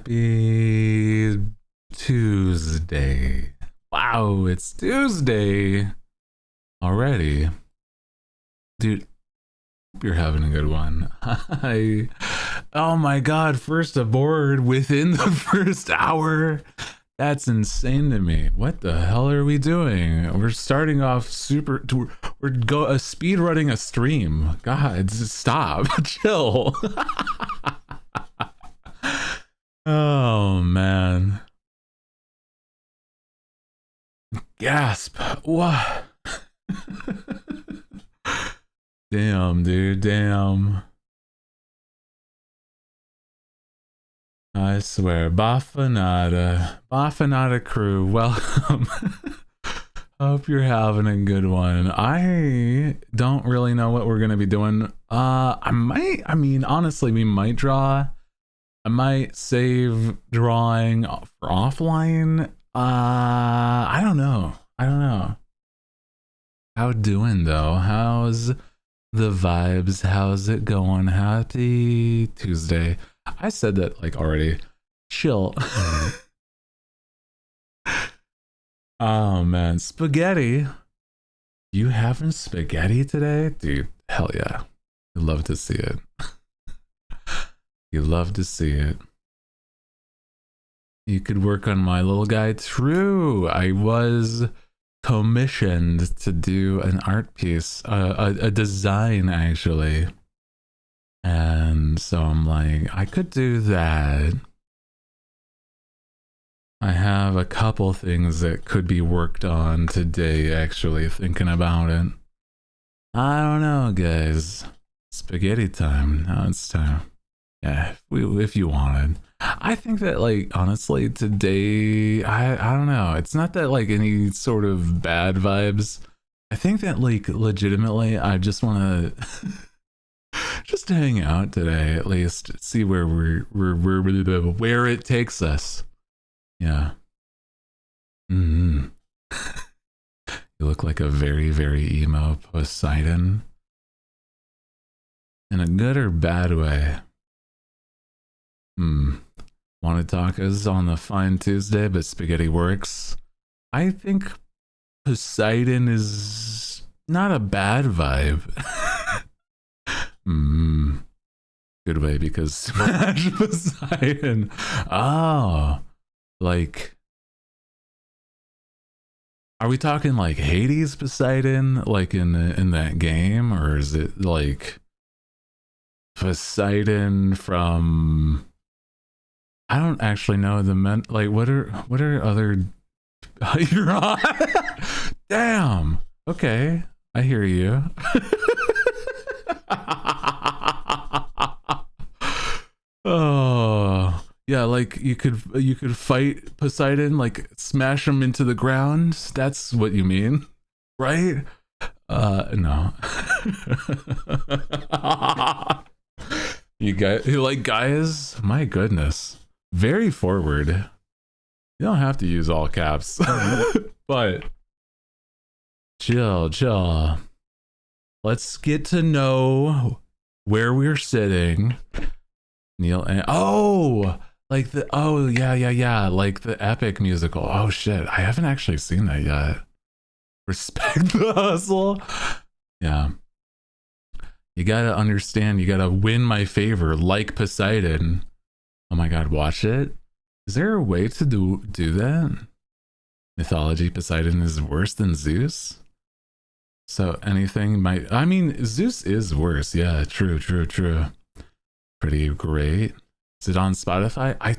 Happy Tuesday. Wow, it's Tuesday already. Dude, hope you're having a good one. Oh my god, first aboard within the first hour. That's insane to me. What the hell are we doing? We're starting off super. We're speed running a stream. God, stop, chill. Oh man. Gasp. What? Damn, dude, damn. I swear, Bafanada crew, welcome. Hope you're having a good one. I don't really know what we're gonna be doing. I mean, honestly, we might draw. I might save drawing for offline. I don't know. How doing though? How's the vibes? How's it going? Happy Tuesday. I said that like already. Chill. Oh man, spaghetti. You having spaghetti today? Dude, hell yeah. I'd love to see it. You love to see it. You could work on my little guy. True. I was commissioned to do an art piece, a design actually. And so I'm like, I could do that. I have a couple things that could be worked on today, actually, thinking about it. I don't know, guys. Spaghetti time. Now it's time. Yeah, if you wanted. I think that, like, honestly, today, I don't know. It's not that, like, any sort of bad vibes. I think that, like, legitimately, I just want to just hang out today, at least. See where where it takes us. Yeah. You look like a very, very emo Poseidon. In a good or bad way? Wanted tacos on the fine Tuesday, but spaghetti works. I think Poseidon is not a bad vibe. Good way, because Smash Poseidon. Oh, like, are we talking like Hades Poseidon, like in that game, or is it like Poseidon from? I don't actually know the men. Like, what are other? You're on. Damn. Okay, I hear you. Oh yeah, like you could fight Poseidon, like smash him into the ground. That's what you mean, right? No. You like guys? My goodness. Very forward. You don't have to use all caps. But chill. Let's get to know where we're sitting. Neil and like like the epic musical. Oh shit, I haven't actually seen that yet. Respect the hustle. Yeah. You gotta understand, you gotta win my favor, like Poseidon. Oh my god, watch it. Is there a way to do that? Mythology, Poseidon is worse than Zeus? So anything might, I mean, Zeus is worse. Yeah, true. Pretty great. Is it on Spotify? I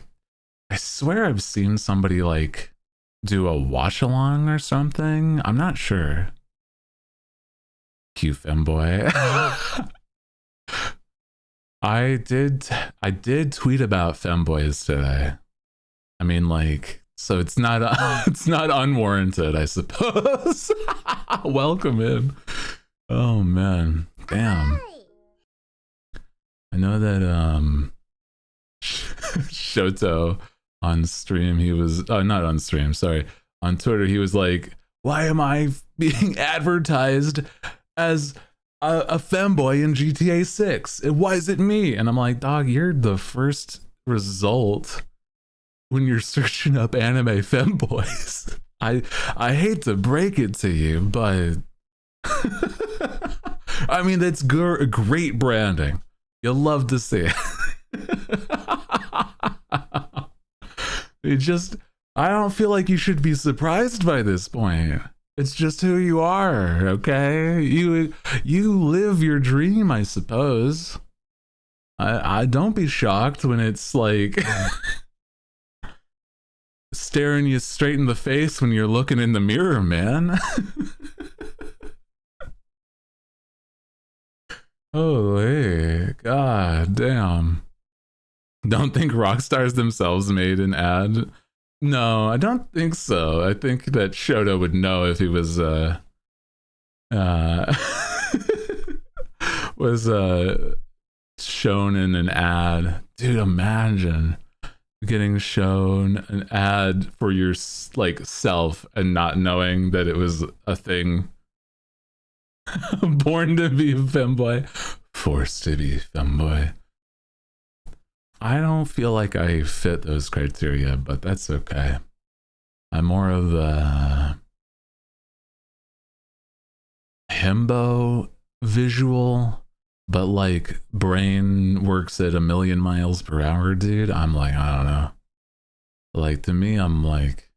swear I've seen somebody like do a watch along or something. I'm not sure. Cute femboy. I did tweet about femboys today. I mean, like, so it's not it's not unwarranted, I suppose. Welcome in. Oh man, damn. I know that Shoto on stream, he was not on stream, sorry, on Twitter, he was like, why am I being advertised as a femboy in GTA 6? Why is it me? And I'm like, dog, you're the first result when you're searching up anime femboys. I hate to break it to you, but I mean that's great branding. You'll love to see it. I don't feel like you should be surprised by this point. It's just who you are, okay? You live your dream, I suppose. I don't be shocked when it's like staring you straight in the face when you're looking in the mirror, man. Holy god damn. Don't think rock stars themselves made an ad. No, I don't think so. I think that Shoto would know if he was shown in an ad. Dude, imagine getting shown an ad for your like self and not knowing that it was a thing. Born to be a femboy, forced to be a femboy. I don't feel like I fit those criteria, but that's okay. I'm more of a himbo visual, but like brain works at 1,000,000 miles per hour, dude. I'm like, I don't know. Like to me, I'm like,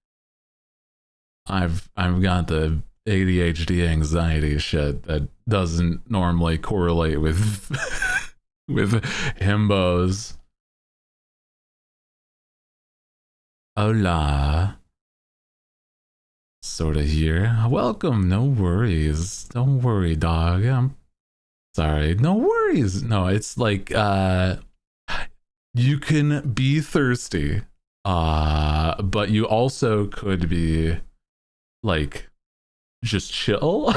I've got the ADHD anxiety shit that doesn't normally correlate with with himbos. Hola. Sorta here. Welcome, no worries. Don't worry, dog. I'm sorry. No worries. No, it's like you can be thirsty. But you also could be like just chill.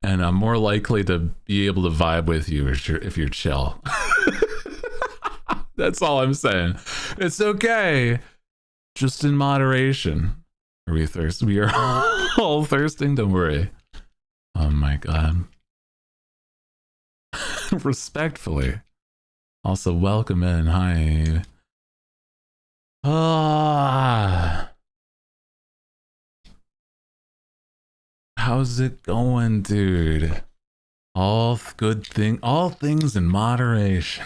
And I'm more likely to be able to vibe with you if you're chill. That's all I'm saying. It's okay. Just in moderation. Are we thirsty? We are all thirsting, don't worry. Oh my god. Respectfully. Also, welcome in. Hi. How's it going, dude? All things in moderation.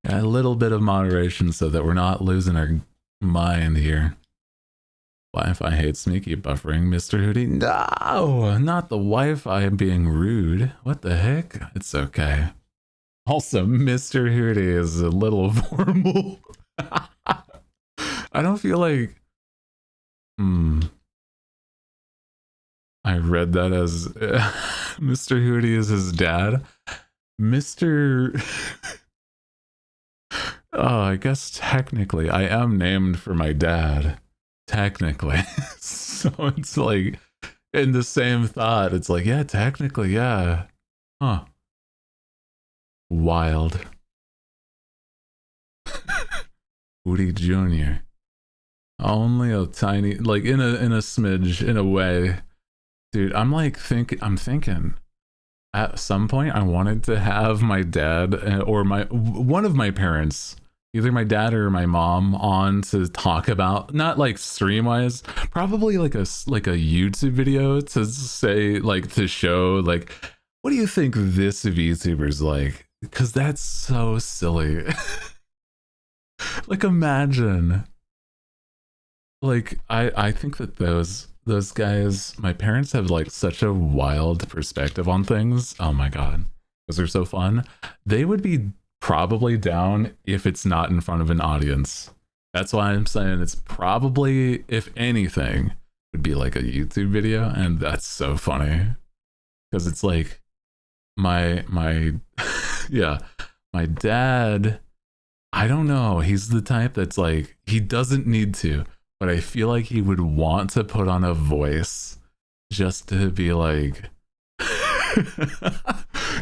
A little bit of moderation so that we're not losing our mind here. Wi-Fi hates me, keep buffering, Mr. Hootie. No, not the Wi-Fi being rude. What the heck? It's okay. Also, Mr. Hootie is a little formal. I don't feel like... I read that as Mr. Hootie is his dad. Mr... Oh, I guess technically I am named for my dad. Technically. So it's like in the same thought. It's like, yeah, technically, yeah. Huh. Wild. Woody Jr. Only a tiny, like in a smidge, in a way. Dude, I'm thinking at some point I wanted to have my dad or one of my parents, either my dad or my mom, on to talk about, not like stream wise, probably like a YouTube video to say, like, to show like, what do you think this VTuber's like? Because that's so silly. Like, imagine, like, I think that those guys, my parents have like such a wild perspective on things. Oh my god, those are so fun. They would be probably down if it's not in front of an audience. That's why I'm saying it's probably, if anything, would be like a YouTube video. And that's so funny because it's like my yeah, my dad, I don't know, he's the type that's like, he doesn't need to, but I feel like he would want to put on a voice just to be like,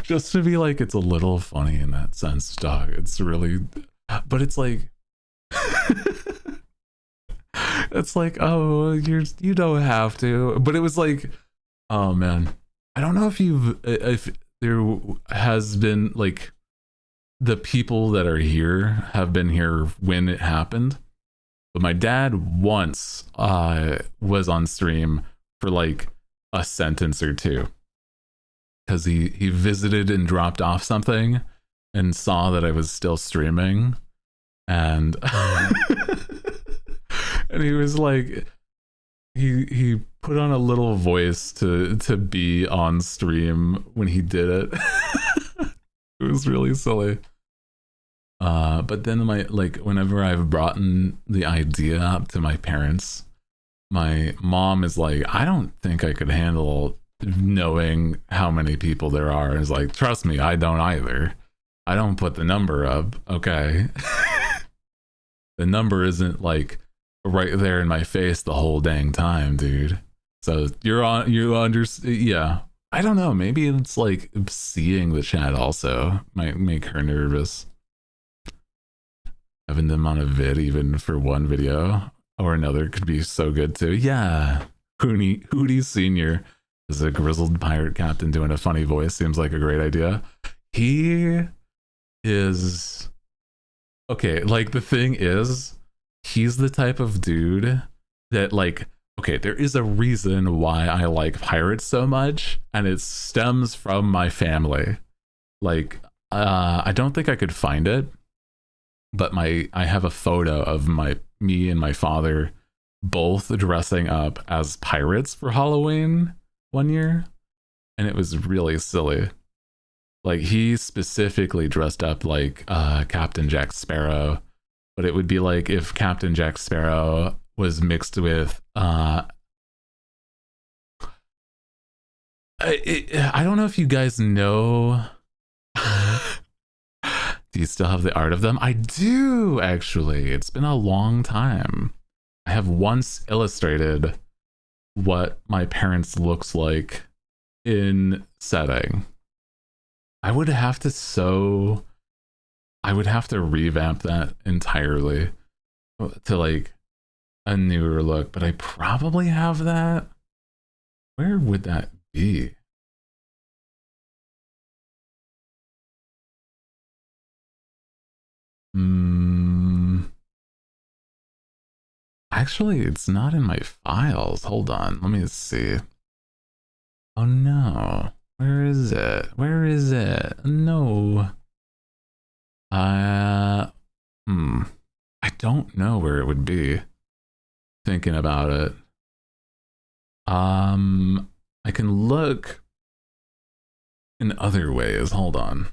just to be like, it's a little funny in that sense, dog. It's really, but it's like, it's like, oh, you don't have to. But it was like, oh man, I don't know if there has been like, the people that are here have been here when it happened. But my dad once was on stream for like a sentence or two because he visited and dropped off something and saw that I was still streaming, and and he was like, he put on a little voice to be on stream when he did it. It was really silly. But then whenever I've brought in the idea up to my parents, my mom is like, I don't think I could handle knowing how many people there are. And it's like, trust me, I don't either. I don't put the number up, okay? The number isn't like right there in my face the whole dang time, dude. So yeah. I don't know, maybe it's like seeing the chat also might make her nervous. Having them on a vid even for one video or another could be so good too. Yeah. Hootie Sr. is a grizzled pirate captain doing a funny voice. Seems like a great idea. He is... Okay, like the thing is, he's the type of dude that like... Okay, there is a reason why I like pirates so much, and it stems from my family. Like, I don't think I could find it, but I have a photo of me and my father both dressing up as pirates for Halloween one year, and it was really silly. Like, he specifically dressed up like Captain Jack Sparrow, but it would be like if Captain Jack Sparrow was mixed with I don't know if you guys know. Do you still have the art of them? I do, actually. It's been a long time. I have once illustrated what my parents looks like in setting. I would have to revamp that entirely to like a newer look, but I probably have that. Where would that be? Actually, it's not in my files. Hold on, let me see. Oh no, where is it? Where is it? No. I don't know where it would be. Thinking about it. I can look in other ways. Hold on.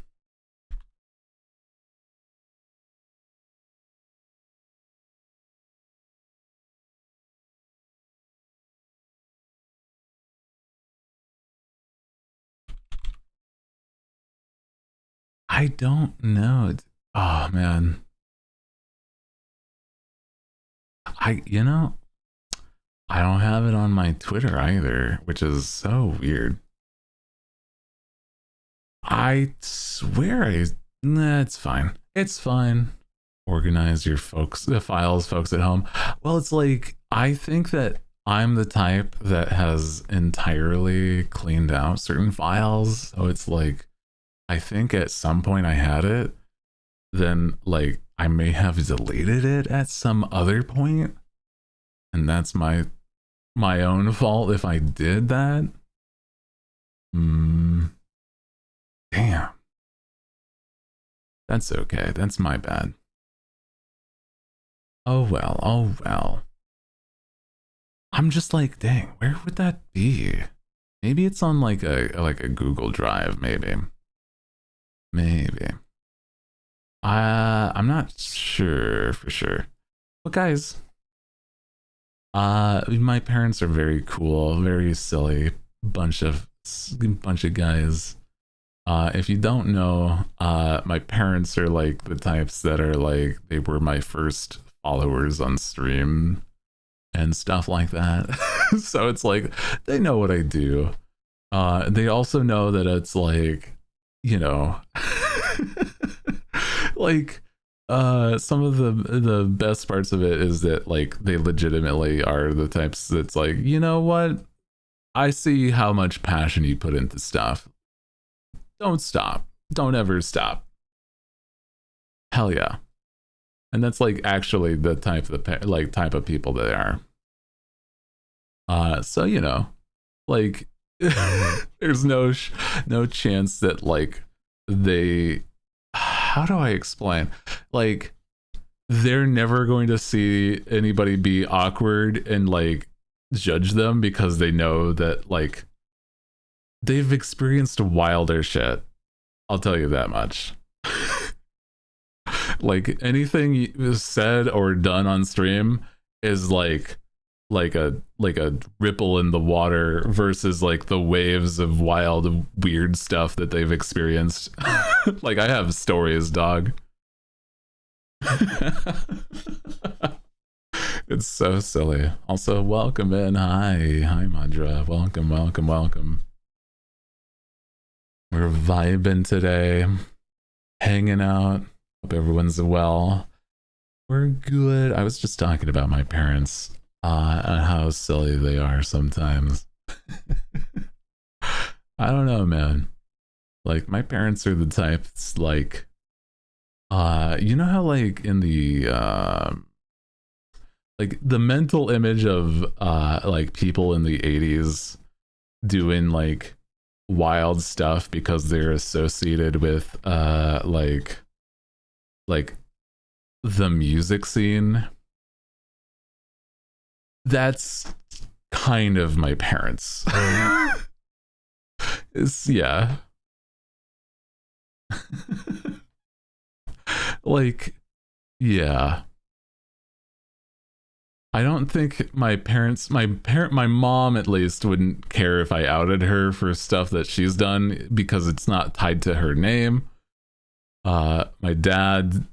I don't know. Oh man. I don't have it on my Twitter either, which is so weird. I swear nah, it's fine. It's fine. Organize your the files, folks at home. Well, it's like, I think that I'm the type that has entirely cleaned out certain files. So it's like, I think at some point I had it, then like I may have deleted it at some other point, and that's my own fault if I did that. Damn. That's okay. That's my bad. Oh well. Oh well. I'm just like, dang, where would that be? Maybe it's on like a Google Drive, maybe. Maybe. I'm not sure for sure. But guys, my parents are very cool, very silly bunch of guys. If you don't know, my parents are like the types that are like, they were my first followers on stream and stuff like that. So it's like, they know what I do. They also know that it's like, you know, like some of the best parts of it is that like they legitimately are the types that's like, you know what, I see how much passion you put into stuff. Don't stop. Don't ever stop. Hell yeah. And that's like actually the type of people they are. So you know, like there's no chance that like they, how do I explain? Like they're never going to see anybody be awkward and like judge them because they know that like they've experienced wilder shit. I'll tell you that much. Like anything said or done on stream is like a ripple in the water versus like the waves of wild weird stuff that they've experienced. Like I have stories, dog. It's so silly. Also, welcome in. Hi Madra. Welcome. We're vibing today, hanging out. Hope everyone's well. We're good. I was just talking about my parents and how silly they are sometimes. I don't know, man. Like my parents are the type that's like, you know how like in the like the mental image of like people in the 80s doing like wild stuff because they're associated with like the music scene. That's kind of my parents. It's, yeah. Like, yeah. I don't think my mom at least wouldn't care if I outed her for stuff that she's done because it's not tied to her name. My dad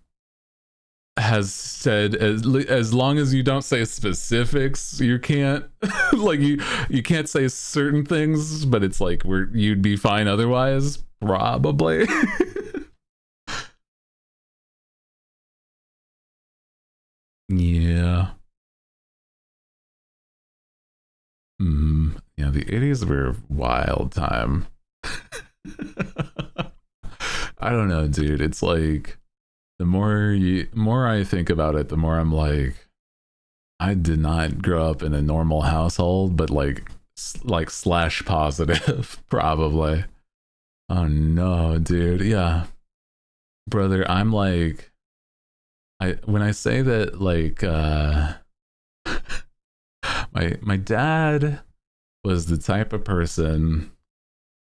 has said as long as you don't say specifics, you can't like you can't say certain things, but it's like you'd be fine otherwise, probably. Yeah. Yeah, the 80s were a wild time. I don't know, dude. It's like the more I think about it, the more I'm like, I did not grow up in a normal household, but like slash positive, probably. Oh no, dude. Yeah. Brother, I'm like, when I say that like my dad was the type of person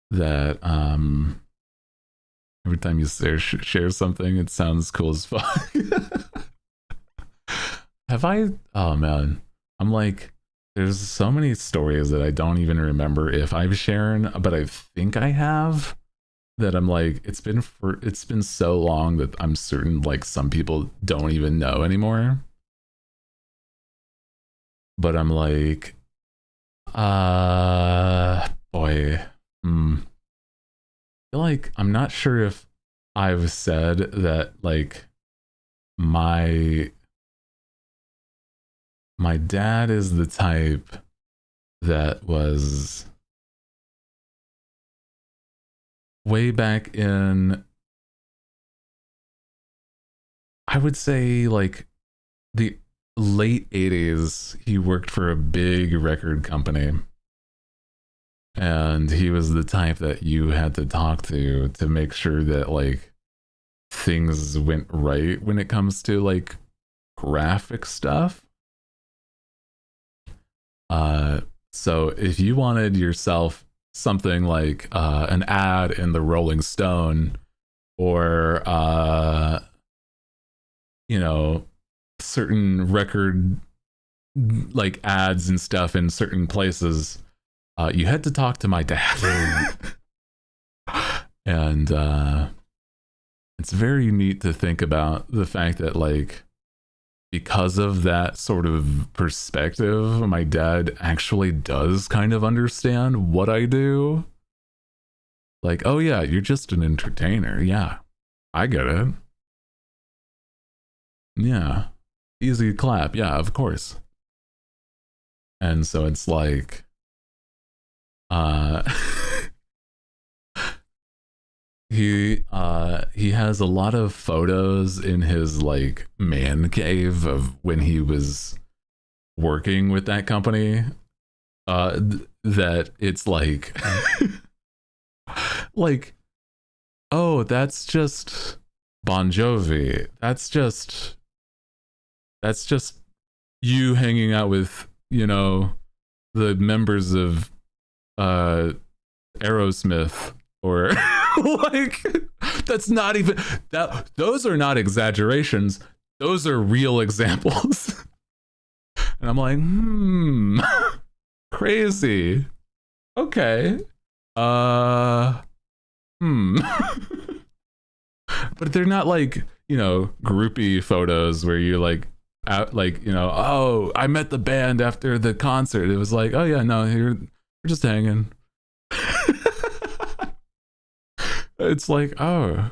that every time you share something, it sounds cool as fuck. Have I? Oh man, I'm like, there's so many stories that I don't even remember if I've shared, but I think I have. That I'm like, it's been so long that I'm certain like some people don't even know anymore. But I'm like, boy, I feel like I'm not sure if I've said that like my dad is the type that was way back in, I would say like the late 80s. He worked for a big record company, and he was the type that you had to talk to make sure that like things went right when it comes to like graphic stuff. So if you wanted yourself something like an ad in the Rolling Stone, or you know, certain record like ads and stuff in certain places, you had to talk to my dad. And it's very neat to think about the fact that like because of that sort of perspective, my dad actually does kind of understand what I do. Like, oh yeah, you're just an entertainer. Yeah, I get it. Yeah, easy clap. Yeah, of course. And so it's like, uh, he has a lot of photos in his like man cave of when he was working with that company. That it's like like, oh, that's just Bon Jovi. That's just you hanging out with, you know, the members of Aerosmith, or like, that's not even that, those are not exaggerations, those are real examples. And I'm like, crazy. Okay. But they're not like, you know, groupie photos where you're like out, like, you know, oh, I met the band after the concert. It was like, oh yeah, no, we're just hanging. It's like, oh,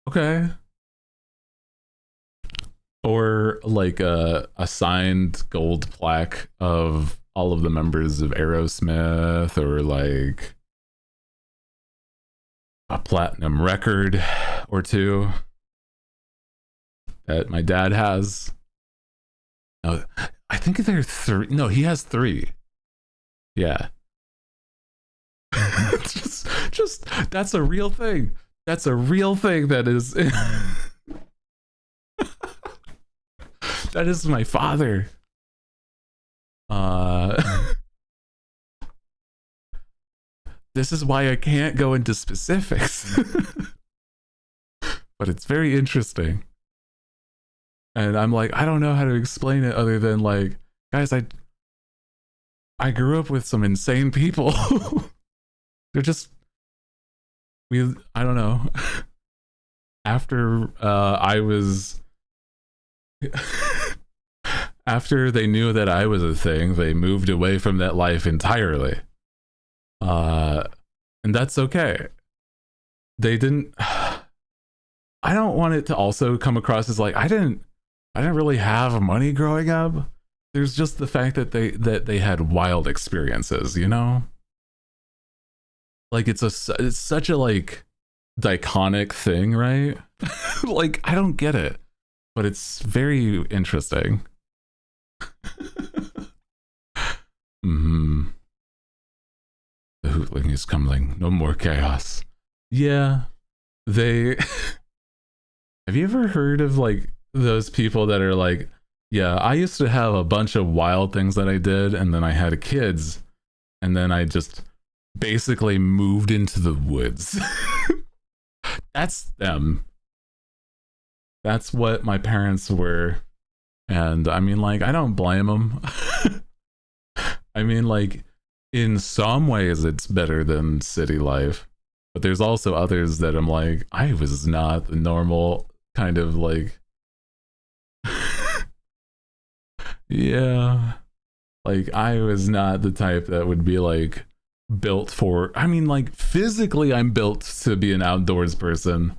okay. Or like a signed gold plaque of all of the members of Aerosmith, or like a platinum record or two that my dad has. No, I think there are three. No, he has three. Yeah. just that's a real thing. That's a real thing that is that is my father. This is why I can't go into specifics. But it's very interesting. And I'm like, I don't know how to explain it other than like, guys, I grew up with some insane people. They're just, I don't know. After I was after they knew that I was a thing, they moved away from that life entirely. And that's okay. They didn't I don't want it to also come across as like I didn't really have money growing up. There's just the fact that they had wild experiences, you know? Like it's such a like dichonic thing, right? Like I don't get it, but it's very interesting. The hootling is coming. No more chaos. Yeah, they. Have you ever heard of like those people that are like, yeah, I used to have a bunch of wild things that I did, and then I had kids, and then I just basically moved into the woods. That's them. That's what my parents were. And I mean, like, I don't blame them. I mean, like, in some ways it's better than city life, but there's also others that I'm like, I was not the normal kind of like, yeah, like I was not the type that would be like built for, I mean, like physically I'm built to be an outdoors person,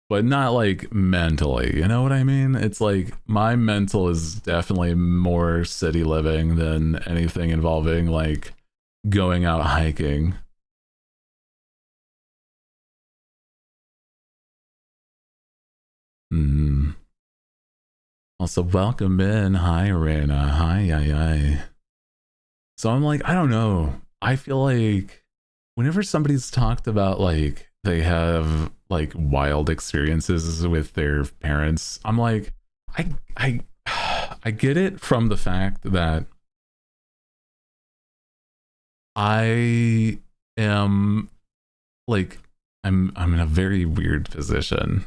but not like mentally, you know what I mean? It's like my mental is definitely more city living than anything involving like going out hiking. Also, welcome in. Hi, Arena. Hi. So I'm like, I don't know. I feel like whenever somebody's talked about like they have like wild experiences with their parents, I'm like, I I get it from the fact that I am like I'm in a very weird position.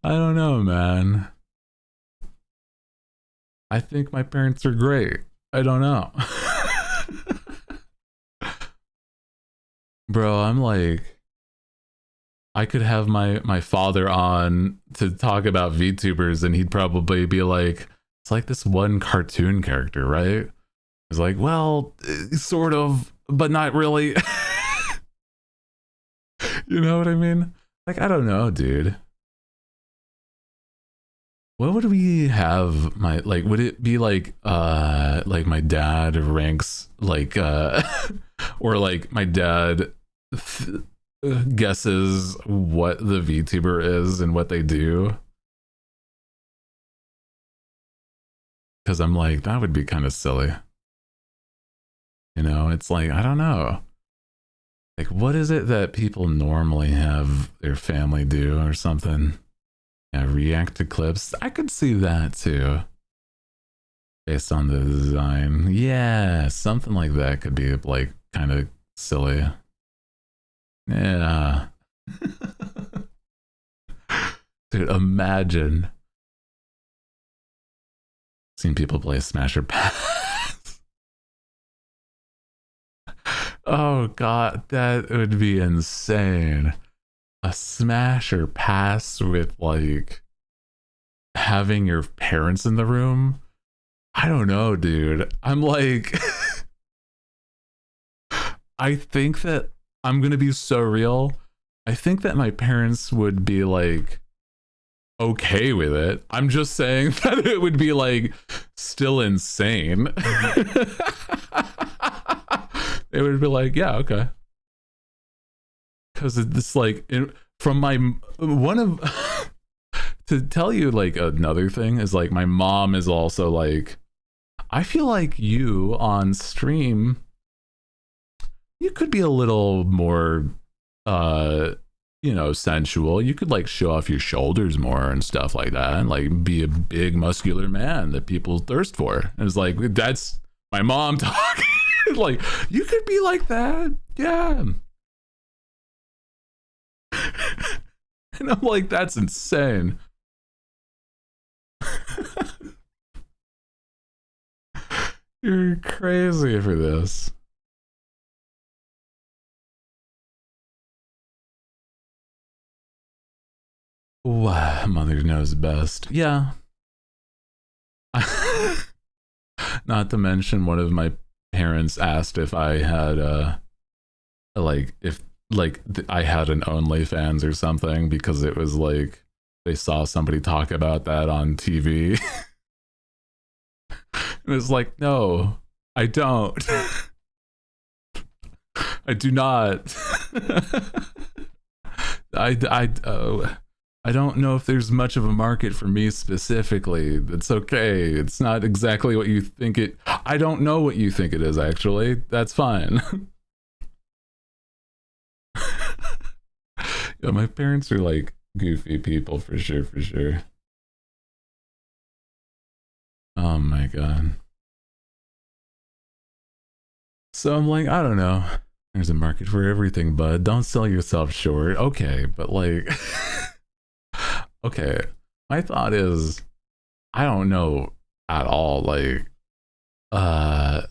I don't know, man. I think my parents are great. I don't know. Bro, I'm like, I could have my father on to talk about VTubers and he'd probably be like, it's like this one cartoon character, right? It's like, well, sort of, but not really. You know what I mean? Like, I don't know, dude. what would we have? My like, would it be like my dad ranks like or like my dad guesses what the VTuber is and what they do? Because I'm like, that would be kind of silly. You know, it's like, I don't know. Like, what is it that people normally have their family do or something? Yeah, react to clips. I could see that too. Based on the design. Yeah, something like that could be like kind of silly. Yeah. Dude, imagine seeing people play Smasher Pass. Oh god, that would be insane. A Smasher Pass with like having your parents in the room. I don't know, dude. I'm like I think that I'm gonna be so real. I think that my parents would be like okay with it. I'm just saying that it would be like still insane. They would be like, yeah, okay. Because it's like from my one of to tell you like another thing is like my mom is also like, I feel like you on stream, you could be a little more you know, sensual. You could like show off your shoulders more and stuff like that, and like be a big muscular man that people thirst for. And it's like, that's my mom talking. Like, you could be like that, yeah. And I'm like, that's insane. You're crazy for this. Wow, mother knows best. Yeah. Not to mention, one of my parents asked if I had like if like I had an OnlyFans or something, because it was like they saw somebody talk about that on TV. It was like, no, I don't. I do not. I don't know if there's much of a market for me specifically. It's okay. It's not exactly what you think it. I don't know what you think it is, actually. That's fine. Yeah, my parents are like goofy people for sure, for sure. Oh my god. So I'm like, I don't know. There's a market for everything, bud. Don't sell yourself short. Okay, but like okay. My thought is, I don't know at all uh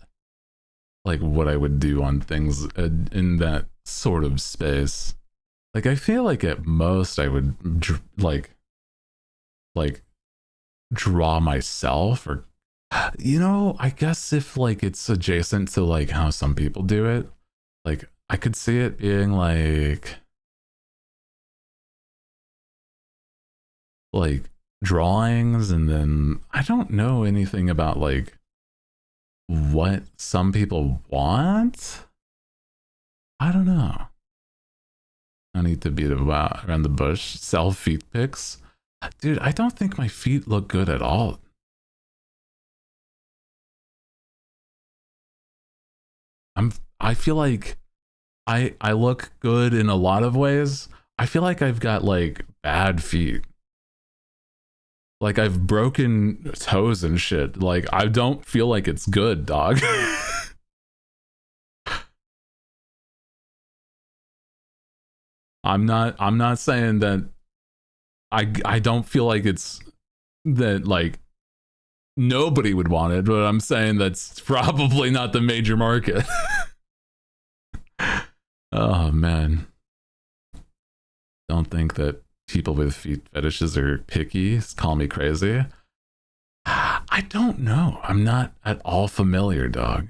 like what I would do on things in that sort of space. Like, I feel like at most I would like draw myself, or you know, I guess if like it's adjacent to like how some people do it, like I could see it being like drawings, and then I don't know anything about like what some people want. I don't know. I need to beat around the bush. Sell feet pics. Dude, I don't think my feet look good at all. I feel like I look good in a lot of ways. I feel like I've got like bad feet. Like I've broken toes and shit. Like I don't feel like it's good, dog. I'm not saying that I don't feel like it's that like nobody would want it, but I'm saying that's probably not the major market. Oh man. Don't think that people with feet fetishes are picky. Call me crazy. I don't know. I'm not at all familiar, dog.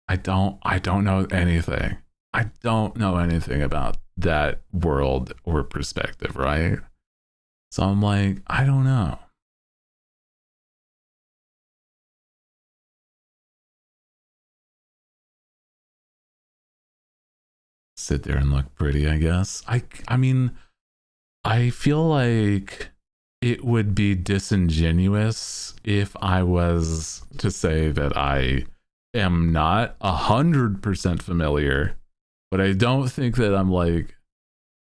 I don't know anything. I don't know anything about that world or perspective, right? So I'm like, I don't know. Sit there and look pretty, I guess. I mean, I feel like it would be disingenuous if I was to say that I am not 100% familiar, but I don't think that I'm like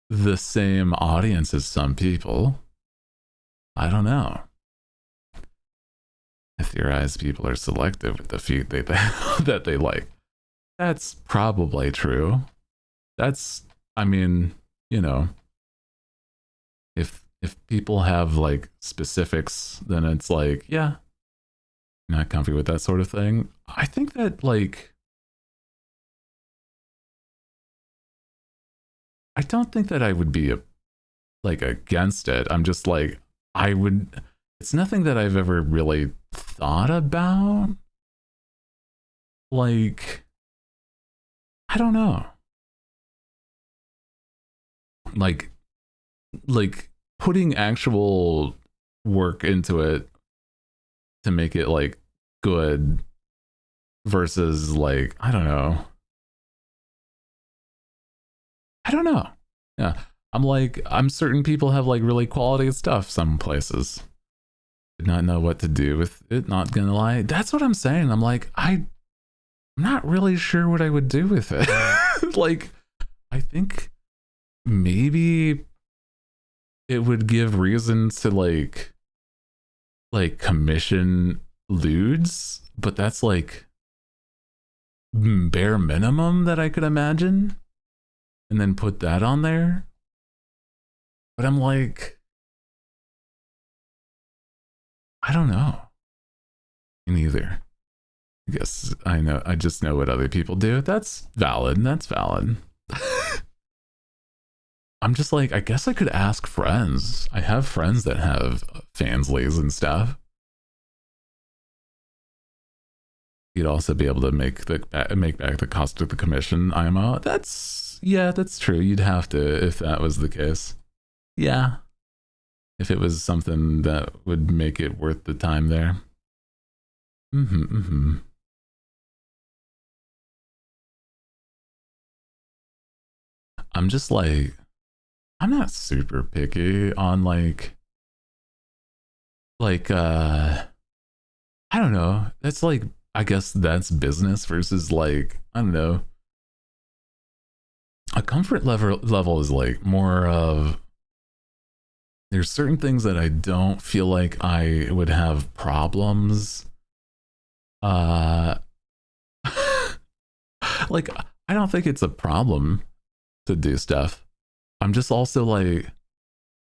the same audience as some people. I don't know. I theorize people are selective with the feed that they like. That's probably true. That's, I mean, you know, if people have like specifics, then it's like, yeah, not comfy with that sort of thing. I think that like, I don't think that I would be like against it. I'm just like, I would, it's nothing that I've ever really thought about. Like, I don't know. Like putting actual work into it to make it like good versus like, I don't know. Yeah. I'm certain people have like really quality stuff some places. Did not know what to do with it, not gonna lie. That's what I'm saying. I'm like, I'm not really sure what I would do with it. Like, I think maybe it would give reasons to like commission lewds, but that's like bare minimum that I could imagine, and then put that on there. But I'm like, I don't know. Me neither. I guess I just know what other people do. That's valid. I'm just like, I guess I could ask friends. I have friends that have Fansleys and stuff. You'd also be able to make back the cost of the commission IMO. That's true. You'd have to if that was the case. Yeah. If it was something that would make it worth the time there. I'm just like, I'm not super picky on like I don't know. That's like, I guess that's business versus like, I don't know. A comfort level is like more of, there's certain things that I don't feel like I would have problems like, I don't think it's a problem to do stuff. I'm just also like,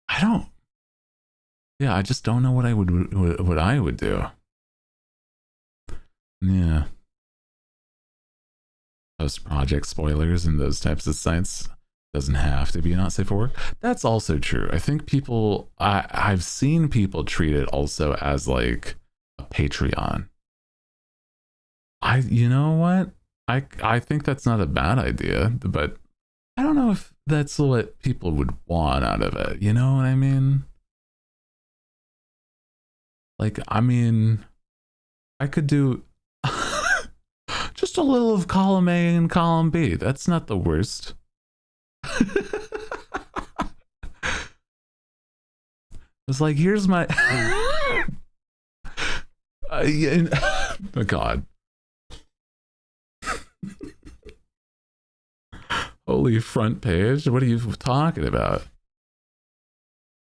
I just don't know what I would do. Yeah. Post project spoilers and those types of sites doesn't have to be not safe for work. That's also true. I think I've seen people treat it also as like a Patreon. You know what? I think that's not a bad idea, but I don't know if that's what people would want out of it. You know what I mean? Like, I mean, I could do just a little of column A and column B. That's not the worst. It's like, here's my oh God. Holy front page. What are you talking about?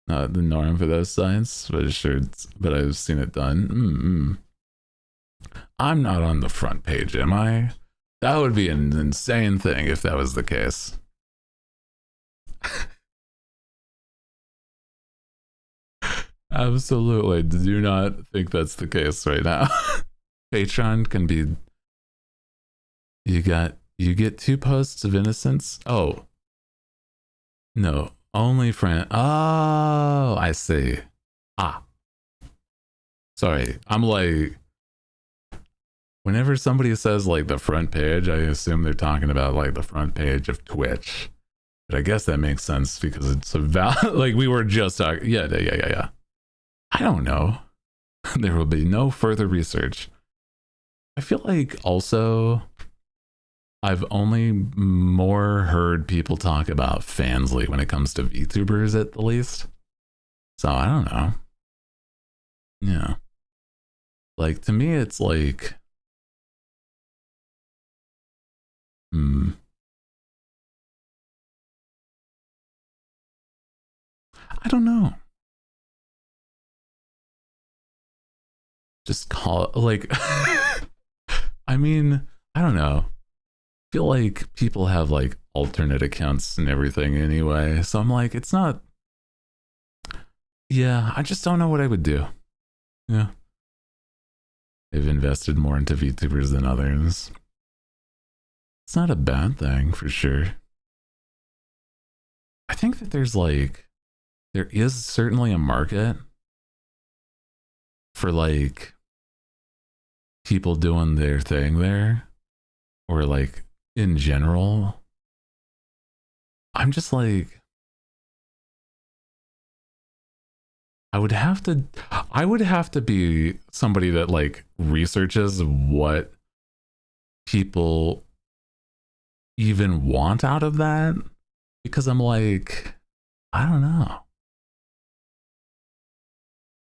Not the norm for those sites, but I've seen it done. I'm not on the front page, am I? That would be an insane thing if that was the case. Absolutely. Do not think that's the case right now. Patreon can be, you get 2 posts of innocence. Oh no, only friend. Oh, I see. Sorry, I'm like, whenever somebody says like the front page, I assume they're talking about like the front page of Twitch, But I guess that makes sense because it's about like we were just talking. Yeah. I don't know. There will be no further research. I feel like also I've only more heard people talk about Fansly when it comes to VTubers at the least. So I don't know. Yeah. Like to me it's like I don't know. Just call it like I mean, I don't know. I feel like people have like alternate accounts and everything anyway. So I'm like, it's not. Yeah, I just don't know what I would do. Yeah. They've invested more into VTubers than others. It's not a bad thing for sure. I think that there is certainly a market for like people doing their thing there, or like in general. I'm just like, I would have to be somebody that like researches what people even want out of that, because I'm like, I don't know.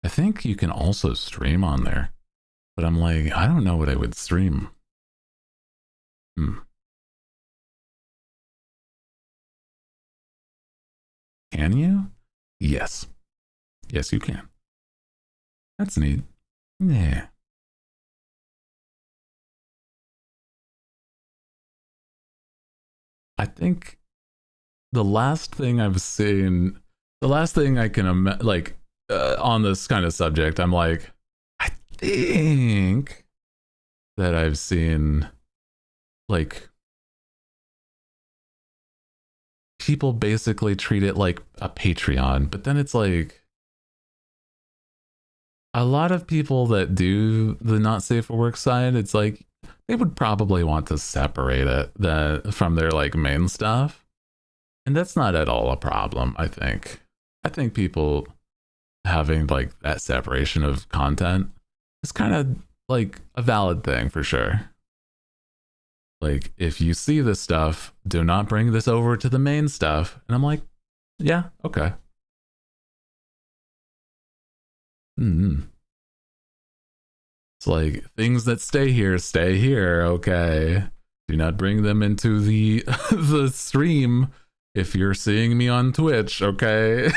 I think you can also stream on there, but I'm like, I don't know what I would stream. Can you? Yes. Yes, you can. That's neat. Yeah. I think the last thing I've seen, the last thing I can like on this kind of subject, I'm like, I think that I've seen like people basically treat it like a Patreon, but then it's like a lot of people that do the not safe for work side, it's like they would probably want to separate it from their like main stuff. And that's not at all a problem, I think. I think people having like that separation of content is kind of like a valid thing for sure. Like if you see this stuff, do not bring this over to the main stuff. And I'm like, yeah, okay. It's like things that stay here, okay? Do not bring them into the the stream if you're seeing me on Twitch, okay?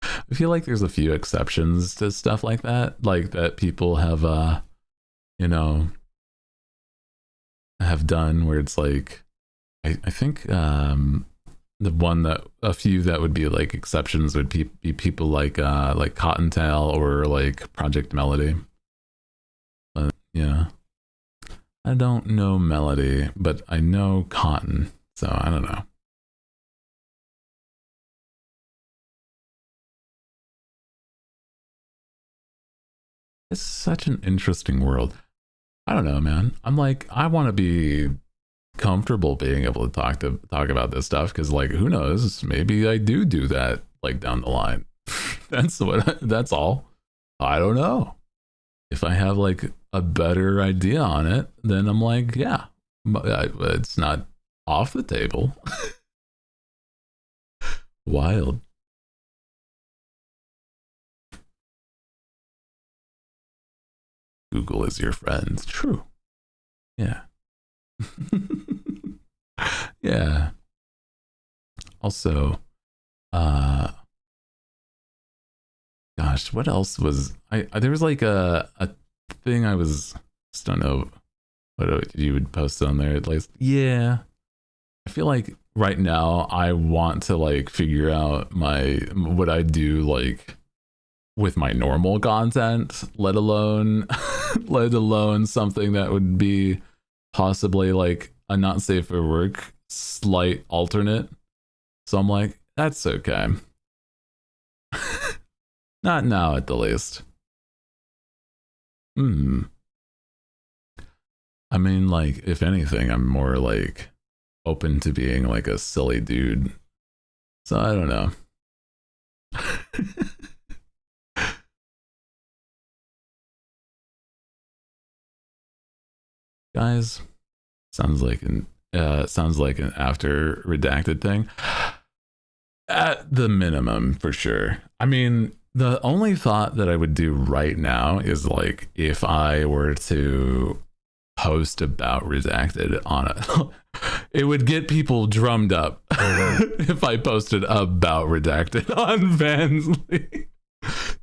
I feel like there's a few exceptions to stuff like that people have you know have done where it's like I think the one that a few that would be like exceptions would be people like Cottontail or like Project Melody. But yeah, I don't know Melody, but I know Cotton, so I don't know. It's such an interesting world. I don't know, man. I'm like, I want to be comfortable being able to talk about this stuff because, like, who knows? Maybe I do that like down the line. That's all. I don't know. If I have like a better idea on it, then I'm like, yeah, it's not off the table. Wild. Google is your friend. True. Yeah. Yeah. Also, gosh, what else was I there was like a thing I was just don't know what you would post on there at least. Yeah. I feel like right now I want to like figure out what I do like with my normal content, let alone something that would be possibly like a not safe for work slight alternate. So I'm like, that's okay. Not now at the least. I mean, like, if anything, I'm more like open to being like a silly dude So I don't know. Guys, sounds like an after redacted thing. At the minimum, for sure. I mean, the only thought that I would do right now is like if I were to post about redacted on it, it would get people drummed up if I posted about redacted on Vansly.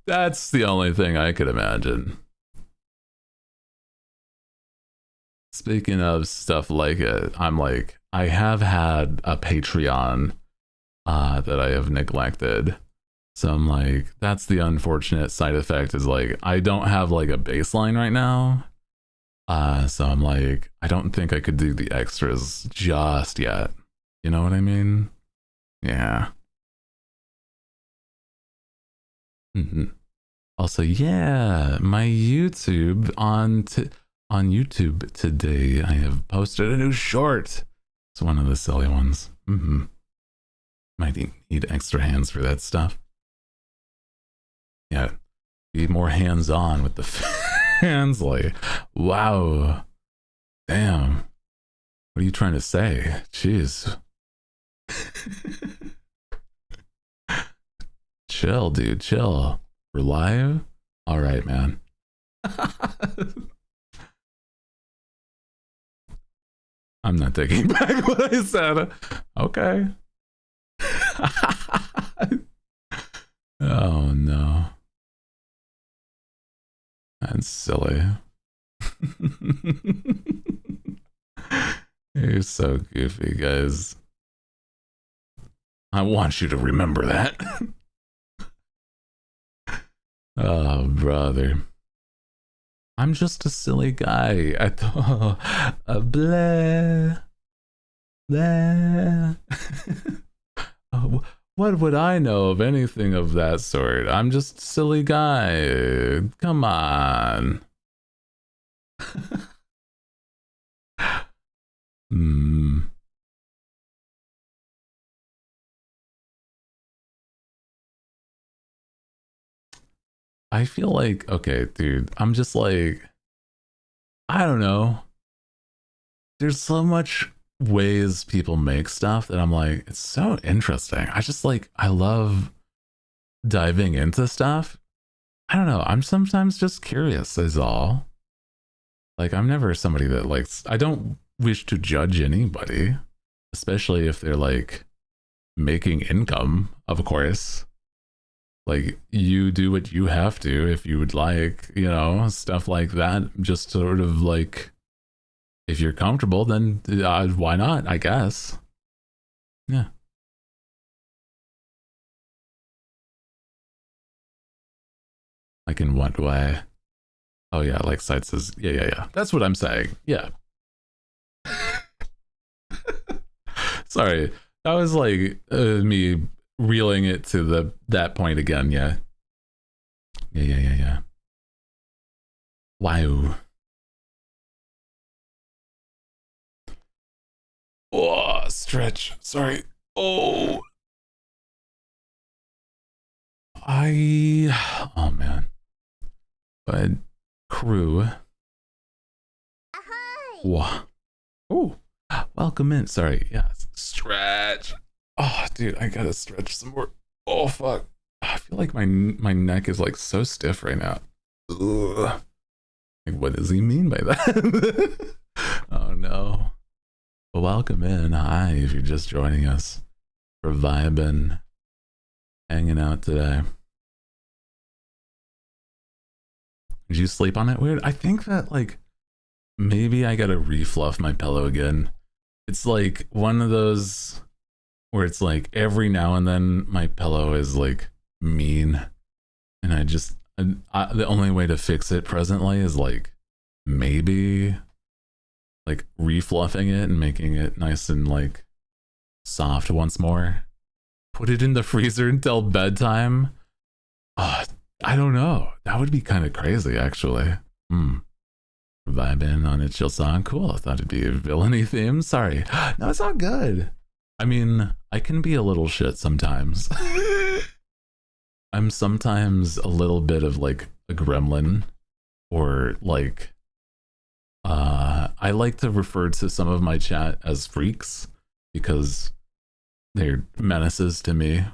That's the only thing I could imagine. Speaking of stuff like it, I'm like, I have had a Patreon that I have neglected. So I'm like, that's the unfortunate side effect is like, I don't have like a baseline right now. So I'm like, I don't think I could do the extras just yet. You know what I mean? Yeah. Mm-hmm. Also, yeah, my YouTube on YouTube today, I have posted a new short. It's one of the silly ones. Mm-hmm. Might need extra hands for that stuff. Yeah, be more hands-on with the fans. Like, wow, damn. What are you trying to say? Jeez. Chill, dude. Chill. We're live. All right, man. I'm not taking back what I said. Okay. Oh no. That's silly. You're so goofy, guys. I want you to remember that. Oh, brother. I'm just a silly guy. I thought, blah, blah. Oh, what would I know of anything of that sort? I'm just a silly guy. Come on. I feel like, okay, dude, I'm just like, I don't know. There's so much ways people make stuff that I'm like, it's so interesting. I just like, I love diving into stuff. I don't know. I'm sometimes just curious is all. Like, I'm never somebody that likes, I don't wish to judge anybody, especially if they're like making income, of course. Like, you do what you have to if you would like, you know, stuff like that. Just sort of like, if you're comfortable, then why not, I guess. Yeah. Like, in what way? Oh, yeah, like Sight says, yeah. That's what I'm saying. Yeah. Sorry. That was like me reeling it to that point again. Yeah. Wow. Oh, stretch. Sorry. Oh man. But crew. Whoa. Oh, welcome in. Sorry. Yeah. Stretch. Oh, dude, I gotta stretch some more. Oh, fuck. I feel like my neck is like so stiff right now. Ugh. Like, what does he mean by that? Oh, no. Well, welcome in. Hi, if you're just joining us. We're vibing, hanging out today. Did you sleep on it weird? I think that, like, maybe I gotta refluff my pillow again. It's like one of those where it's like every now and then my pillow is like mean, and the only way to fix it presently is like maybe like refluffing it and making it nice and like soft once more. Put it in the freezer until bedtime. I don't know. That would be kind of crazy, actually. Vibing on a chill song. Cool. I thought it'd be a villainy theme. Sorry. No, it's all good. I mean, I can be a little shit sometimes. I'm sometimes a little bit of like a gremlin, or like I like to refer to some of my chat as freaks because they're menaces to me.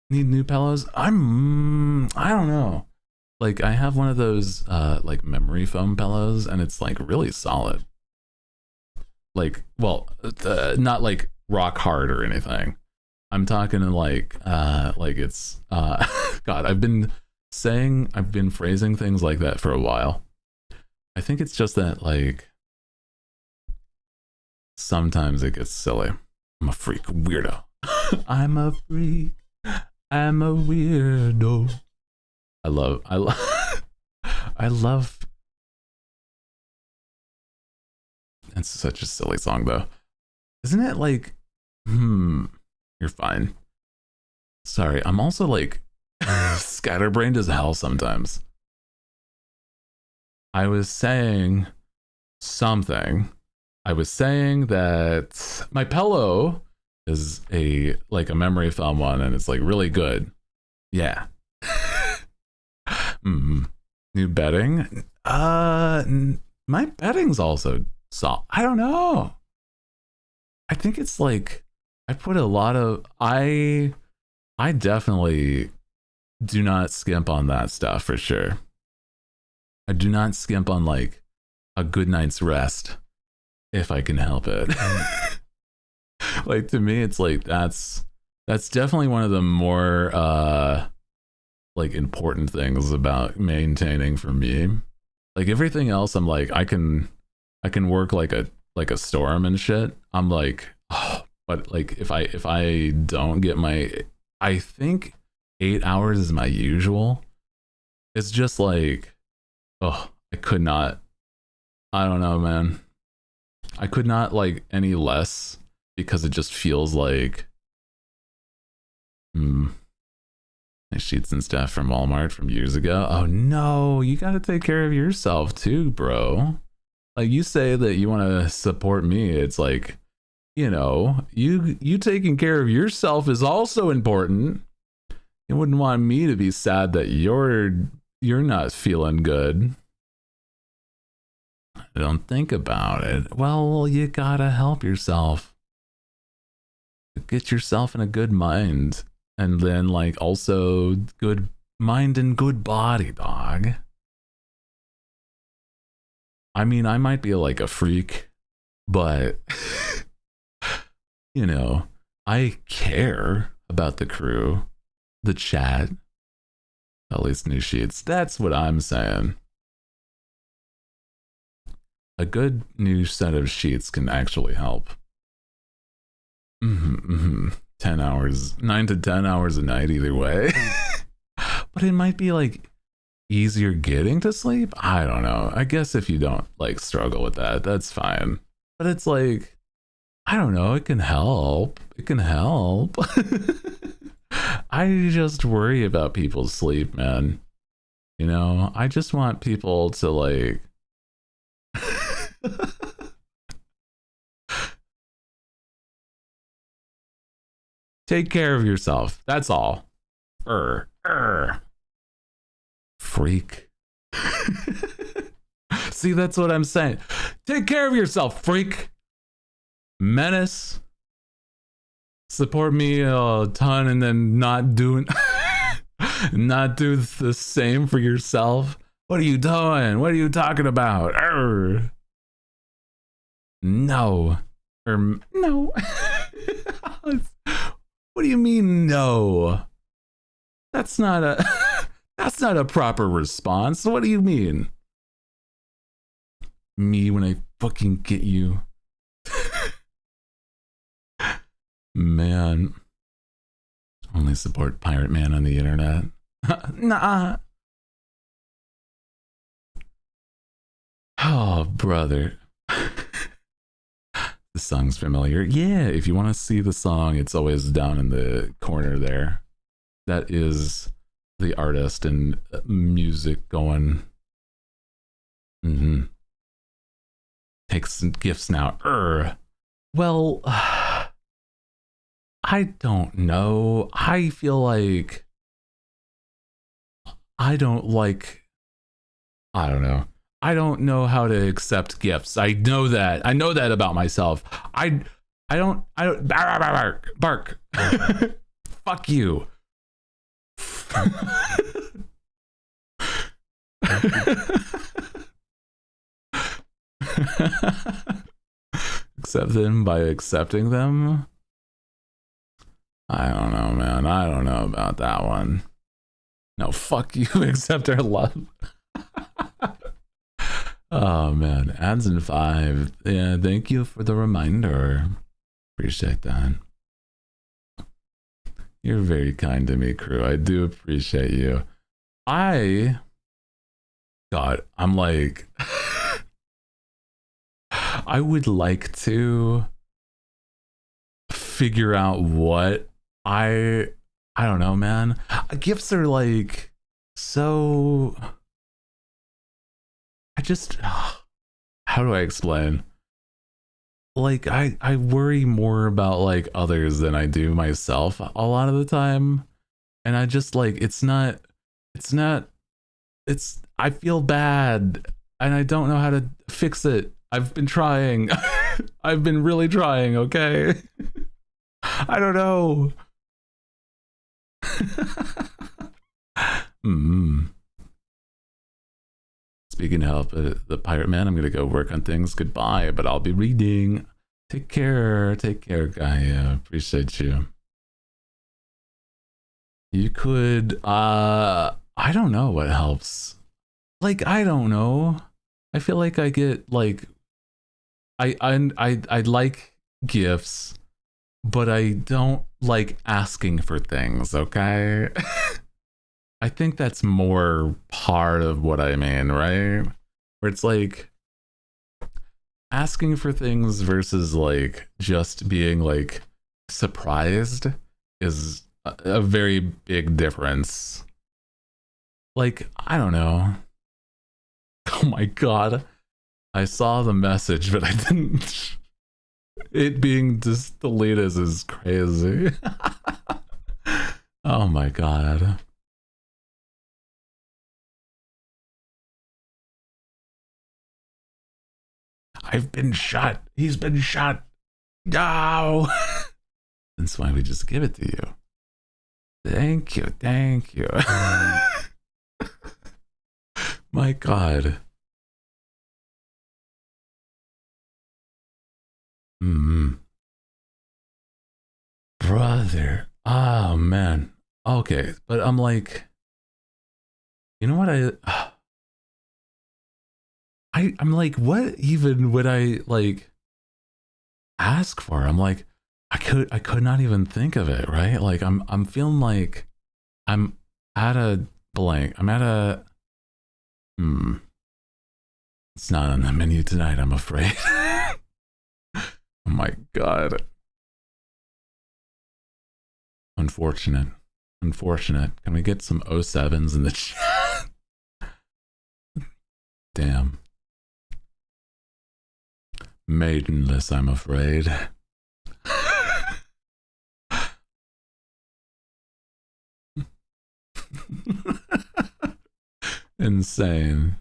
Need new pillows? I don't know. Like I have one of those like memory foam pillows and it's like really solid. Like, well, not like rock hard or anything. I'm talking like it's God, I've been phrasing things like that for a while. I think it's just that like sometimes it gets silly. I'm a freak weirdo. I'm a freak. I'm a weirdo. I love I love it's such a silly song though. Isn't it like you're fine. Sorry, I'm also like scatterbrained as hell sometimes. I was saying something. I was saying that my pillow is a like a memory foam one and it's like really good. Yeah. New bedding? My bedding's also soft. I don't know. I think it's like I put a lot of I definitely do not skimp on that stuff for sure. I do not skimp on like a good night's rest if I can help it. Like to me it's like that's definitely one of the more like important things about maintaining for me. Like everything else I'm like I can work like a storm and shit. I'm like, oh, but like if I don't get my I think 8 hours is my usual. It's just like, oh, I could not. I don't know, man. I could not like any less because it just feels like sheets and stuff from Walmart from years ago. Oh no, you got to take care of yourself too, bro. Like you say that you want to support me, it's like, you know, you taking care of yourself is also important. You wouldn't want me to be sad that you're not feeling good. Don't think about it. Well, you gotta help yourself. Get yourself in a good mind. And then like also good mind and good body, dog. I mean, I might be like a freak, but you know, I care about the crew, the chat, at least new sheets. That's what I'm saying. A good new set of sheets can actually help. 10 hours, 9 to 10 hours a night, either way. But it might be like easier getting to sleep. I don't know. I guess if you don't like struggle with that, that's fine. But it's like, I don't know. It can help. It can help. I just worry about people's sleep, man. You know, I just want people to like. Take care of yourself. That's all. Freak. See, that's what I'm saying. Take care of yourself, freak. Menace. Support me a ton and then not do the same for yourself. What are you doing? What are you talking about? No. No. What do you mean no? That's not a proper response. What do you mean? Me when I fucking get you. Man. Only support Pirate Man on the internet. Nah. Oh, brother. The song's familiar. Yeah, if you want to see the song, it's always down in the corner there. That is the artist and music going. Takes some gifts now. Well, I don't know. I feel like I don't like, I don't know. I don't know how to accept gifts. I know that. I know that about myself. I don't bark. Fuck you. Accept them by accepting them. I don't know, man. I don't know about that one. No, fuck you. Accept our love. Oh man, ads in 5. Yeah, thank you for the reminder. Appreciate that. You're very kind to me, crew. I do appreciate you. God, I'm like, I would like to figure out what I don't know, man. Gifts are like so. I just, how do I explain? Like I worry more about like others than I do myself a lot of the time, and I just like it's I feel bad and I don't know how to fix it. I've been trying. I've been really trying, okay? I don't know. Speaking of the pirate man, I'm gonna go work on things. Goodbye, but I'll be reading. Take care, Gaia. Appreciate you. You could, I don't know what helps. Like, I don't know. I feel like I get like, I like gifts, but I don't like asking for things. Okay. I think that's more part of what I mean, right? Where it's like asking for things versus like just being like surprised is a very big difference. Like, I don't know. Oh my god. I saw the message, but I didn't. It being just deleted is crazy. Oh my god. I've been shot. He's been shot. No. That's why we just give it to you. Thank you. Thank you. My god. Brother. Oh man. Okay, but I'm like, you know what I'm like, what even would I like ask for? I'm like, I could not even think of it, right? Like I'm feeling like I'm at a blank. I'm at a It's not on the menu tonight, I'm afraid. Oh my god. Unfortunate. Can we get some 07s in the chat? Damn. Maidenless, I'm afraid. Insane.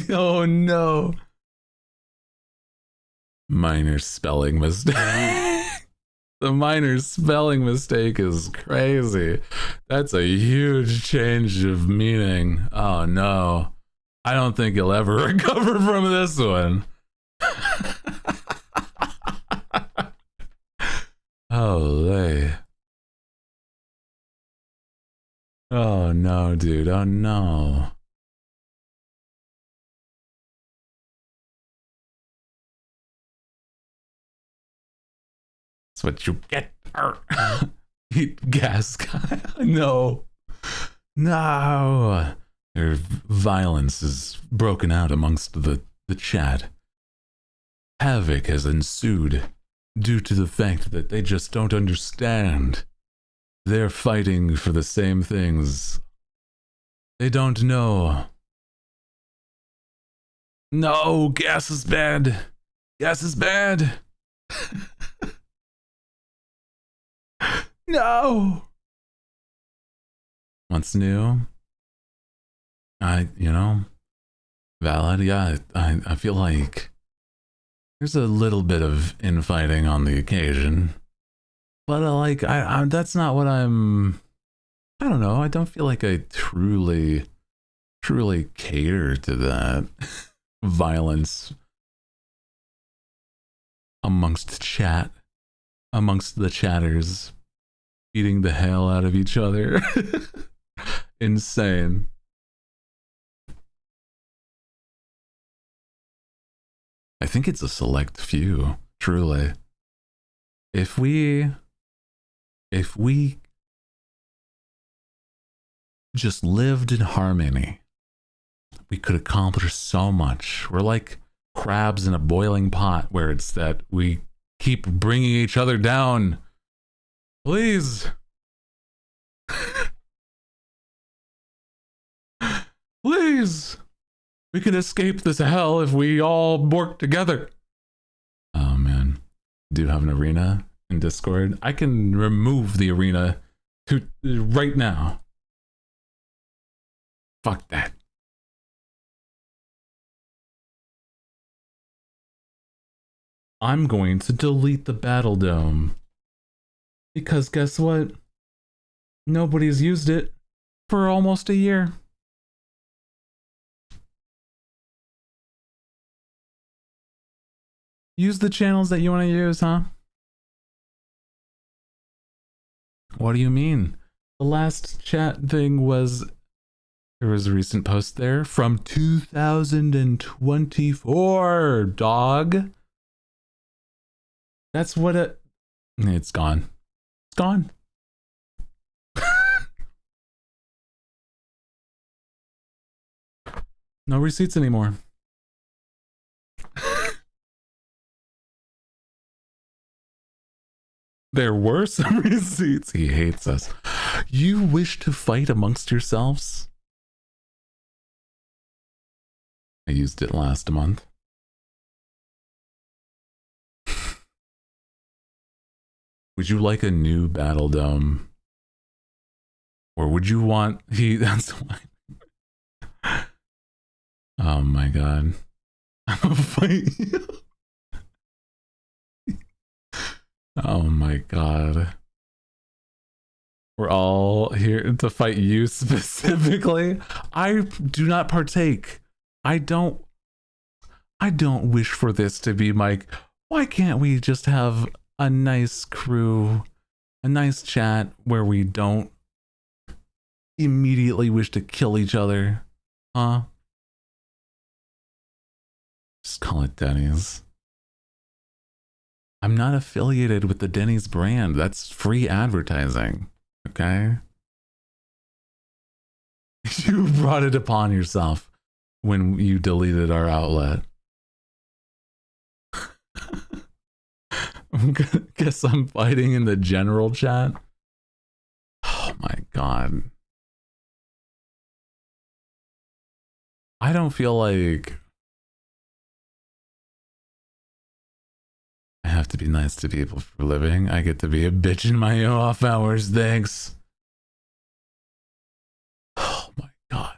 Oh no. Minor spelling mistake. The minor spelling mistake is crazy. That's a huge change of meaning. Oh no. I don't think you'll ever recover from this one. Holy. Oh no, dude. Oh no. That's what you get. Eat gas guy. No. No. Their violence is broken out amongst the chat. Havoc has ensued due to the fact that they just don't understand. They're fighting for the same things. They don't know. No, gas is bad. Yes, it's bad. No. What's new? Valid. Yeah, I feel like there's a little bit of infighting on the occasion, but I that's not what I'm. I don't know. I don't feel like I truly cater to that violence amongst the chatters, beating the hell out of each other. Insane. I think it's a select few, truly. If we just lived in harmony, we could accomplish so much. We're like crabs in a boiling pot where it's that we keep bringing each other down. Please. Please. We can escape this hell if we all work together. Oh man. Do you have an arena in Discord? I can remove the arena right now. Fuck that. I'm going to delete the Battle Dome. Because guess what? Nobody's used it for almost a year. Use the channels that you want to use, huh? What do you mean? The last chat thing was... There was a recent post there from 2024, dog. That's what it... It's gone. It's gone. No receipts anymore. There were some receipts. He hates us. You wish to fight amongst yourselves? I used it last month. Would you like a new Battle Dome? Or would you want... That's why... Oh my god. I'm gonna fight you. Oh my god. We're all here to fight you specifically. I do not partake. I don't wish for this to be my... Why can't we just have a nice crew, a nice chat where we don't immediately wish to kill each other? Huh? Just call it Denny's. I'm not affiliated with the Denny's brand. That's free advertising. Okay? You brought it upon yourself when you deleted our outlet. Guess I'm fighting in the general chat. Oh my god. I don't feel like I have to be nice to people for a living. I get to be a bitch in my off hours, thanks. Oh my god.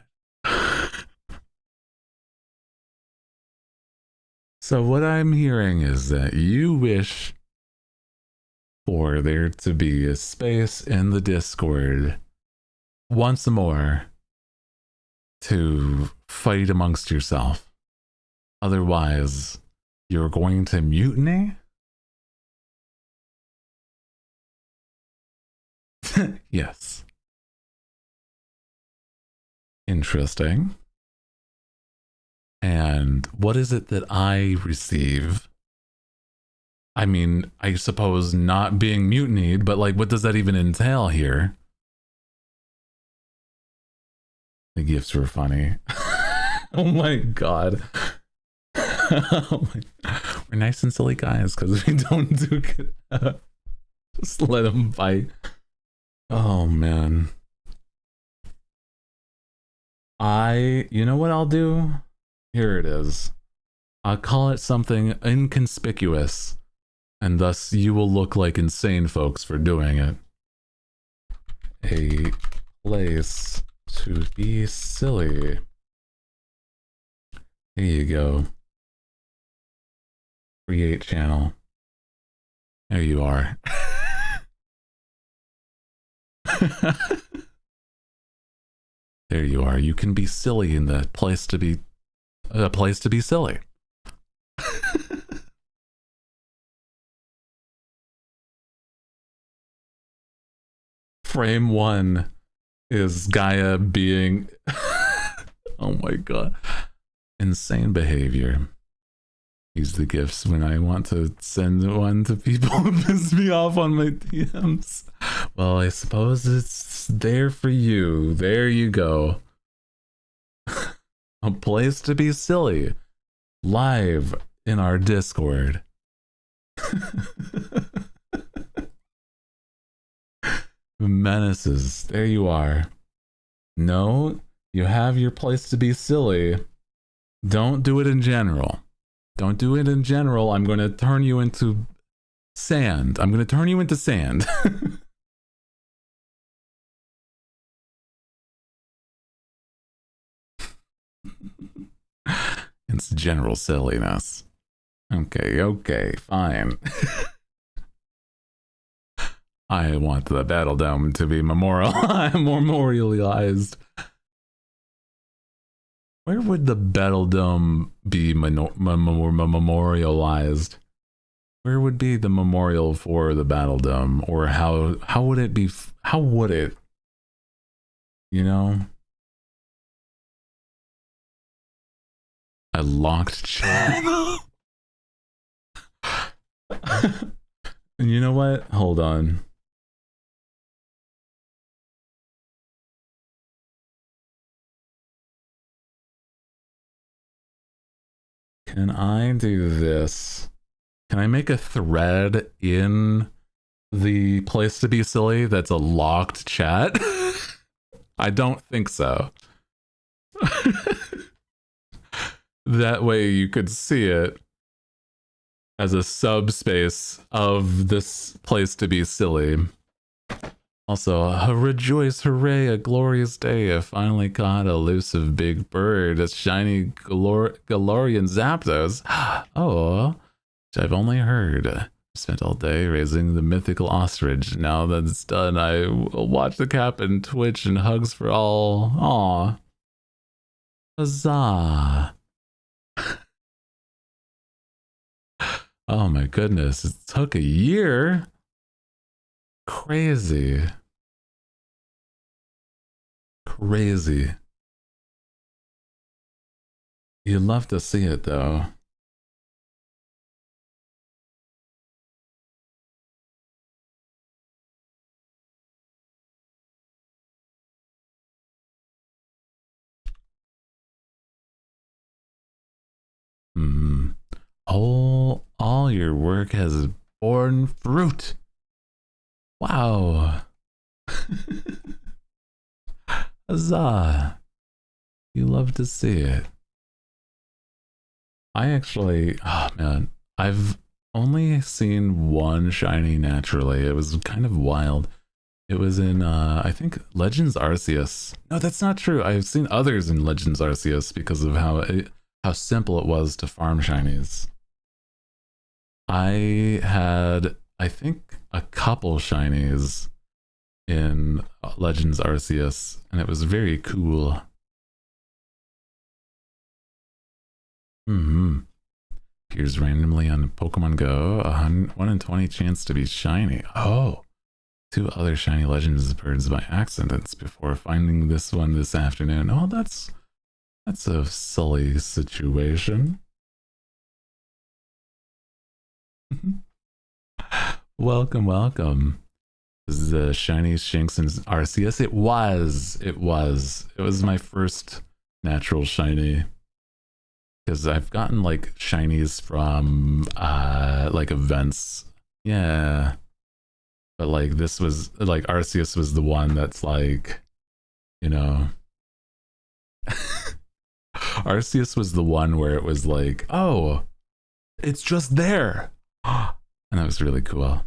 So what I'm hearing is that you wish for there to be a space in the Discord once more to fight amongst yourself. Otherwise, you're going to mutiny? Yes. Interesting. And what is it that I receive? I mean, I suppose not being mutinied, but like, what does that even entail here? The gifts were funny. Oh my god. Oh my... We're nice and silly guys because we don't do good. Just let them fight. Oh man. You know what I'll do? Here it is. I'll call it something inconspicuous, and thus you will look like insane folks for doing it. A place to be silly. Here you go. Create channel. There you are. There you are. You can be silly in the place to be a place to be silly. Frame 1 is Gaia being oh my god. Insane behavior. Use the gifts when I want to send one to people who piss me off on my DMs. Well, I suppose it's there for you. There you go. A place to be silly. Live in our Discord. Menaces. There you are. No, you have your place to be silly. Don't do it in general. Don't do it in general. I'm going to turn you into sand. I'm going to turn you into sand. It's general silliness. Okay, fine. I want the Battle Dome to be memorialized. Where would the Battle Dome be memorialized? Where would be the memorial for the Battle Dome? Or how would it be? How would it? You know? A locked channel. And you know what? Hold on. Can I do this? Can I make a thread in the place to be silly that's a locked chat? I don't think so. That way you could see it as a subspace of this place to be silly. Also, rejoice, hooray, a glorious day. I finally caught a elusive big bird, a shiny Galorian Zapdos. Oh, which I've only heard. Spent all day raising the mythical ostrich. Now that it's done, I will watch the captain twitch and hugs for all. Aw. Huzzah. Oh my goodness, it took a year. Crazy. Crazy. You'd love to see it though. All your work has borne fruit. Wow. Huzzah. You love to see it. I actually, oh man, I've only seen one shiny naturally. It was kind of wild. It was in, I think, Legends Arceus. No, that's not true. I've seen others in Legends Arceus because of how simple it was to farm shinies. I had, I think, a couple shinies in Legends Arceus, and it was very cool. Appears randomly on Pokemon Go. 1 in 20 chance to be shiny. Oh, 2 other shiny Legends birds by accident before finding this one this afternoon. Oh, that's a silly situation. Welcome. This is the shiny Shinx and Arceus. It was my first natural shiny. Because I've gotten like shinies from like events. Yeah. But like this was like Arceus was the one that's like, you know. Arceus was the one where it was like, oh, it's just there. And that was really cool.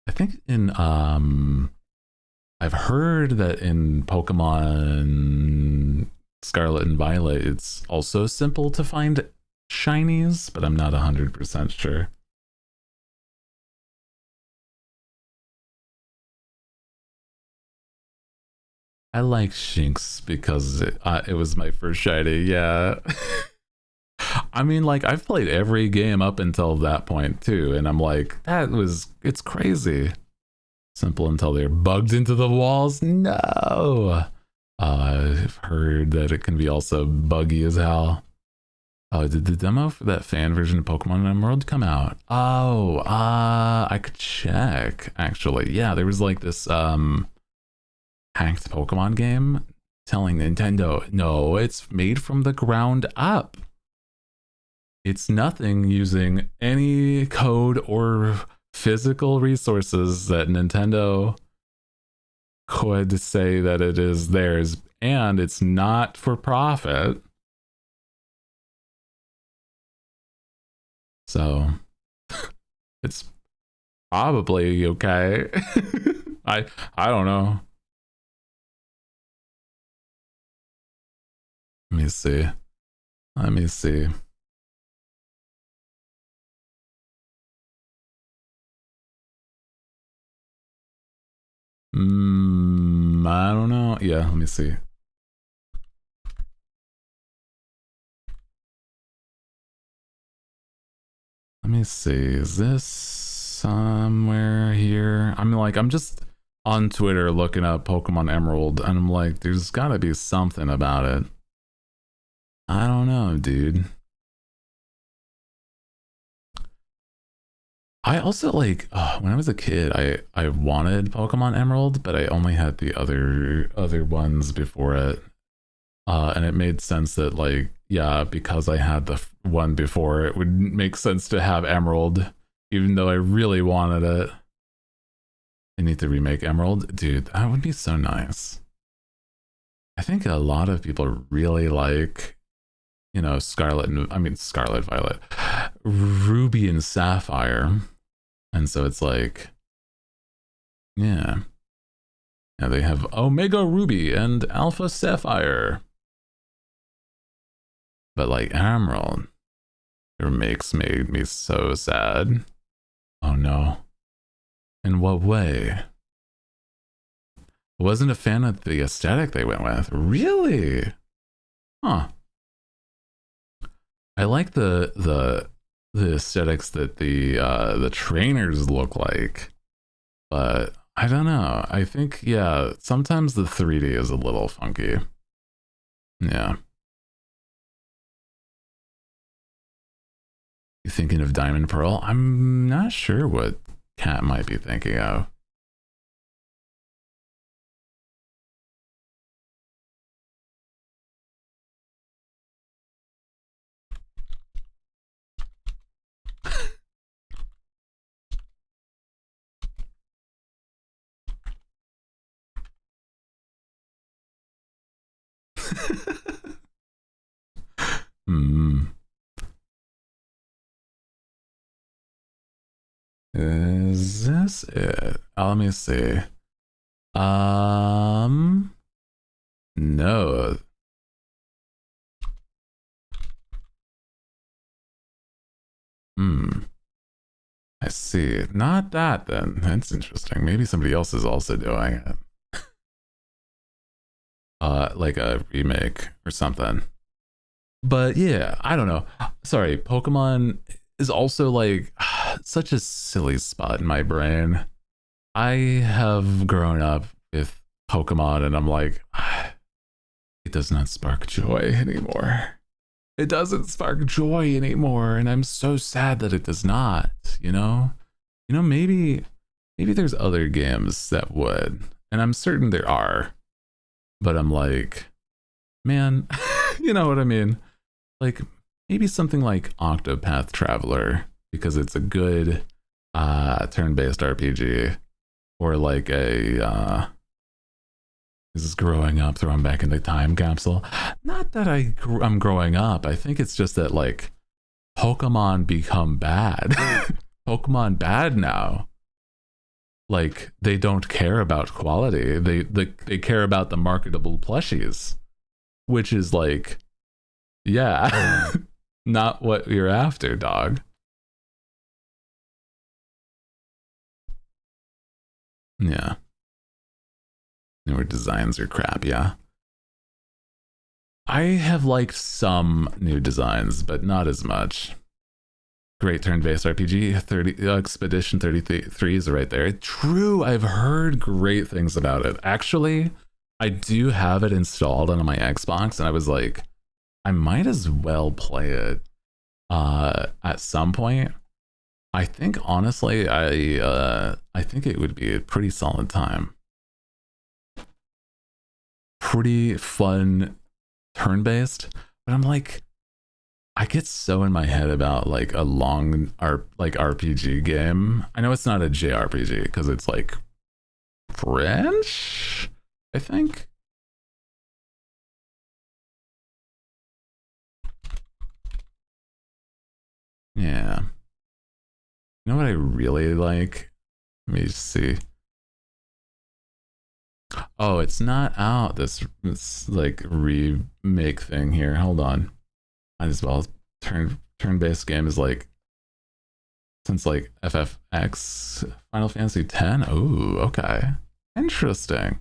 I think in I've heard that in Pokemon Scarlet and Violet, it's also simple to find shinies, but I'm not 100% sure. I like Shinx because it was my first shiny, yeah. I mean, like, I've played every game up until that point too, and I'm like, it's crazy. Simple until they're bugged into the walls. No. I've heard that it can be also buggy as hell. Oh, did the demo for that fan version of Pokemon Emerald come out? Oh, I could check, actually. Yeah, there was like this hacked Pokemon game telling Nintendo, no, it's made from the ground up. It's nothing using any code or physical resources that Nintendo could say that it is theirs, and it's not for profit. So it's probably okay. I don't know. Let me see. Let me see. I don't know. Yeah, let me see. Let me see. Is this somewhere here? I mean, like, I'm just on Twitter looking up Pokemon Emerald, and I'm like, there's gotta be something about it. I don't know, dude. I also like when I was a kid, I wanted Pokemon Emerald, but I only had the other ones before it, and it made sense that like yeah, because I had the one before, it would make sense to have Emerald, even though I really wanted it. I need to remake Emerald, dude. That would be so nice. I think a lot of people really like, you know, Scarlet, Violet, Ruby and Sapphire. And so it's like, yeah. Yeah, they have Omega Ruby and Alpha Sapphire. But like Emerald, their makes made me so sad. Oh no. In what way? I wasn't a fan of the aesthetic they went with. Really? Huh. I like the aesthetics that the trainers look like, but I don't know. I think yeah, sometimes the 3D is a little funky. Yeah. You thinking of Diamond Pearl? I'm not sure what Cat might be thinking of. Hmm. Is this it? Let me see. No. I see. Not that then. That's interesting. Maybe somebody else is also doing it. Like a remake or something. But yeah, I don't know. Sorry, Pokemon is also like such a silly spot in my brain. I have grown up with Pokemon and I'm like, it does not spark joy anymore. It doesn't spark joy anymore, and I'm so sad that it does not, you know? You know, maybe there's other games that would, and I'm certain there are. But I'm like, man, you know what I mean? Like maybe something like Octopath Traveler because it's a good turn-based RPG, or like a This is growing up, throwing back in the time capsule. Not that I'm growing up. I think it's just that like Pokemon become bad. Pokemon bad now. Like they don't care about quality. They care about the marketable plushies, which is like, yeah, not what you're after, dog. Yeah. Newer designs are crap, yeah. I have liked some new designs, but not as much. Great turn-based RPG. 30 Expedition 33 is right there. True, I've heard great things about it. Actually, I do have it installed on my Xbox, and I was like, I might as well play it at some point. I think honestly, I think it would be a pretty solid time. Pretty fun turn-based, but I'm like, I get so in my head about like a long RPG game. I know it's not a JRPG because it's like French, I think. Yeah. You know what I really like? Let me just see. Oh, it's not out. This like remake thing here. Hold on. Might as well. Turn-based game is like since like FFX Final Fantasy X. Oh, okay. Interesting.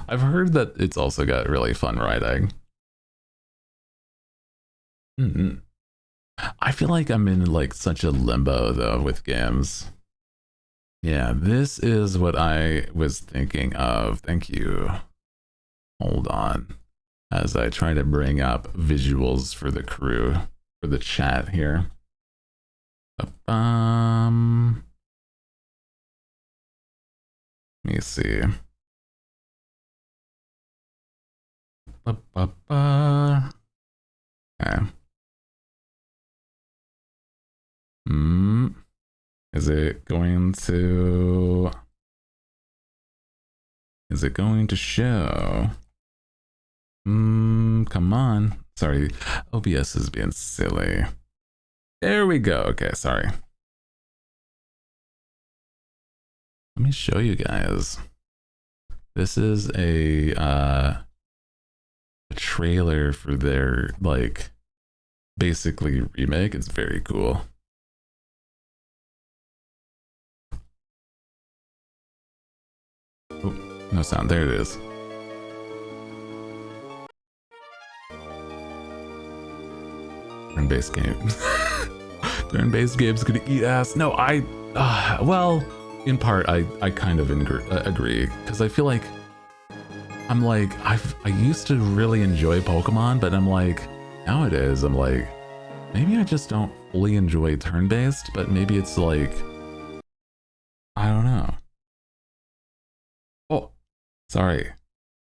I've heard that it's also got really fun writing. Mm-hmm. I feel like I'm in like such a limbo though with games. Yeah, this is what I was thinking of. Thank you. Hold on. As I try to bring up visuals for the crew, for the chat here. Let me see. Okay. Is it going to... Is it going to show? Come on. Sorry, OBS is being silly. There we go. Okay, sorry. Let me show you guys. This is a trailer for their like basically remake. It's very cool. Oh, no sound. There it is. Turn-based game. Turn-based game's gonna eat ass. No, well, in part, I kind of agree because I feel like I'm like I used to really enjoy Pokemon, but I'm like nowadays I'm like maybe I just don't fully enjoy turn-based, but maybe it's like I don't know. Oh, sorry,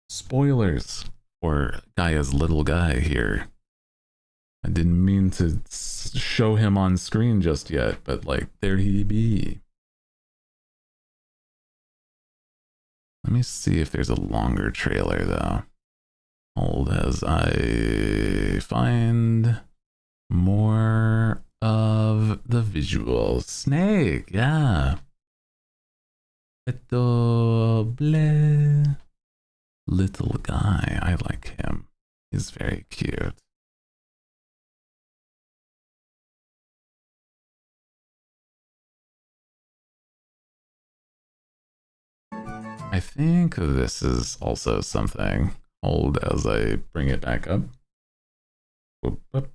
spoilers for Gaia's little guy here. I didn't mean to show him on screen just yet, but like there he be. Let me see if there's a longer trailer though. Hold as I find more of the visuals. Snake, yeah. Little guy, I like him. He's very cute. I think this is also something. Hold as I bring it back up. Whoop, whoop.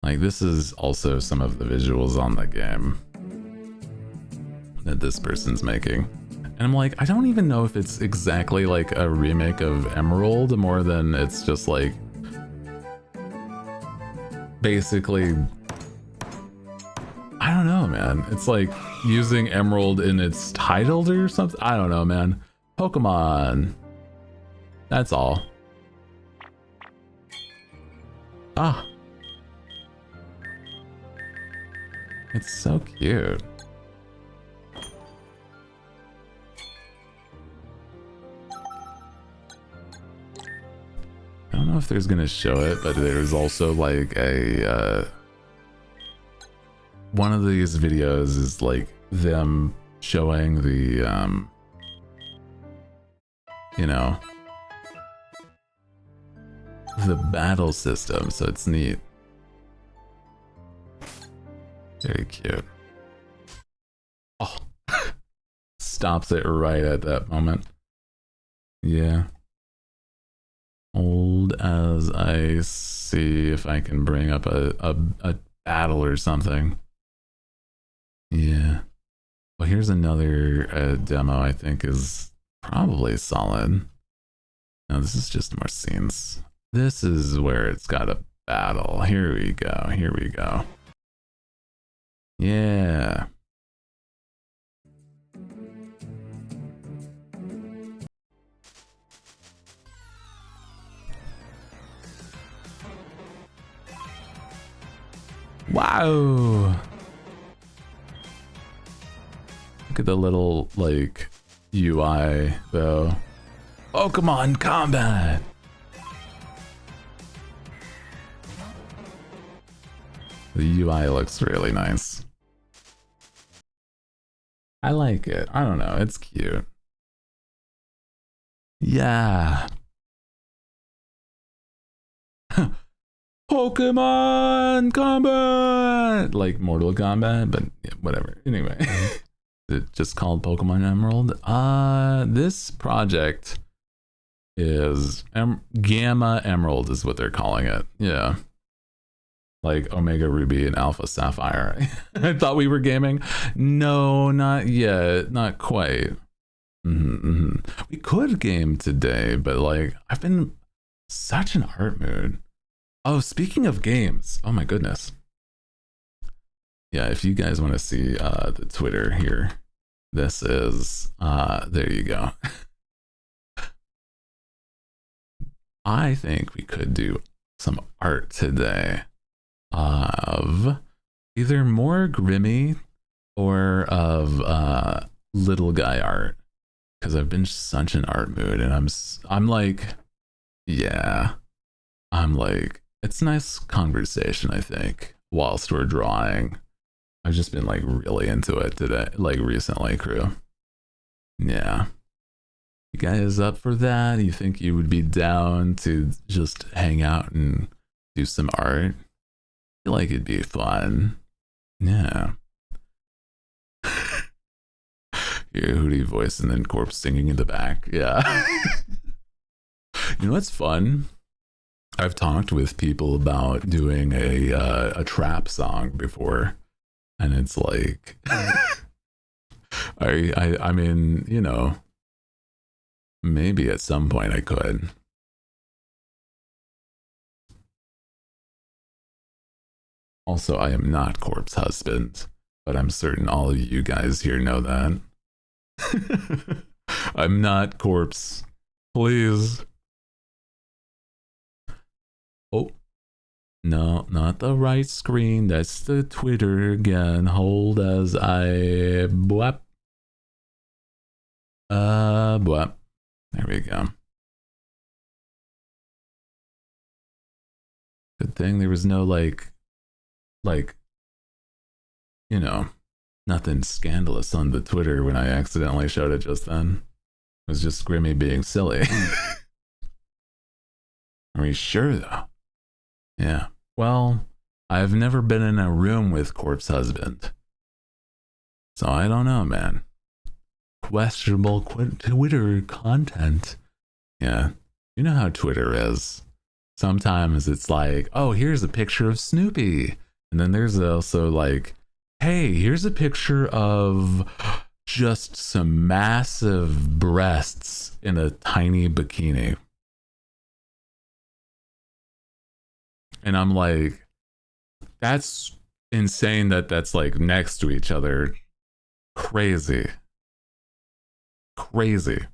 Like this is also some of the visuals on the game that this person's making. And I'm like, I don't even know if it's exactly like a remake of Emerald more than it's just like basically I don't know, man. It's like using Emerald in its title or something. I don't know, man. Pokemon. That's all. Ah. It's so cute. know if there's gonna show it, but there's also like a one of these videos is like them showing the you know, the battle system, so it's neat. Very cute. Oh, stops it right at that moment. Yeah. Hold as I see if I can bring up a battle or something. Yeah. Well, here's another demo I think is probably solid. No, this is just more scenes. This is where it's got a battle. Here we go. Here we go. Yeah. Wow. Look at the little, like, UI, though. Pokemon Combat! The UI looks really nice. I like it. I don't know. It's cute. Yeah. Pokemon Combat! Like Mortal Kombat, but yeah, whatever. Anyway. It's just called Pokemon Emerald. This project is Gamma Emerald is what they're calling it. Yeah. Like Omega Ruby and Alpha Sapphire. I thought we were gaming. No, not yet. Not quite. We could game today, but like I've been such an art mood. Oh, speaking of games, oh my goodness. Yeah, if you guys want to see the Twitter here, this is there you go. I think we could do some art today of either more Grimmy or of little guy art, because I've been such an art mood, and I'm like, yeah, I'm like, it's nice conversation, I think, whilst we're drawing. I've just been like really into it today, like recently, crew. Yeah. You guys up for that? You think you would be down to just hang out and do some art? I feel like it'd be fun. Yeah. Your Hootie voice and then Corpse singing in the back. Yeah. You know what's fun? I've talked with people about doing a trap song before, and it's like, I mean, you know, maybe at some point I could. Also, I am not Corpse husband, but I'm certain all of you guys here know that. I'm not Corpse. Please. Oh, no, not the right screen. That's the Twitter again. Hold as I bwap. Bwap. There we go. Good thing there was no like, you know, nothing scandalous on the Twitter when I accidentally showed it just then. It was just Grimmy being silly. Are we sure though? Yeah. Well, I've never been in a room with Corpse husband, so I don't know, man. Questionable Twitter content. Yeah. You know how Twitter is. Sometimes it's like, oh, here's a picture of Snoopy. And then there's also like, hey, here's a picture of just some massive breasts in a tiny bikini. And I'm like, that's insane that that's like next to each other. Crazy. Crazy.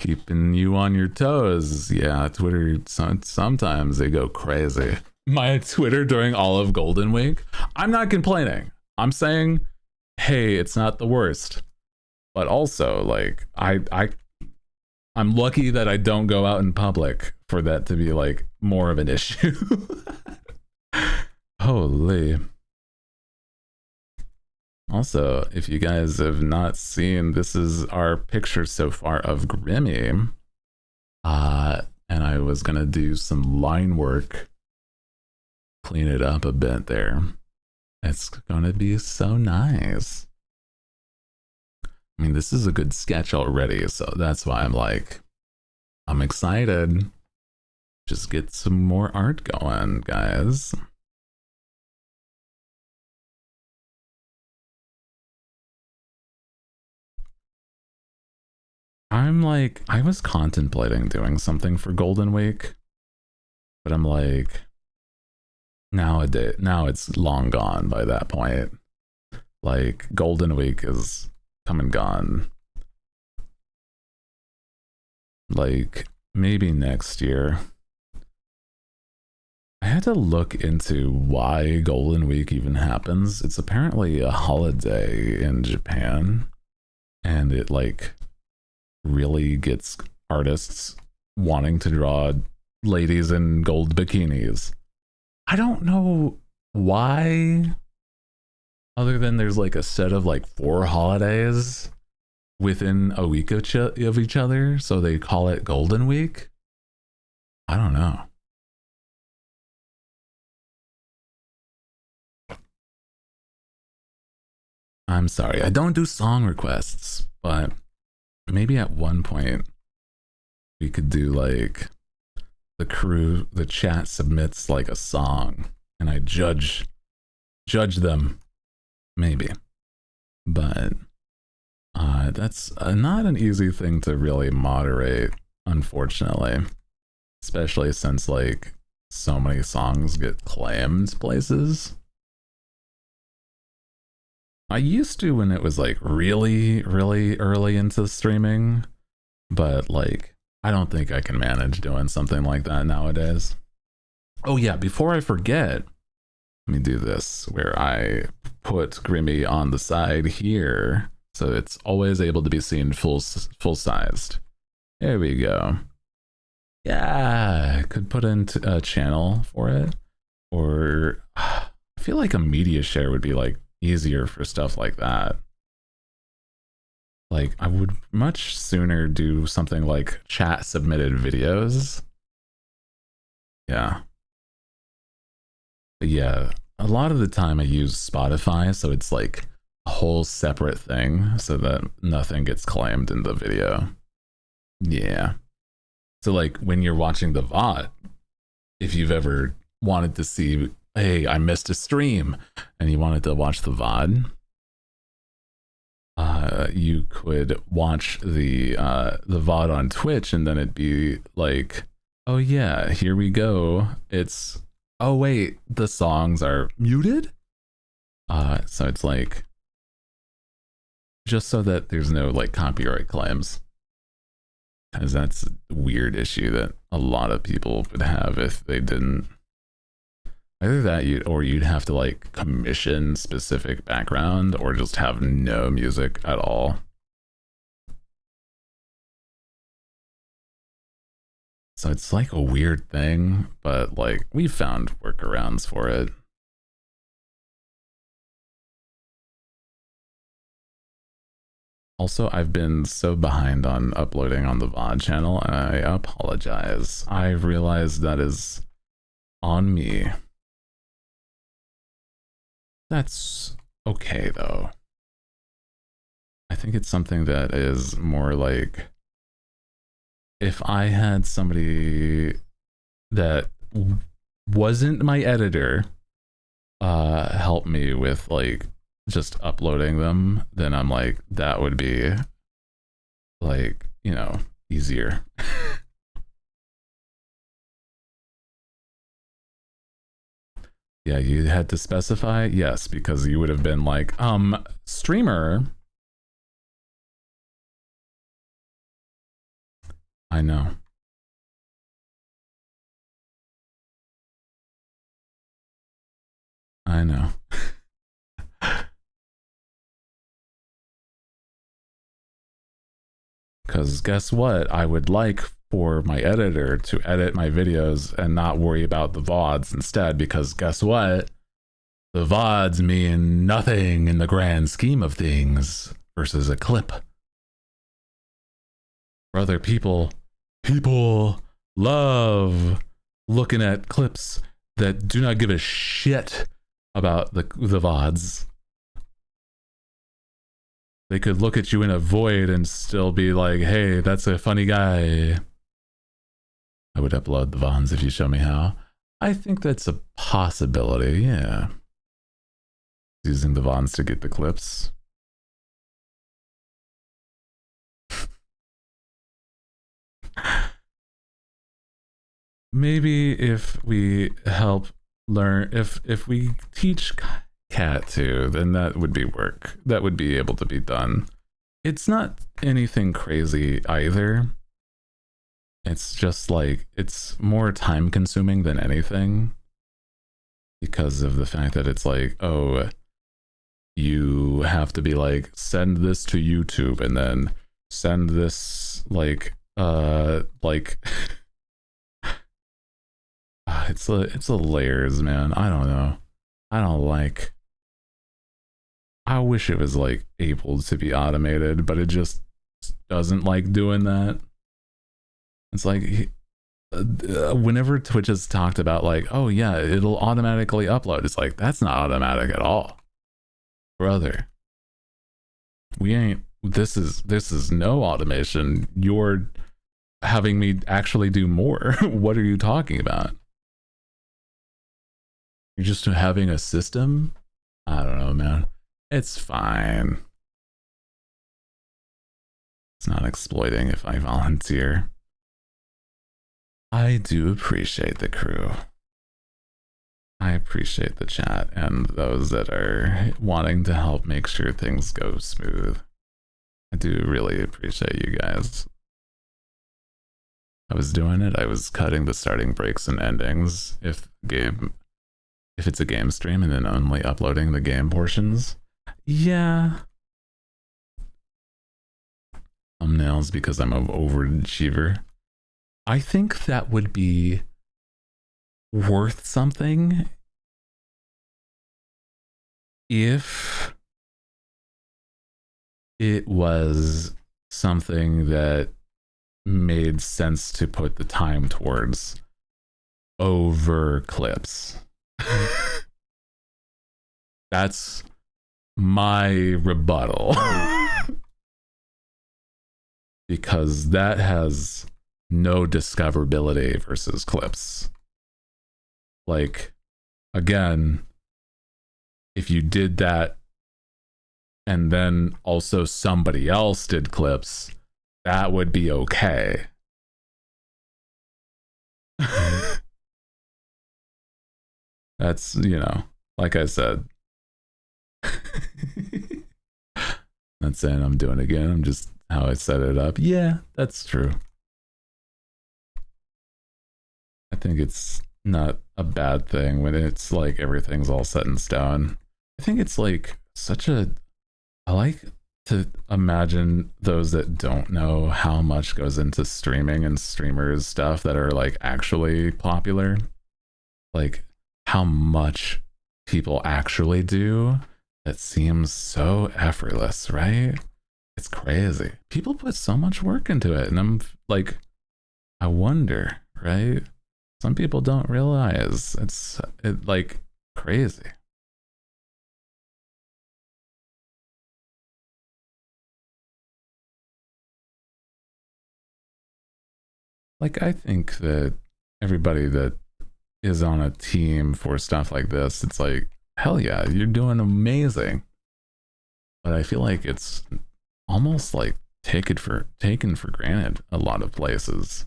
Keeping you on your toes. Yeah, Twitter, sometimes they go crazy. My Twitter during all of Golden Week, I'm not complaining. I'm saying, hey, it's not the worst. But also, like, I I'm lucky that I don't go out in public for that to be like more of an issue. Holy. Also, if you guys have not seen, this is our picture so far of Grimmy. And I was gonna do some line work, clean it up a bit there. It's gonna be so nice. I mean, this is a good sketch already, so that's why I'm like, I'm excited. Just get some more art going, guys. I'm like, I was contemplating doing something for Golden Week, but I'm like, now it's long gone by that point. Like, Golden Week is come and gone. Like, maybe next year. I had to look into why Golden Week even happens. It's apparently a holiday in Japan, and it like really gets artists wanting to draw ladies in gold bikinis. I don't know why, other than there's like a set of like 4 holidays within a week of each other, so they call it Golden Week. I don't know. I'm sorry, I don't do song requests, but maybe at one point we could do like the chat submits like a song and I judge them, maybe. But that's not an easy thing to really moderate, unfortunately, especially since like so many songs get claimed places. I used to when it was like really, really early into streaming, but like I don't think I can manage doing something like that nowadays. Oh yeah, before I forget, let me do this where I put Grimmy on the side here so it's always able to be seen full sized. There we go. Yeah, I could put in a channel for it, or I feel like a media share would be like easier for stuff like that. Like I would much sooner do something like chat submitted videos. Yeah. But yeah, a lot of the time I use Spotify, so it's like a whole separate thing so that nothing gets claimed in the video. Yeah. So like when you're watching the VOD, if you've ever wanted to see, hey, I missed a stream and you wanted to watch the VOD, you could watch the VOD on Twitch and then it'd be like, oh yeah, here we go. It's, oh wait, the songs are muted? So it's like, just so that there's no like copyright claims. Because that's a weird issue that a lot of people would have if they didn't. Either that, you'd have to like commission specific background, or just have no music at all. So it's like a weird thing, but like we found workarounds for it. Also, I've been so behind on uploading on the VOD channel, and I apologize. I realize that is on me. That's okay, though. I think it's something that is more like, if I had somebody that wasn't my editor help me with like just uploading them, then I'm like, that would be like, you know, easier. Yeah, you had to specify? Yes, because you would have been like, streamer. I know. I know. Because guess what? I would like for my editor to edit my videos and not worry about the VODs instead, because guess what? The VODs mean nothing in the grand scheme of things versus a clip. Brother, people love looking at clips that do not give a shit about the VODs. They could look at you in a void and still be like, hey, that's a funny guy. I would upload the VODs if you show me how. I think that's a possibility, yeah. Using the VODs to get the clips. Maybe if we help learn, if we teach Cat to, then that would be work. That would be able to be done. It's not anything crazy either. It's just like, it's more time consuming than anything, because of the fact that it's like, oh, you have to be like, send this to YouTube and then send this like it's a layers, man. I don't know. I wish it was like able to be automated, but it just doesn't like doing that. It's like whenever Twitch has talked about like, oh yeah, it'll automatically upload, it's like, that's not automatic at all, brother. We ain't, this is no automation. You're having me actually do more. What are you talking about? You're just having a system? I don't know, man. It's fine. It's not exploiting if I volunteer. I do appreciate the crew. I appreciate the chat and those that are wanting to help make sure things go smooth. I do really appreciate you guys. I was doing it. I was cutting the starting breaks and endings if it's a game stream, and then only uploading the game portions. Yeah. Thumbnails because I'm an overachiever. I think that would be worth something if it was something that made sense to put the time towards over clips. That's my rebuttal. Because that has no discoverability versus clips. Like, again, if you did that and then also somebody else did clips, that would be okay. That's, you know, like I said. Not saying I'm doing it again, I'm just how I set it up. Yeah, that's true. I think it's not a bad thing when it's like everything's all set in stone. I think it's like such a, I like to imagine those that don't know how much goes into streaming and streamers stuff that are like actually popular, like how much people actually do that seems so effortless, right? It's crazy. People put so much work into it, and I'm like, I wonder, right? Some people don't realize it's like crazy. Like, I think that everybody that is on a team for stuff like this, it's like, hell yeah, you're doing amazing. But I feel like it's almost like taken for granted a lot of places,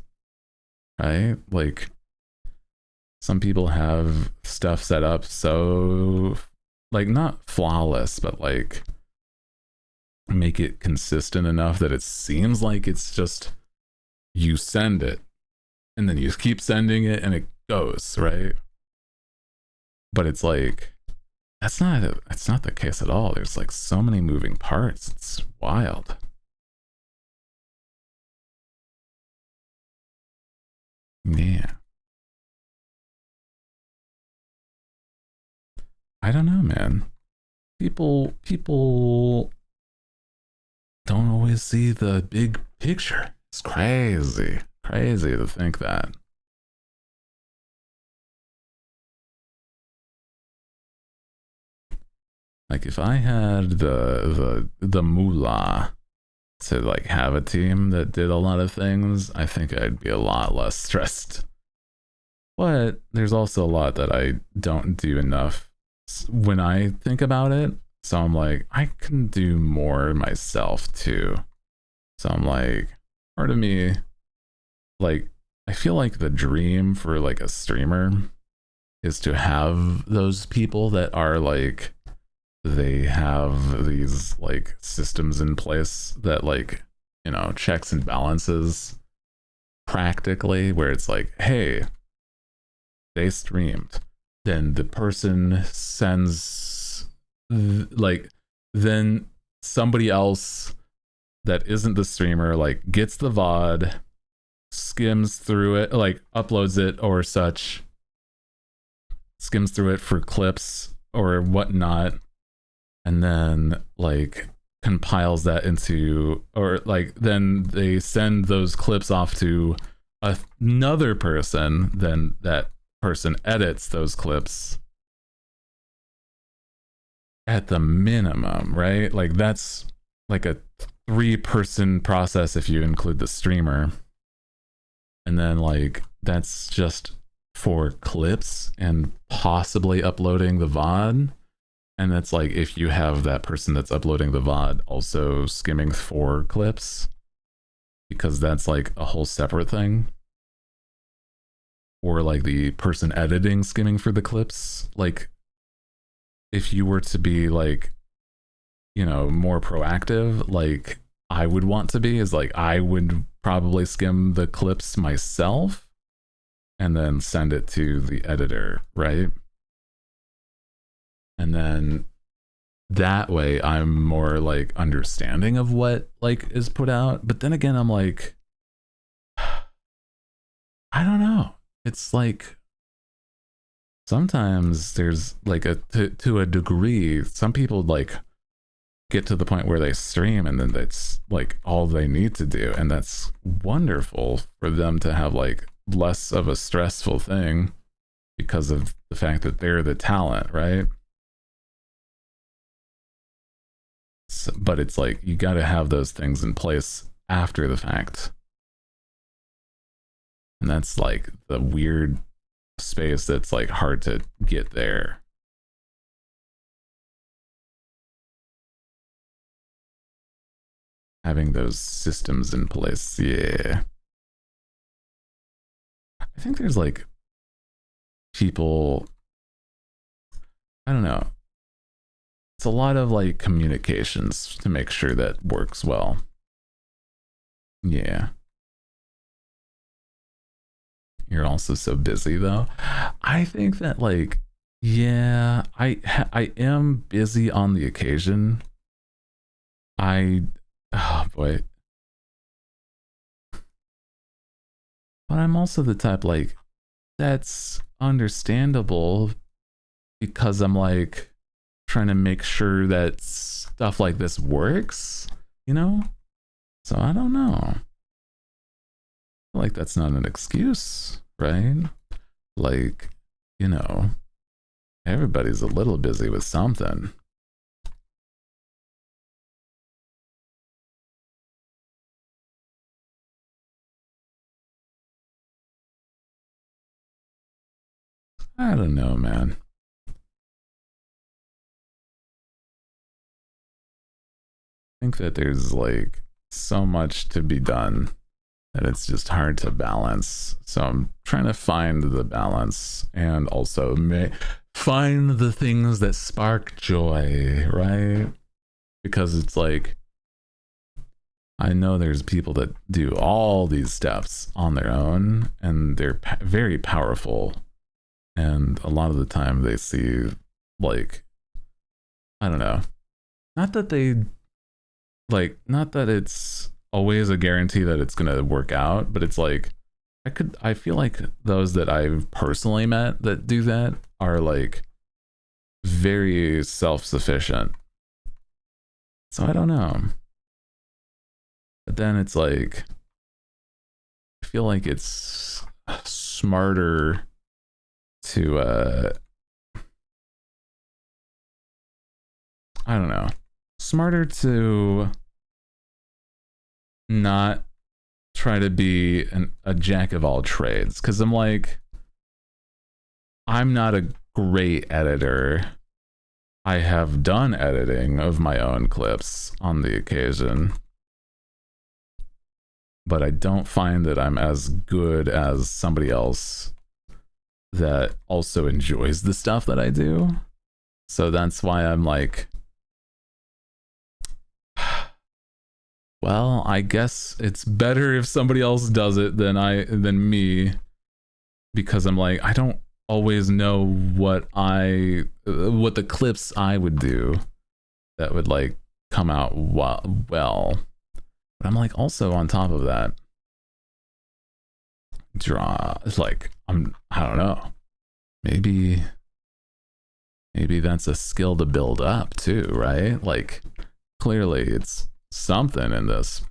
right? Like, some people have stuff set up so, like, not flawless, but like make it consistent enough that it seems like it's just, you send it and then you keep sending it and it goes, right? But it's like, that's not the case at all. There's like so many moving parts. It's wild. Yeah. I don't know, man. People don't always see the big picture. It's crazy. Crazy to think that. Like if I had the moolah to like have a team that did a lot of things, I think I'd be a lot less stressed. But there's also a lot that I don't do enough when I think about it. So I'm like, I can do more myself too. So I'm like, part of me, like, I feel like the dream for like a streamer is to have those people that are like, they have these like systems in place that like, you know, checks and balances practically, where it's like, hey, they streamed, then the person sends like, then somebody else that isn't the streamer like gets the VOD, skims through it, like uploads it or such, skims through it for clips or whatnot, and then like compiles that into, or like then they send those clips off to another person, then that person edits those clips at the minimum, right? Like that's like a 3-person process if you include the streamer. And then like that's just for clips and possibly uploading the VOD. And that's like if you have that person that's uploading the VOD also skimming for clips, because that's like a whole separate thing. Or like the person editing skimming for the clips. Like if you were to be like, you know, more proactive, like I would want to be, is like I would probably skim the clips myself and then send it to the editor, right? And then that way I'm more like understanding of what like is put out. But then again, I'm like, I don't know. It's like sometimes there's like a to a degree, some people like get to the point where they stream and then that's like all they need to do, and that's wonderful for them to have like less of a stressful thing because of the fact that they're the talent, right? So, but it's like you got to have those things in place after the fact, and that's like the weird space that's like hard to get there. Having those systems in place, yeah. I think there's like people, I don't know, it's a lot of like communications to make sure that works well. Yeah. You're also so busy though. I think that like, yeah, I am busy on the occasion. I, oh boy, but I'm also the type like, that's understandable because I'm like trying to make sure that stuff like this works, you know? So I don't know. Like that's not an excuse, right? Like, you know, everybody's a little busy with something. I don't know, man. I think that there's like so much to be done that it's just hard to balance. So I'm trying to find the balance and also find the things that spark joy, right? Because it's like, I know there's people that do all these steps on their own and they're very powerful. And a lot of the time they see, like, I don't know, not that they, like, not that it's always a guarantee that it's going to work out, but it's like I feel like those that I've personally met that do that are like very self-sufficient. So I don't know. But then it's like, I feel like it's smarter to I don't know, smarter to not try to be a jack of all trades, because I'm like, I'm not a great editor. I have done editing of my own clips on the occasion, but I don't find that I'm as good as somebody else that also enjoys the stuff that I do. So that's why I'm like, well, I guess it's better if somebody else does it than me, because I'm like, I don't always know what the clips I would do that would like come out well. But I'm like, also on top of that, draw, it's like, I don't know, maybe that's a skill to build up too, right? Like, clearly it's something in this.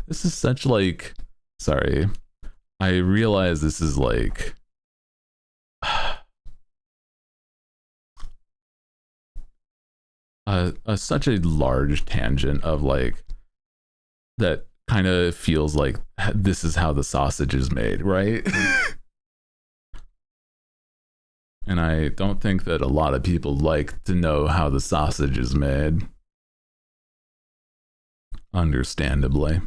This is such like, sorry, I realize this is like such a large tangent of like, that kind of feels like this is how the sausage is made, right? And I don't think that a lot of people like to know how the sausage is made. Understandably.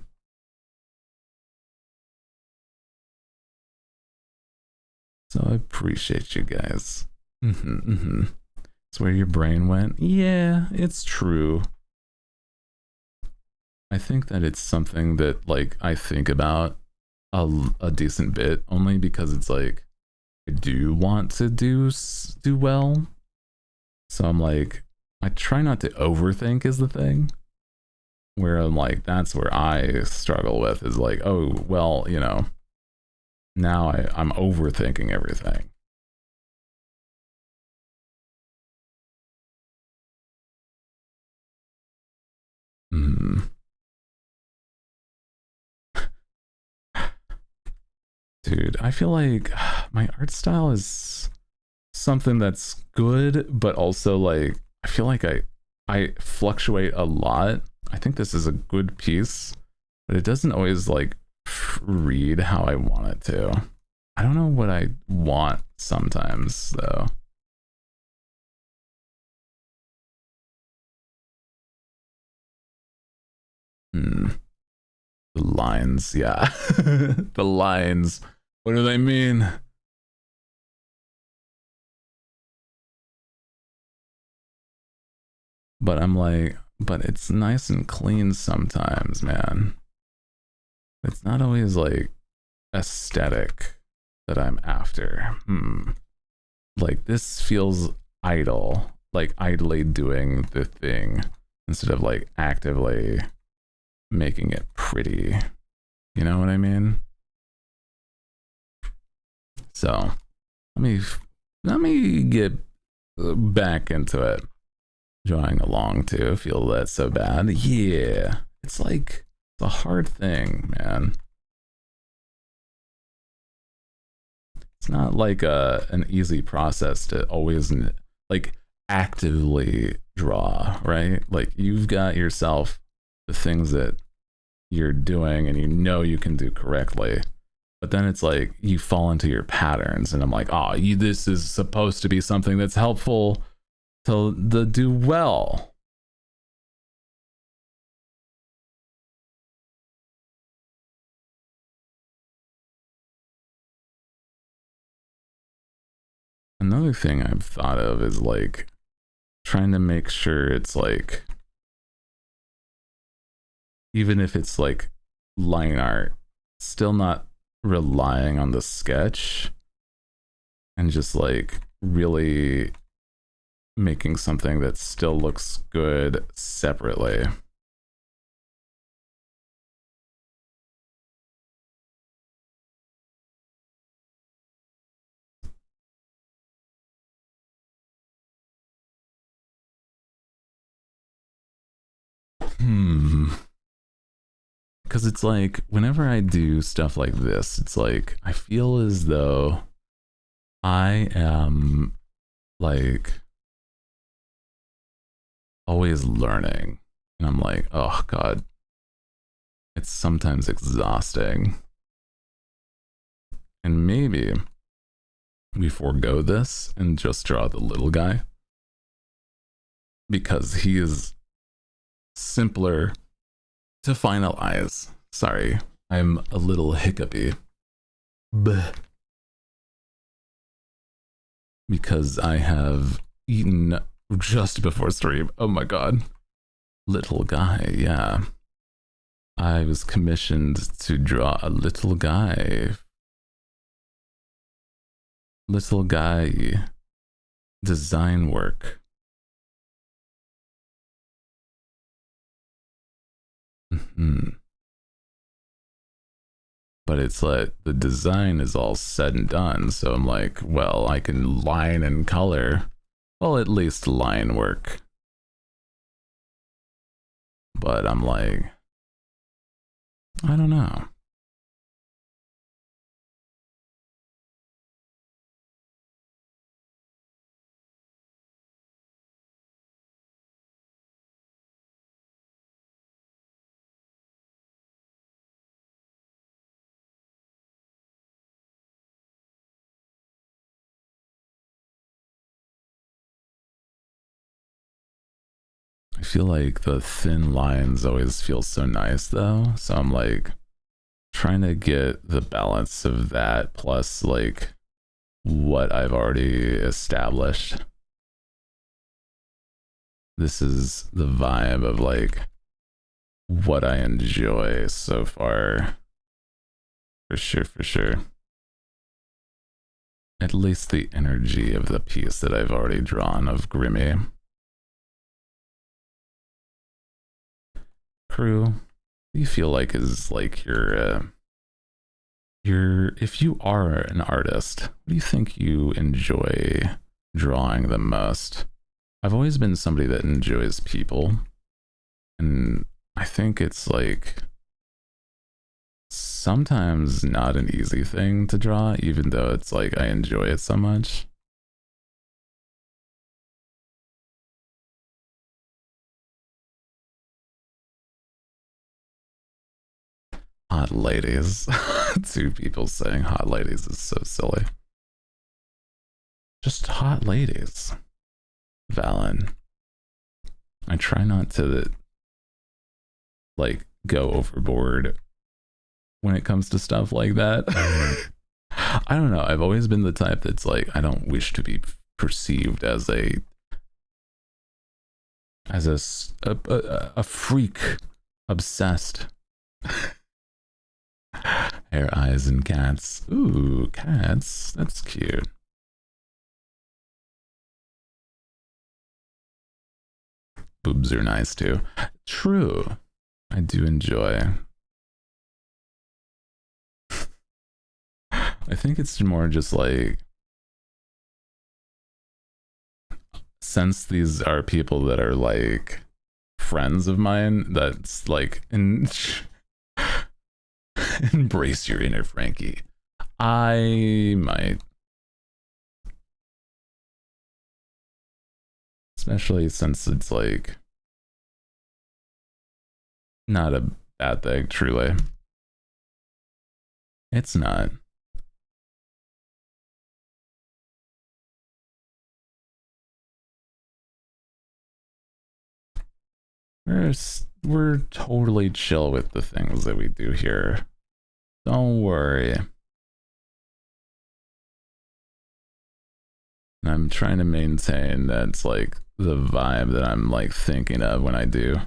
So I appreciate you guys. It's where your brain went. Yeah, it's true. I think that it's something that like I think about a decent bit, only because it's like, I do want to do well. So I'm like, I try not to overthink is the thing. Where I'm like, that's where I struggle with, is like, oh, well, you know, now I'm overthinking everything. Dude, I feel like my art style is something that's good, but also like, I feel like I fluctuate a lot. I think this is a good piece, but it doesn't always like read how I want it to. I don't know what I want sometimes though. The lines, yeah. The lines. What do they mean? But I'm like, but it's nice and clean sometimes, man. It's not always like aesthetic that I'm after. Like, this feels idle, like idly doing the thing instead of like actively making it pretty. You know what I mean? So let me get back into it. Drawing along to feel that so bad. Yeah, it's like, it's a hard thing, man. It's not like an easy process to always like actively draw, right? Like, you've got yourself the things that you're doing and you know you can do correctly, but then it's like you fall into your patterns, and I'm like, oh, this is supposed to be something that's helpful to do well. Another thing I've thought of is like trying to make sure it's like, even if it's like line art, still not relying on the sketch, and just like really making something that still looks good separately. because it's like whenever I do stuff like this, it's like I feel as though I am like always learning, and I'm like, oh god, it's sometimes exhausting. And maybe we forego this and just draw the little guy because he is simpler to finalize. Sorry, I'm a little hiccupy. Bleh. Because I have eaten just before stream. Oh my god. Little guy, yeah. I was commissioned to draw a little guy. Little guy design work. But it's like the design is all said and done, so I'm like, well, I can line and color. Well, at least line work. But I'm like, I don't know. I feel like the thin lines always feel so nice though. So I'm like trying to get the balance of that plus like what I've already established. This is the vibe of like what I enjoy so far. For sure, for sure. At least the energy of the piece that I've already drawn of Grimmy. Crew, what do you feel like is like your if you are an artist, what do you think you enjoy drawing the most? I've always been somebody that enjoys people, and I think it's like sometimes not an easy thing to draw, even though it's like I enjoy it so much. Hot ladies. Two people saying hot ladies is so silly. Just hot ladies. Valen. I try not to like go overboard when it comes to stuff like that. I don't know. I've always been the type that's like, I don't wish to be perceived as a freak obsessed. Hair, eyes, and cats. Ooh, cats. That's cute. Boobs are nice too. True. I do enjoy. I think it's more just like, since these are people that are like friends of mine, that's like embrace your inner Frankie. I might, especially since it's like not a bad thing, truly. It's not. We're totally chill with the things that we do here. Don't worry. And I'm trying to maintain that's like the vibe that I'm like thinking of when I do.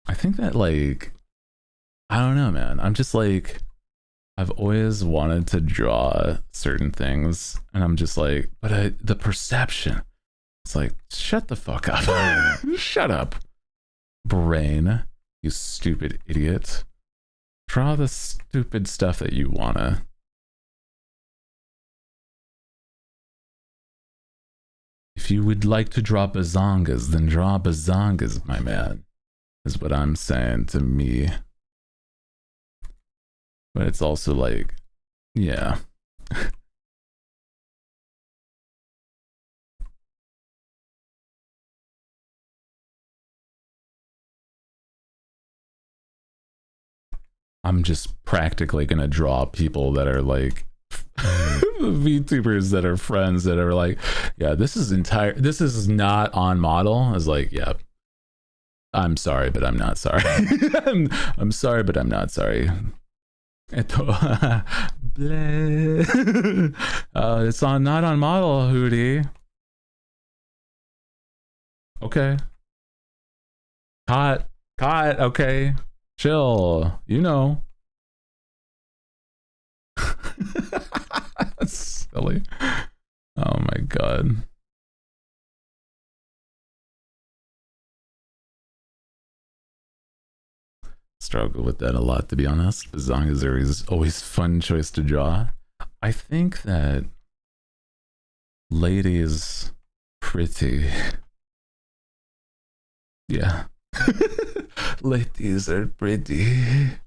I think that like, I don't know, man. I'm just like, I've always wanted to draw certain things, and I'm just like, but the perception, it's like, shut the fuck up. Shut up, brain, you stupid idiot. Draw the stupid stuff that you wanna. If you would like to draw bazongas, then draw bazongas, my man, is what I'm saying to me. But it's also like, yeah. I'm just practically gonna draw people that are like VTubers that are friends that are like, yeah, this is not on model. Is like, yeah, I'm sorry, but I'm not sorry. I'm sorry, but I'm not sorry. It's on not on model, Hootie. Okay. Caught. Okay. Chill. You know. Silly. Oh my god. Struggle with that a lot, to be honest. Bazongas are always fun choice to draw. I think that lady is pretty. Yeah. Ladies are pretty.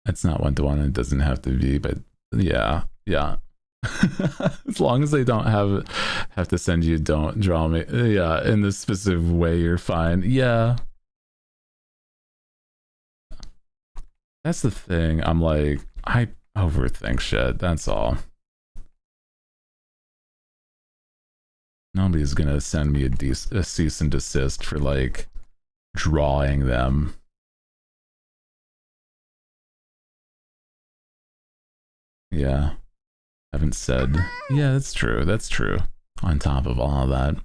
It's not one-to-one, it doesn't have to be, but yeah. As long as they don't have to send you don't draw me, yeah, in this specific way, you're fine. Yeah. That's the thing. I'm like, I overthink shit, that's all. Nobody's gonna send me a cease and desist for like drawing them. Yeah. Haven't said. Yeah, that's true. On top of all of that.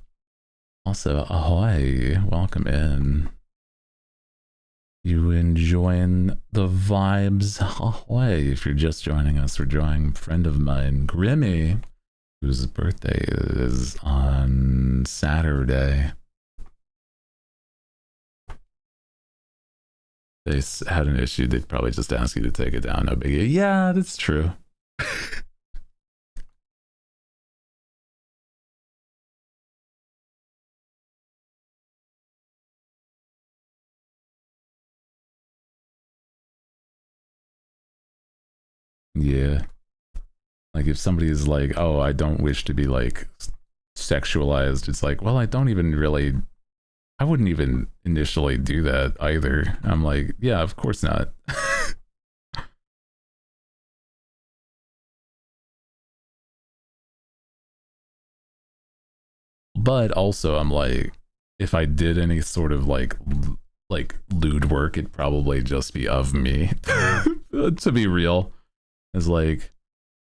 Also, ahoy, welcome in. You enjoying the vibes? Ahoy, if you're just joining us, we're drawing a friend of mine, Grimmy, whose birthday is on Saturday. They had an issue, they'd probably just ask you to take it down, no biggie. Yeah, that's true. Yeah. Like if somebody is like, oh, I don't wish to be like sexualized, it's like, well, I wouldn't even initially do that either. I'm like, yeah, of course not. But also I'm like, if I did any sort of like lewd work, it'd probably just be of me. To be real. As like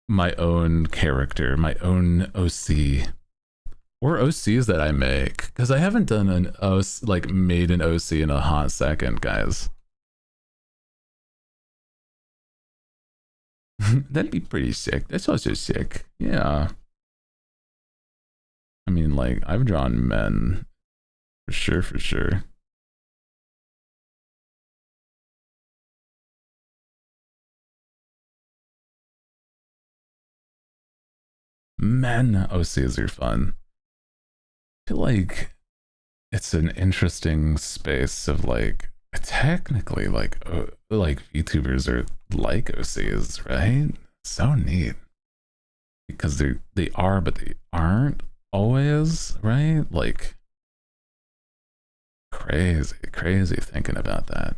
my own character, my own OC. Or OCs that I make. Because I haven't done an OC, like made an OC in a hot second, guys. That'd be pretty sick. That's also sick. Yeah. I mean, like, I've drawn men. For sure. Men OCs are fun. I feel like it's an interesting space of like, technically, like VTubers are like OCs, right? So neat. Because they are, but they aren't always, right? Like, crazy thinking about that.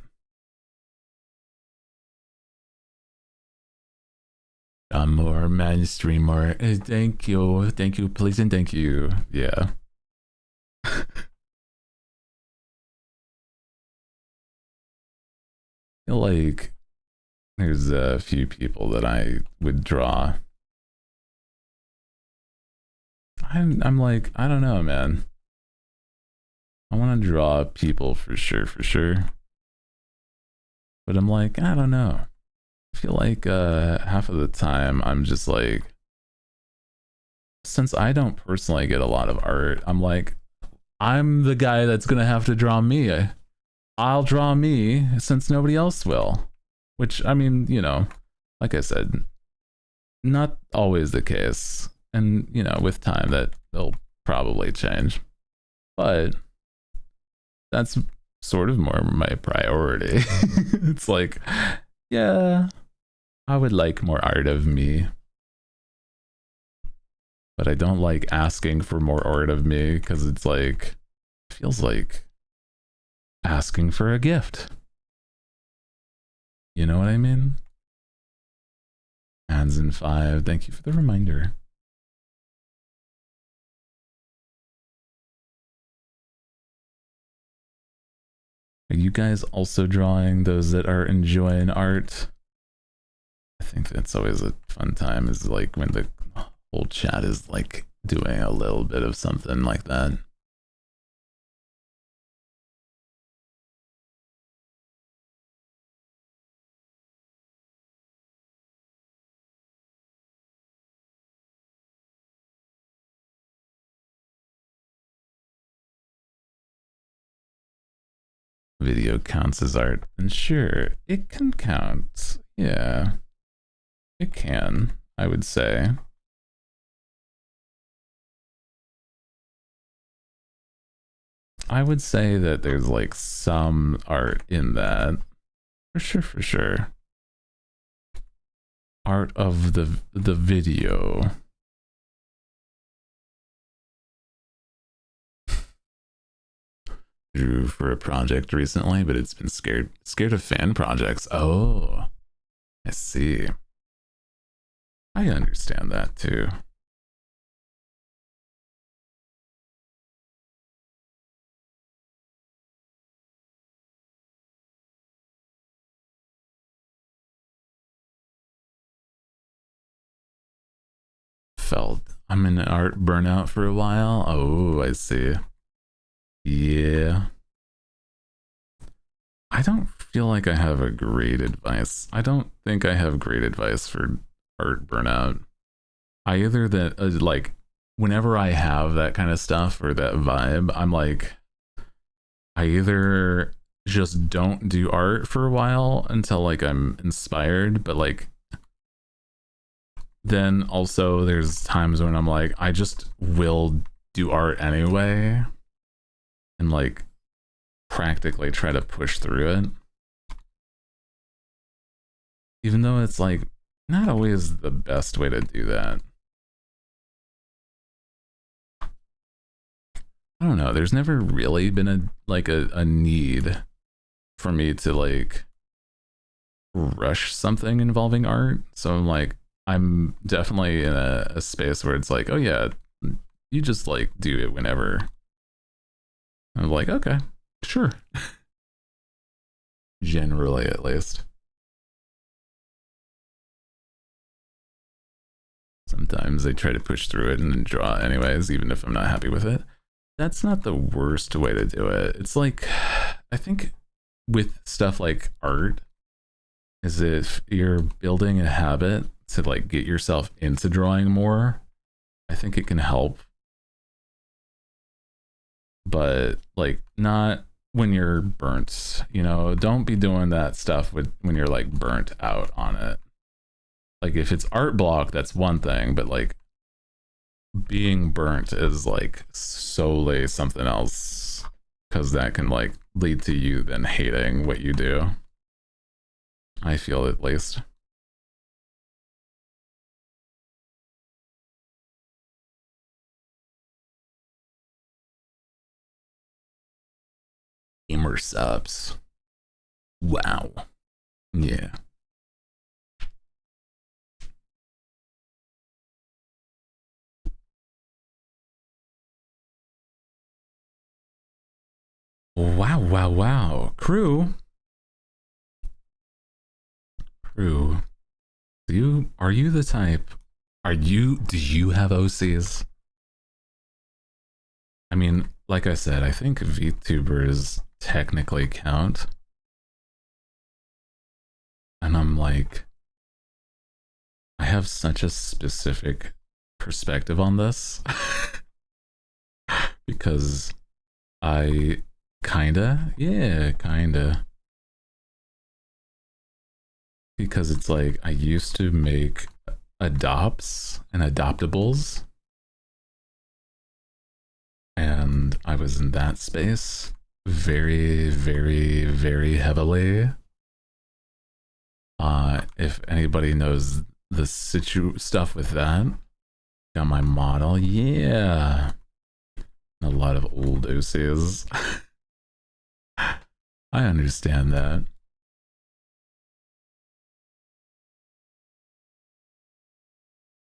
More mainstream, more. Thank you, please, and thank you. Yeah. I feel like there's a few people that I would draw. I'm like, I don't know, man. I want to draw people for sure. But I'm like, I don't know. I feel like half of the time I'm just like, since I don't personally get a lot of art, I'm like, I'm the guy that's gonna have to draw me. I'll draw me since nobody else will. Which, I mean, you know, like I said, not always the case. And, you know, with time that they'll probably change. But that's sort of more my priority. It's like, yeah, I would like more art of me. But I don't like asking for more art of me because it's like, it feels like asking for a gift. You know what I mean? Hands in 5. Thank you for the reminder. Are you guys also drawing, those that are enjoying art? I think that's always a fun time, is like when the whole chat is like doing a little bit of something like that. Video counts as art, and sure, it can count. Yeah, it can, I would say. I would say that there's like some art in that. For sure, for sure. Art of the video. Drew for a project recently, but it's been scared of fan projects. Oh, I see. I understand that too. Felt I'm in art burnout for a while. Oh, I see. Yeah. I don't feel like I have a great advice. I don't think I have great advice for art burnout. I either that like whenever I have that kind of stuff or that vibe, I'm like, I either just don't do art for a while until like I'm inspired, but like then also there's times when I'm like, I just will do art anyway and like practically try to push through it. Even though it's like not always the best way to do that. I don't know. There's never really been a need for me to like rush something involving art. So I'm like, I'm definitely in a space where it's like, oh yeah, you just like do it whenever. I'm like, okay, sure. Generally, at least. Sometimes I try to push through it and then draw anyways, even if I'm not happy with it. That's not the worst way to do it. It's like, I think with stuff like art, is if you're building a habit to like get yourself into drawing more, I think it can help. But like not when you're burnt, you know, don't be doing that stuff when you're like burnt out on it. Like if it's art block, that's one thing, but like being burnt is like solely something else, because that can like lead to you then hating what you do. I feel at least. Gamer subs. Wow. Yeah. Wow, wow, wow. Crew. Crew. Are you the type? Do you have OCs? I mean, like I said, I think VTubers technically count. And I'm like, I have such a specific perspective on this because I kinda. Because it's like I used to make adopts and adoptables, and I was in that space very, very, very heavily. If anybody knows the stuff with that, got my model, yeah. A lot of old OCs. I understand that.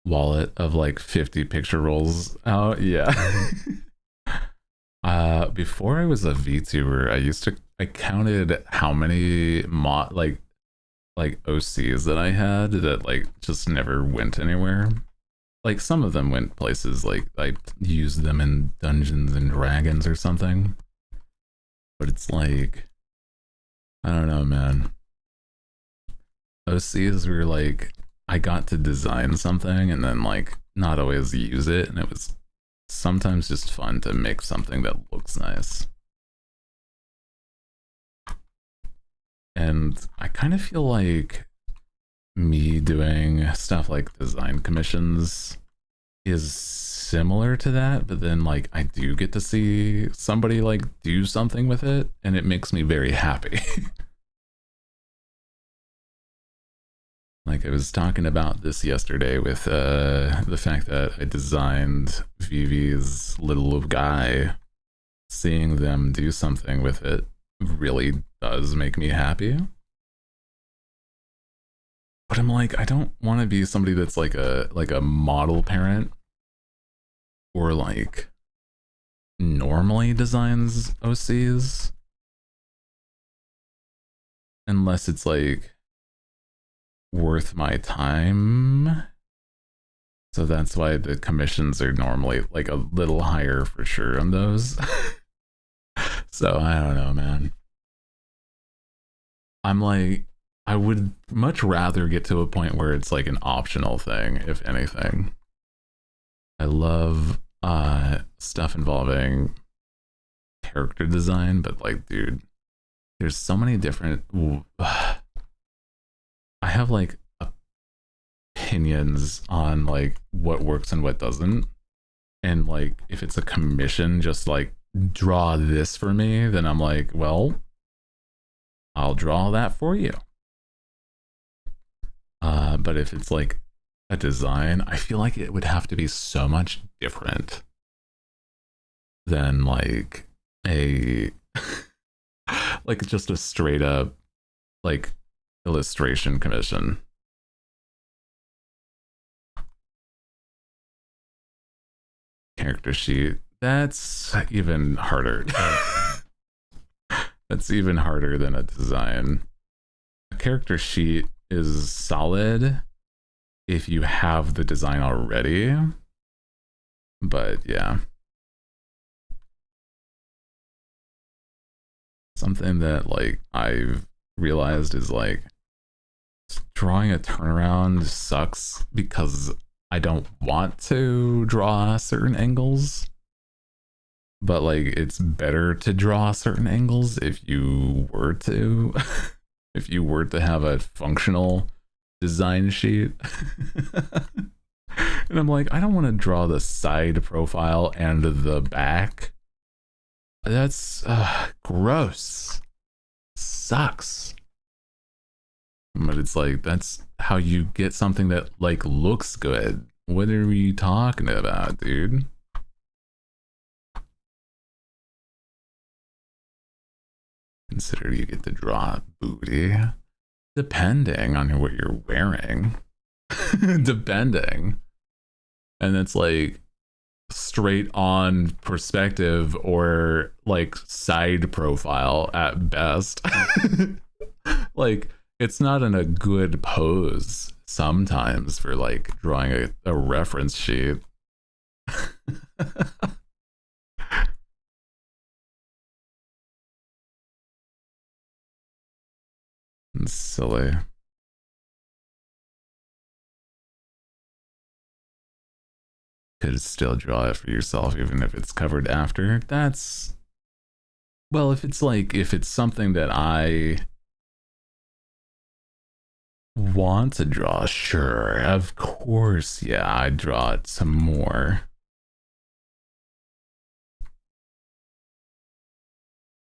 Wallet of like 50 picture rolls out, yeah. Before I was a VTuber, I counted how many like OCs that I had that like just never went anywhere. Like some of them went places, like I used them in Dungeons and Dragons or something. But it's like, I don't know, man. OCs were like, I got to design something and then like not always use it, and it was sometimes just fun to make something that looks nice. And I kind of feel like me doing stuff like design commissions is similar to that, but then like I do get to see somebody like do something with it, and it makes me very happy. Like I was talking about this yesterday with the fact that I designed Vivi's little guy. Seeing them do something with it really does make me happy. But I'm like, I don't want to be somebody that's like a model parent or like normally designs OCs, unless it's like worth my time. So that's why the commissions are normally like a little higher for sure on those. So I don't know, man. I'm like, I would much rather get to a point where it's like an optional thing, if anything. I love stuff involving character design, but like, dude, there's so many different I have like opinions on like what works and what doesn't. And like if it's a commission, just like draw this for me, then I'm like, well, I'll draw that for you. But if it's like a design, I feel like it would have to be so much different than like a like just a straight up like illustration commission. Character sheet, that's even harder. That's even harder than a design. A character sheet is solid if you have the design already, but yeah. Something that like I've realized is like drawing a turnaround sucks because I don't want to draw certain angles, but like it's better to draw certain angles if you were to if you were to have a functional design sheet. And I'm like, I don't want to draw the side profile and the back. That's gross. Sucks. But it's like, that's how you get something that like looks good. What are you talking about, dude? Consider you get to draw booty. Depending on what you're wearing. Depending. And it's like straight on perspective or like side profile at best. Like it's not in a good pose sometimes for like drawing a reference sheet. It's silly. Could still draw it for yourself even if it's covered after. That's, well, if it's like, if it's something that I Want to draw? Sure, of course. Yeah, I'd draw it some more.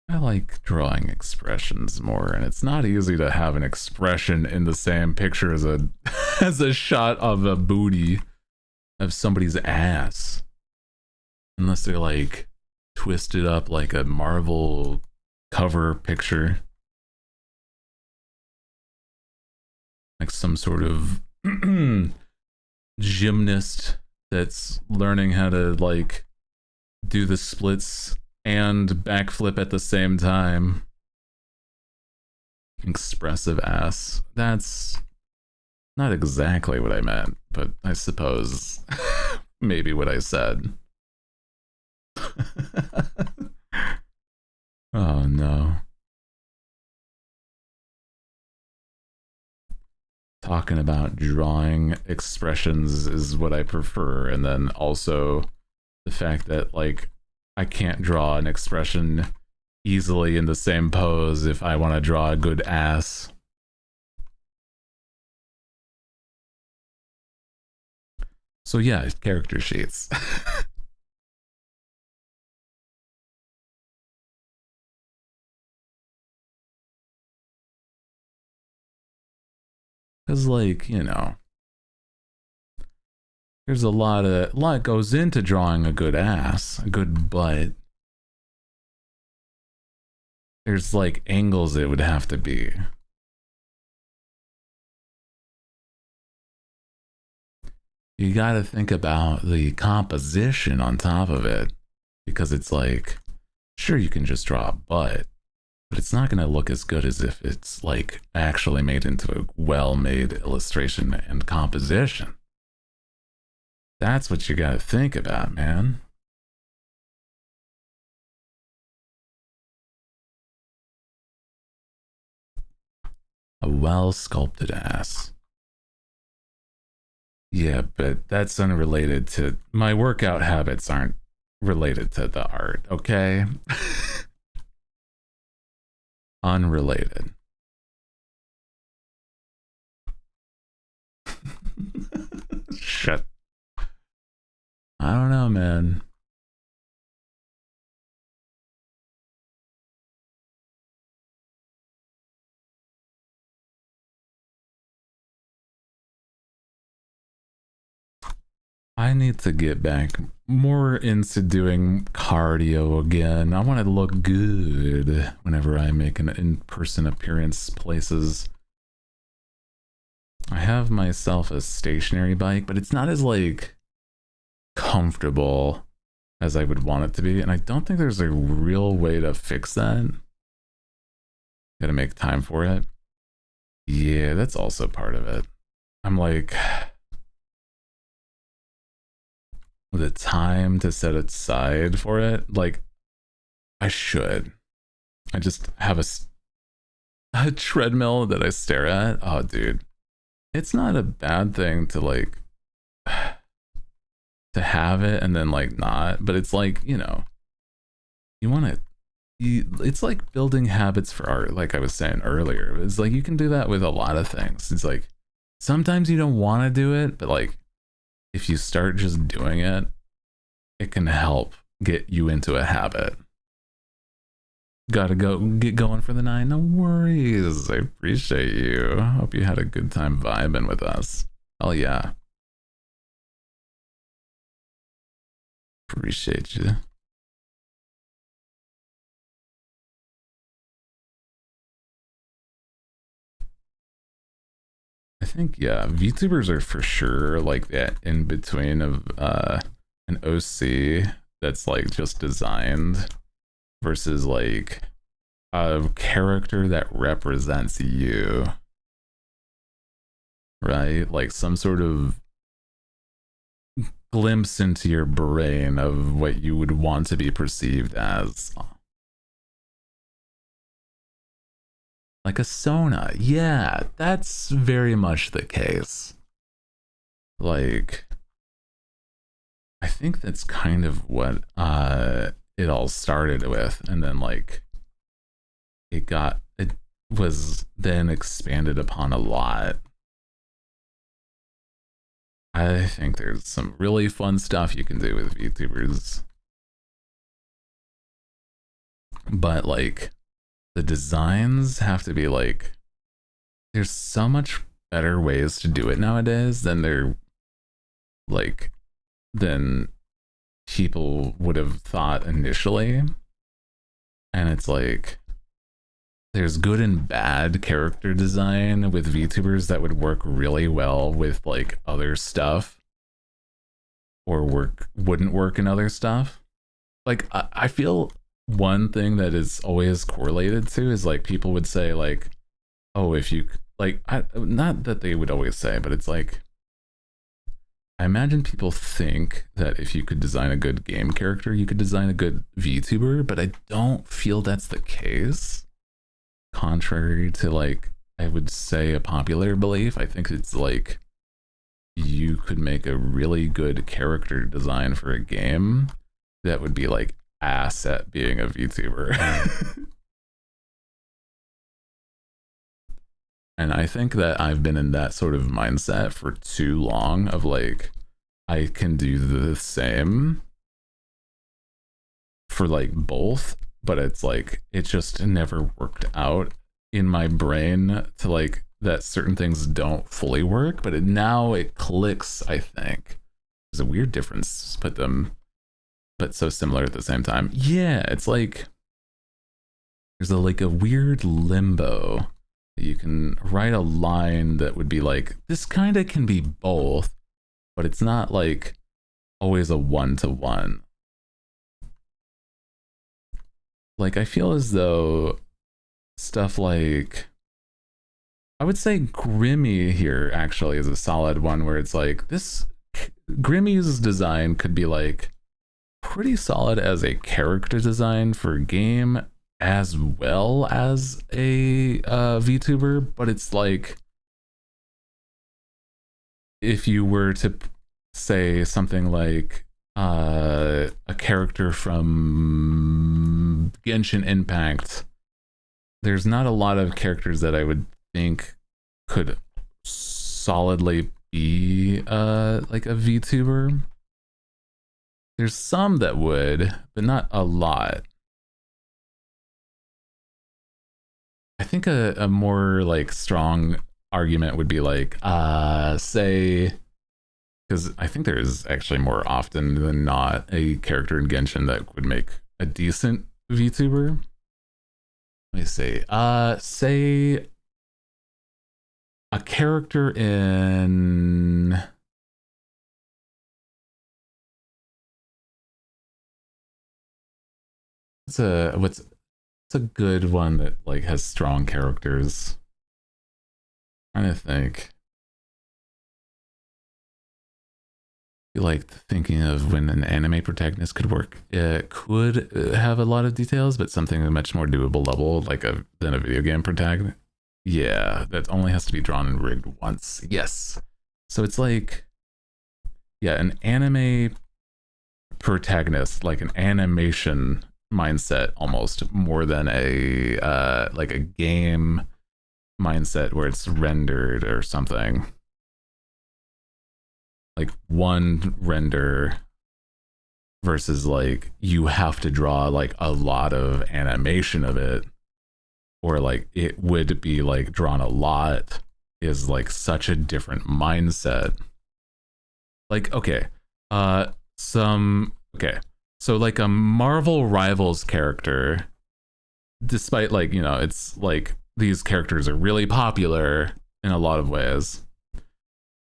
I like drawing expressions more, and it's not easy to have an expression in the same picture as a as a shot of a booty of somebody's ass. Unless they're like twisted up like a Marvel cover picture. Like some sort of gymnast that's learning how to like do the splits and backflip at the same time. Expressive ass. That's not exactly what I meant, but I suppose maybe what I said. Oh no. Talking about drawing expressions is what I prefer, and then also the fact that like I can't draw an expression easily in the same pose if I want to draw a good ass. So yeah, character sheets. Because like, you know, there's a lot goes into drawing a good ass, a good butt. There's like angles it would have to be. You got to think about the composition on top of it, because it's like, sure, you can just draw a butt, but it's not going to look as good as if it's like actually made into a well-made illustration and composition. That's what you got to think about, man. A well-sculpted ass. Yeah, but that's unrelated to my workout habits. Aren't related to the art, okay? Unrelated. Shit. I don't know, man. I need to get back more into doing cardio again. I want to look good whenever I make an in-person appearance places. I have myself a stationary bike, but it's not as like comfortable as I would want it to be, and I don't think there's a real way to fix that. Gotta make time for it. Yeah, that's also part of it. I'm like, the time to set aside for it, like, I should. I just have a treadmill that I stare at. Oh, dude. It's not a bad thing to, like, to have it and then, like, not. But it's like, you know, you want to... it's like building habits for art, like I was saying earlier. It's like you can do that with a lot of things. It's like sometimes you don't want to do it, but like if you start just doing it, it can help get you into a habit. Gotta go get going for the 9. No worries. I appreciate you. Hope you had a good time vibing with us. Oh yeah. Appreciate you. I think, yeah, VTubers are for sure like that in between of an OC that's like just designed versus like a character that represents you, right? Like some sort of glimpse into your brain of what you would want to be perceived as. Like a Sona. Yeah, that's very much the case. Like, I think that's kind of what it all started with. And then, like, it was then expanded upon a lot. I think there's some really fun stuff you can do with VTubers. But like the designs have to be like, there's so much better ways to do it nowadays than they're like than people would have thought initially. And it's like there's good and bad character design with VTubers that would work really well with like other stuff or wouldn't work in other stuff. Like I feel one thing that is always correlated to is like people would say like, oh, if you like, not that they would always say, but it's like I imagine people think that if you could design a good game character, you could design a good VTuber, but I don't feel that's the case. Contrary to like, I would say a popular belief, I think it's like you could make a really good character design for a game that would be like ass at being a VTuber. And I think that I've been in that sort of mindset for too long of like, I can do the same for like both, but it's like, it just never worked out in my brain to like that certain things don't fully work, but now it clicks, I think. There's a weird difference, but so similar at the same time. Yeah, it's like, there's like a weird limbo. You can write a line that would be like, this kind of can be both, but it's not like always a one-to-one. Like, I feel as though stuff like, I would say Grimmy here actually is a solid one where it's like, this Grimmy's design could be like pretty solid as a character design for a game as well as a VTuber, but it's like if you were to say something like a character from Genshin Impact, there's not a lot of characters that I would think could solidly be like a VTuber. There's some that would, but not a lot. I think a more like strong argument would be like, say, because I think there is actually more often than not a character in Genshin that would make a decent VTuber. Let me see. Say a character in what's a good one that like has strong characters? I'm trying to think. Like thinking of when an anime protagonist could work. It could have a lot of details, but something a much more doable level, like than a video game protagonist. Yeah, that only has to be drawn and rigged once. Yes. So it's like, yeah, an anime protagonist, like an animation mindset almost more than a like a game mindset where it's rendered or something. Like one render versus like you have to draw like a lot of animation of it, or like it would be like drawn a lot, is like such a different mindset. Like okay, so like a Marvel Rivals character, despite like, you know, it's like these characters are really popular in a lot of ways,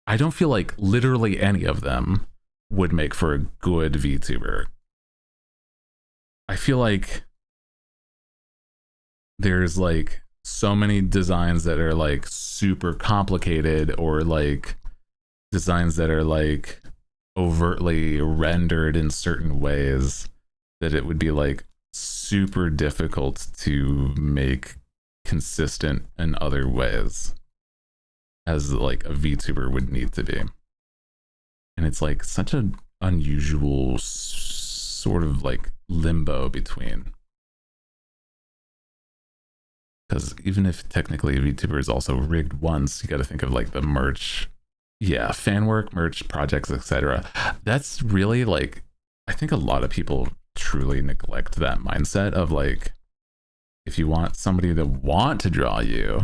I don't feel like literally any of them would make for a good VTuber. I feel like there's like so many designs that are like super complicated, or like designs that are like overtly rendered in certain ways, that it would be like super difficult to make consistent in other ways as like a VTuber would need to be. And it's like such an unusual sort of like limbo between, because even if technically a VTuber is also rigged once, you got to think of like the merch yeah, fan work, merch, projects, etc. That's really like, I think a lot of people truly neglect that mindset of like, if you want somebody to want to draw you,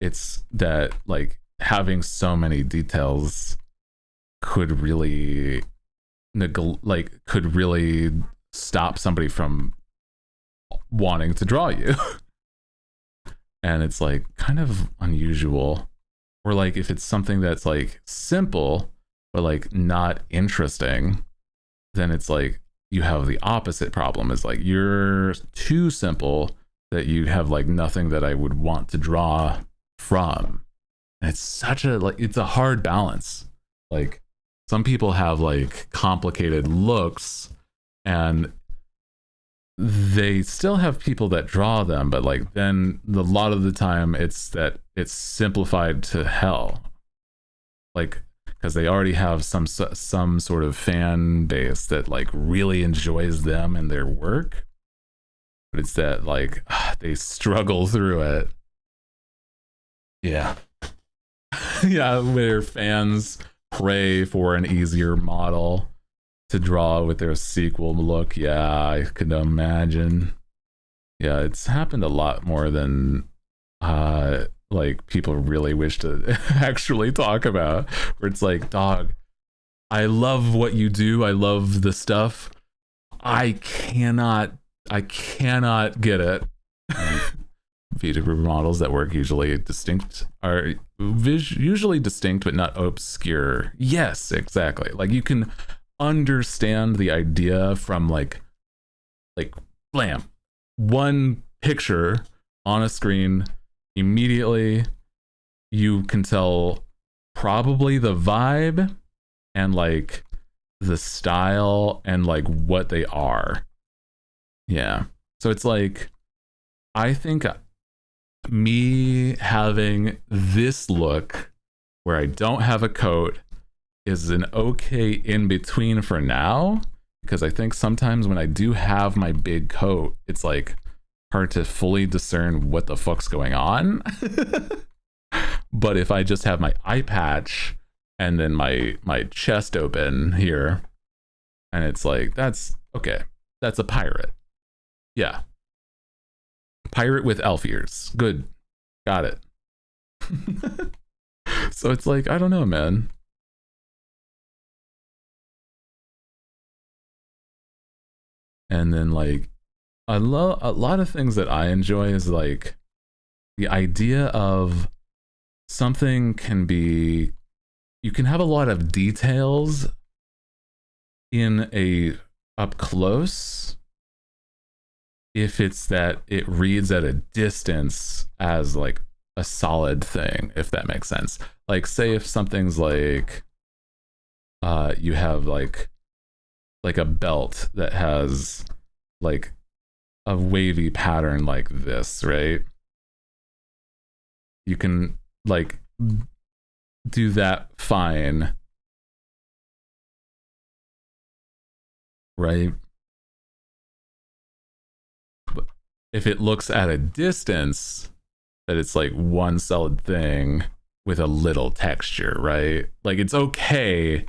it's that like having so many details could really could really stop somebody from wanting to draw you. And it's like kind of unusual. Or like if it's something that's like simple but like not interesting, then it's like you have the opposite problem. Is like you're too simple that you have like nothing that I would want to draw from. And it's such a like it's a hard balance. Like some people have like complicated looks and they still have people that draw them, but like then a lot of the time it's that it's simplified to hell, like because they already have some sort of fan base that like really enjoys them and their work, but it's that like they struggle through it. Yeah. Yeah, where fans pray for an easier model to draw with their sequel look. Yeah, I could imagine. Yeah, it's happened a lot more than like people really wish to actually talk about, where it's like, dog, I love what you do, I love the stuff, I cannot get it. VTuber models that work usually distinct are usually distinct but not obscure. Yes, exactly. Like you can understand the idea from like blam, one picture on a screen, immediately you can tell probably the vibe and like the style and like what they are. Yeah, so it's like I think me having this look where I don't have a coat is an okay in between for now, because I think sometimes when I do have my big coat, it's like hard to fully discern what the fuck's going on. But if I just have my eye patch and then my chest open here, and it's like, that's okay, that's a pirate. Yeah, pirate with elf ears. Good, got it. So it's like, I don't know, man. And then like a lot of things that I enjoy is like the idea of something can be, you can have a lot of details in a up close if it's that it reads at a distance as like a solid thing, if that makes sense. Like say if something's like you have like a belt that has like a wavy pattern like this, right? You can like do that fine, right? But if it looks at a distance that it's like one solid thing with a little texture, right? Like it's okay,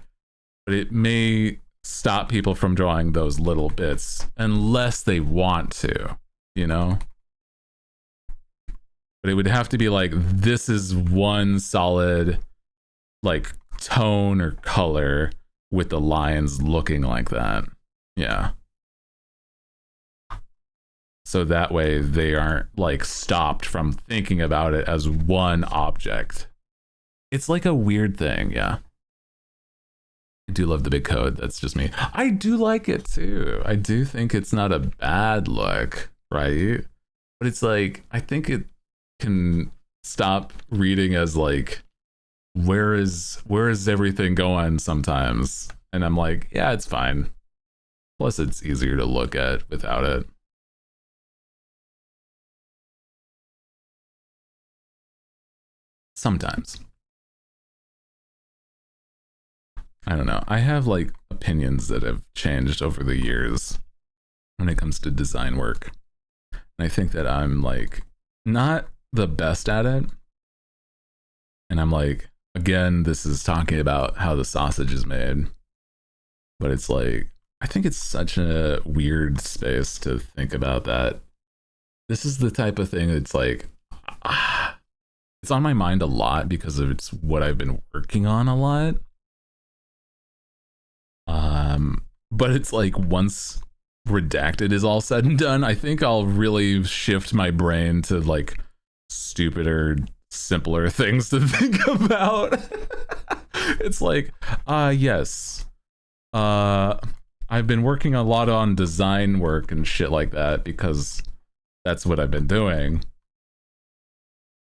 but it may stop people from drawing those little bits unless they want to, you know? But it would have to be like, this is one solid like tone or color with the lines looking like that. Yeah. So that way they aren't like stopped from thinking about it as one object. It's like a weird thing, yeah. I do love the big code. That's just me. I do like it too. I do think it's not a bad look, right? But it's like, I think it can stop reading as like, where is everything going sometimes? And I'm like, yeah, it's fine. Plus it's easier to look at without it. Sometimes. I don't know. I have like opinions that have changed over the years when it comes to design work. And I think that I'm like not the best at it. And I'm like again, this is talking about how the sausage is made, but it's like, I think it's such a weird space to think about that. This is the type of thing that's like, it's on my mind a lot because of it's what I've been working on a lot. But it's like once Redacted is all said and done, I think I'll really shift my brain to like stupider, simpler things to think about. It's like, yes. I've been working a lot on design work and shit like that because that's what I've been doing.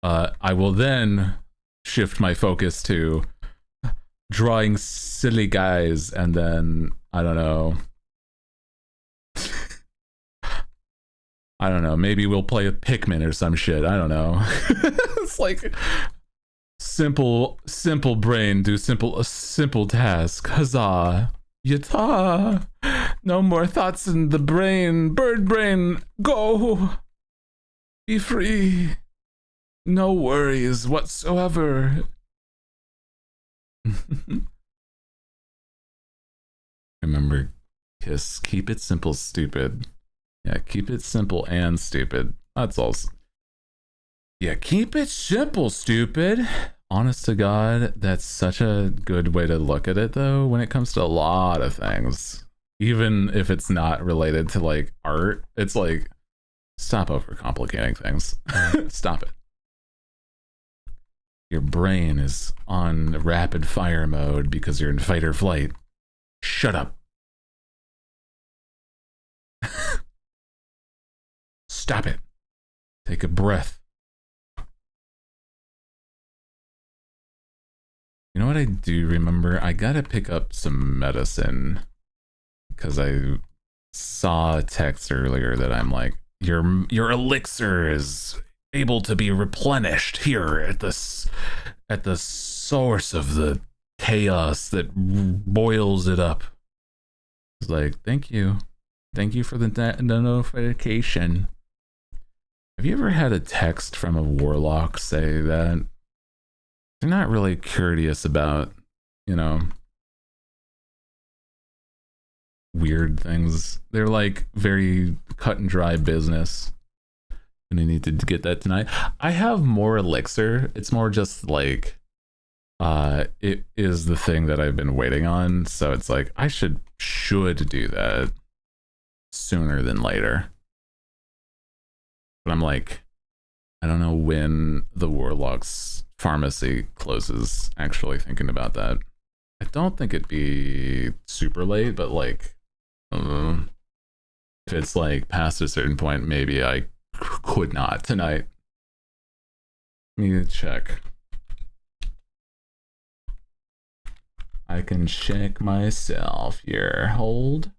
I will then shift my focus to drawing silly guys, and then I don't know, maybe we'll play a Pikmin or some shit. I don't know. It's like simple brain do a simple task. Huzzah. Yata. No more thoughts in the brain. Bird brain, go. Be free. No worries whatsoever. Remember, Kiss, keep it simple, stupid. Yeah, keep it simple and stupid. That's all. Yeah, keep it simple, stupid. Honest to God, that's such a good way to look at it, though, when it comes to a lot of things. Even if it's not related to, like, art, it's like, stop overcomplicating things. Stop it. Your brain is on rapid fire mode because you're in fight or flight. Shut up. Stop it. Take a breath. You know what I do remember? I gotta pick up some medicine because I saw a text earlier that I'm like, your elixir is able to be replenished here at the source of the chaos that boils it up. It's like, thank you for the notification. Have you ever had a text from a warlock say that they're not really curious about, you know, weird things? They're like very cut and dry business. And I need to get that tonight. I have more elixir. It's more just like, it is the thing that I've been waiting on. So it's like, I should do that sooner than later. But I'm like, I don't know when the Warlock's pharmacy closes, actually thinking about that. I don't think it'd be super late, but like, if it's like past a certain point, maybe I could not tonight. Let me check. I can check myself here. Hold.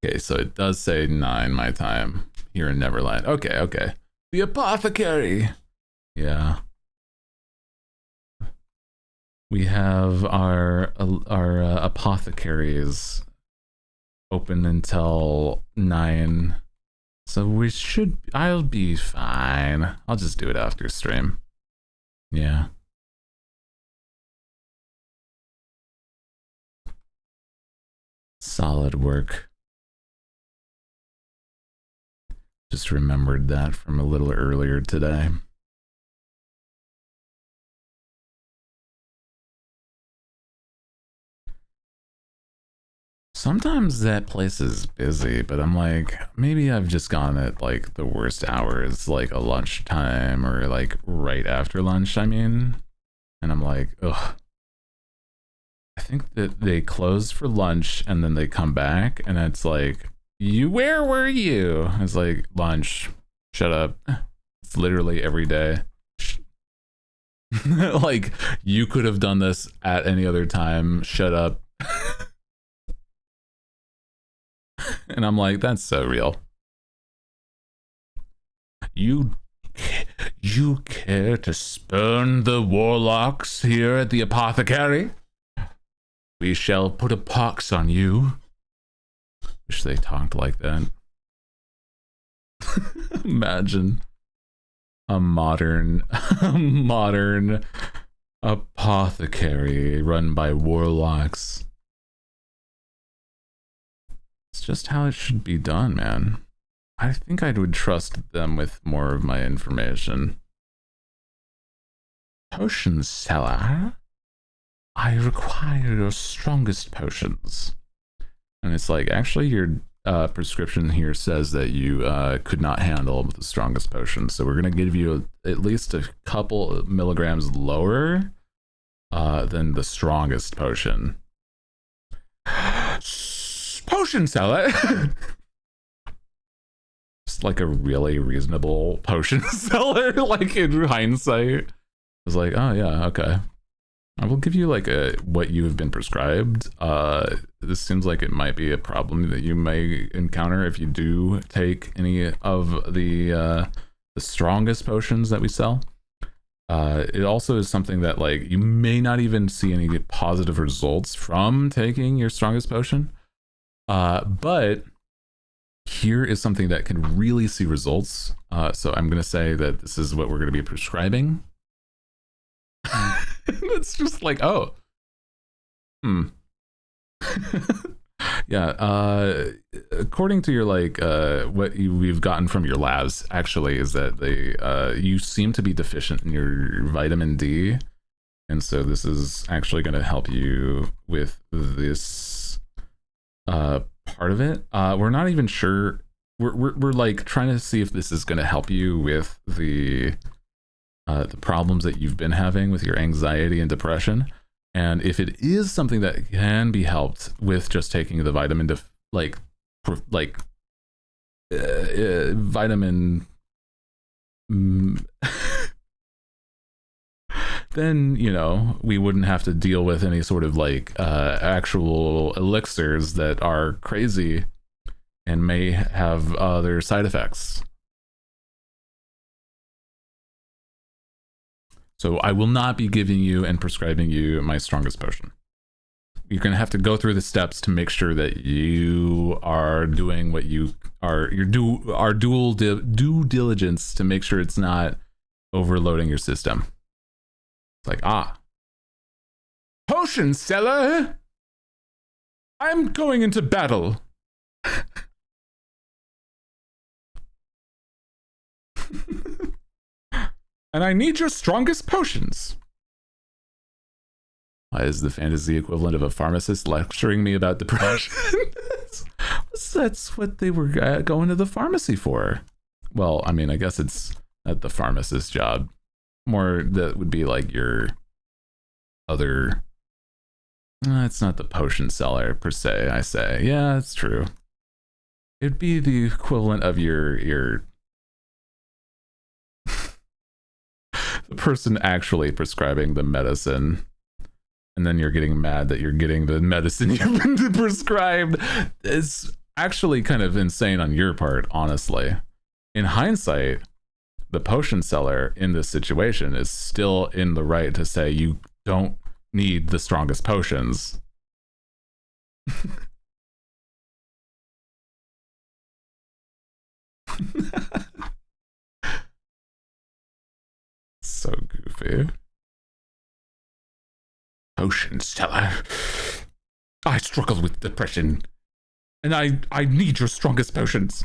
Okay, so it does say 9 my time here in Neverland. Okay. The apothecary. Yeah. We have our apothecaries open until 9. So I'll be fine. I'll just do it after stream. Yeah. Solid work. Just remembered that from a little earlier today. Sometimes that place is busy, but I'm like, maybe I've just gone at like the worst hours, like a lunchtime or like right after lunch, I mean. And I'm like, ugh. I think that they close for lunch and then they come back and it's like, where were you? It's like, lunch. Shut up. It's literally every day. Like, you could have done this at any other time. Shut up. And I'm like, that's so real. You care to spurn the warlocks here at the apothecary? We shall put a pox on you. Wish they talked like that. Imagine a modern Apothecary run by warlocks. It's just how it should be done, man. I think I would trust them with more of my information. Potion seller, I require your strongest potions. And it's like, actually, your prescription here says that you could not handle the strongest potions. So we're going to give you at least a couple milligrams lower than the strongest potion. Potion seller! Just like a really reasonable potion seller, like in hindsight. It's like, oh yeah, okay. I will give you like what you have been prescribed. This seems like it might be a problem that you may encounter if you do take any of the strongest potions that we sell. It also is something that like you may not even see any positive results from taking your strongest potion. But here is something that can really see results. So I'm going to say that this is what we're going to be prescribing. It's just like, oh, yeah. According to your like what we've gotten from your labs, actually, is that they you seem to be deficient in your vitamin D, and so this is actually going to help you with this part of it. We're not even sure. We're like trying to see if this is going to help you with the problems that you've been having with your anxiety and depression, and if it is something that can be helped with just taking the vitamin vitamin then, you know, we wouldn't have to deal with any sort of like actual elixirs that are crazy and may have other side effects. So I will not be giving you and prescribing you my strongest potion. You're going to have to go through the steps to make sure that you are doing what you are, our due diligence to make sure it's not overloading your system. It's like, potion seller, I'm going into battle. And I need your strongest potions. Why is the fantasy equivalent of a pharmacist lecturing me about depression? That's what they were going to the pharmacy for. Well, I mean, I guess it's not the pharmacist's job. More that would be like your other... it's not the potion seller per se, I say. Yeah, it's true. It'd be the equivalent of your the person actually prescribing the medicine, and then you're getting mad that you're getting the medicine you've been prescribed. It's actually kind of insane on your part, honestly. In hindsight, the potion seller in this situation is still in the right to say you don't need the strongest potions. So goofy. Potion seller, I struggle with depression, and I need your strongest potions.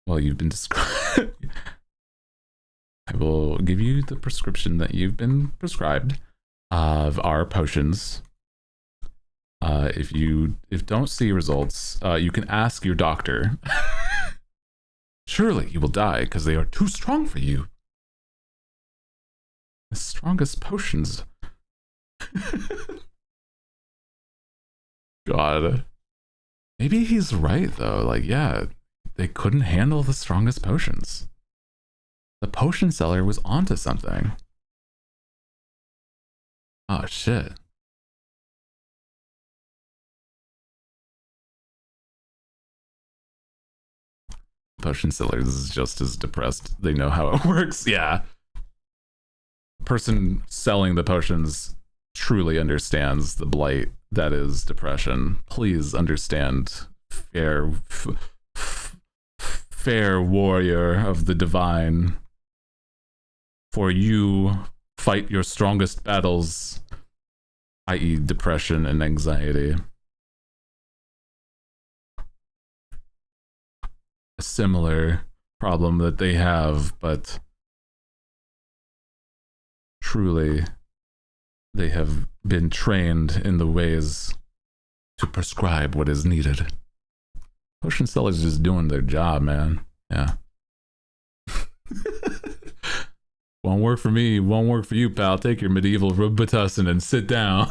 Well, you've been described. I will give you the prescription that you've been prescribed of our potions. If don't see results, you can ask your doctor. Surely you will die because they are too strong for you. The strongest potions. God. Maybe he's right though. Like, yeah, they couldn't handle the strongest potions. The potion seller was onto something. Oh shit. Potion sellers is just as depressed. They know how it works. Yeah. Person selling the potions truly understands the blight that is depression. Please understand, fair warrior of the divine. For you fight your strongest battles, i.e., depression and anxiety. A similar problem that they have, but truly they have been trained in the ways to prescribe what is needed. Potion sellers just doing their job, man. Yeah. Won't work for me, won't work for you, pal. Take your medieval Robitussin and sit down.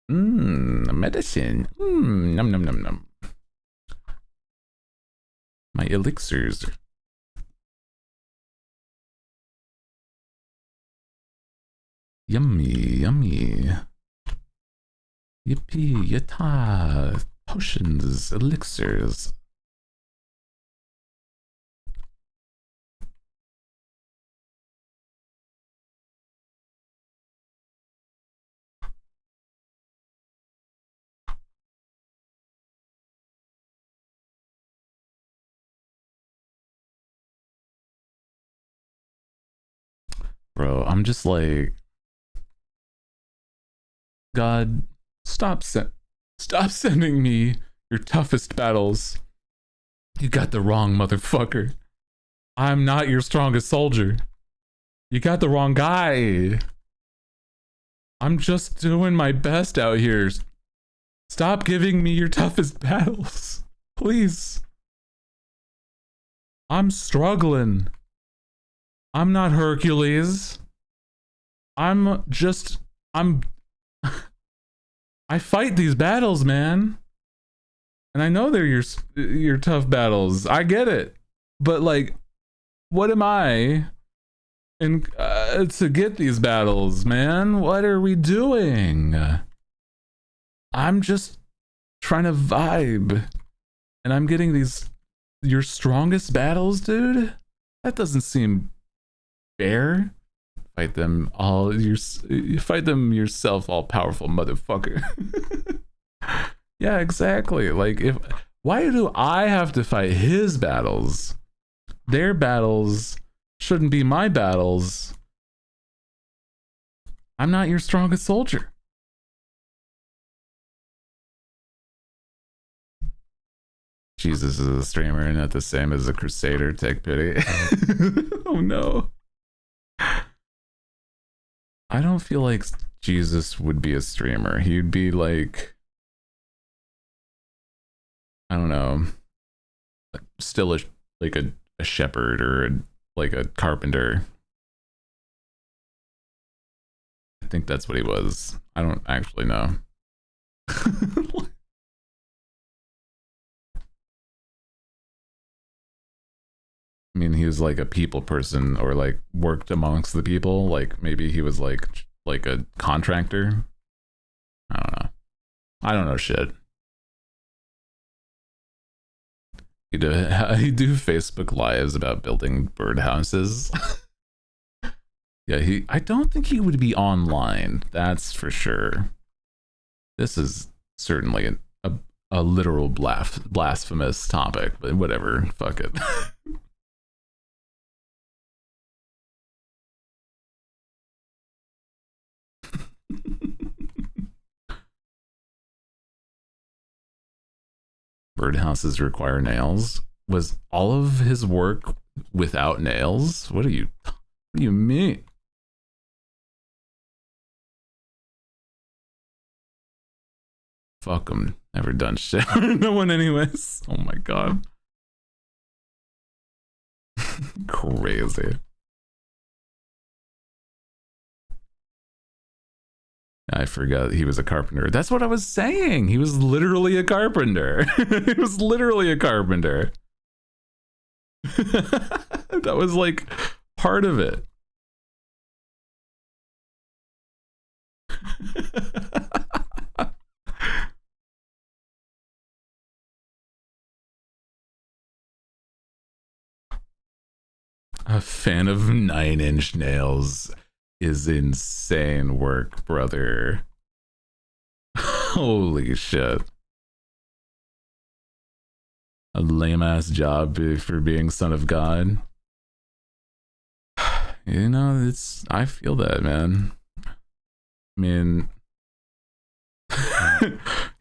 Medicine. Num num num num. My elixirs. Yummy, yummy. Yippee, yatta. Potions, elixirs. Bro, I'm just like, God, stop sending me your toughest battles. You got the wrong motherfucker. I'm not your strongest soldier. You got the wrong guy. I'm just doing my best out here. Stop giving me your toughest battles. Please. I'm struggling. I'm not Hercules. I fight these battles, man. And I know they're your tough battles. I get it. But like, what am I in to get these battles, man? What are we doing? I'm just trying to vibe. And I'm getting your strongest battles, dude? That doesn't seem fair. Fight them yourself, all powerful motherfucker. Yeah, exactly. Like, why do I have to fight his battles? Their battles shouldn't be my battles. I'm not your strongest soldier. Jesus is a streamer and not the same as a crusader. Take pity. Oh no. I don't feel like Jesus would be a streamer. He'd be like, I don't know, still like a shepherd or like a carpenter. I think that's what he was. I don't actually know. I mean, he was like a people person or like worked amongst the people. Like maybe he was like a contractor. I don't know. I don't know shit. He do Facebook lives about building birdhouses. Yeah, I don't think he would be online. That's for sure. This is certainly a literal blasphemous topic, but whatever. Fuck it. Birdhouses require nails. Was all of his work without nails? What do you mean? Fuck him. Never done shit. No one anyways. Oh my god. Crazy. I forgot he was a carpenter. That's what I was saying. He was literally a carpenter. He was literally a carpenter. That was like part of it. A fan of 9-inch nails is insane work, brother. Holy shit. A lame ass job for being son of God. You know, I feel that, man. I mean,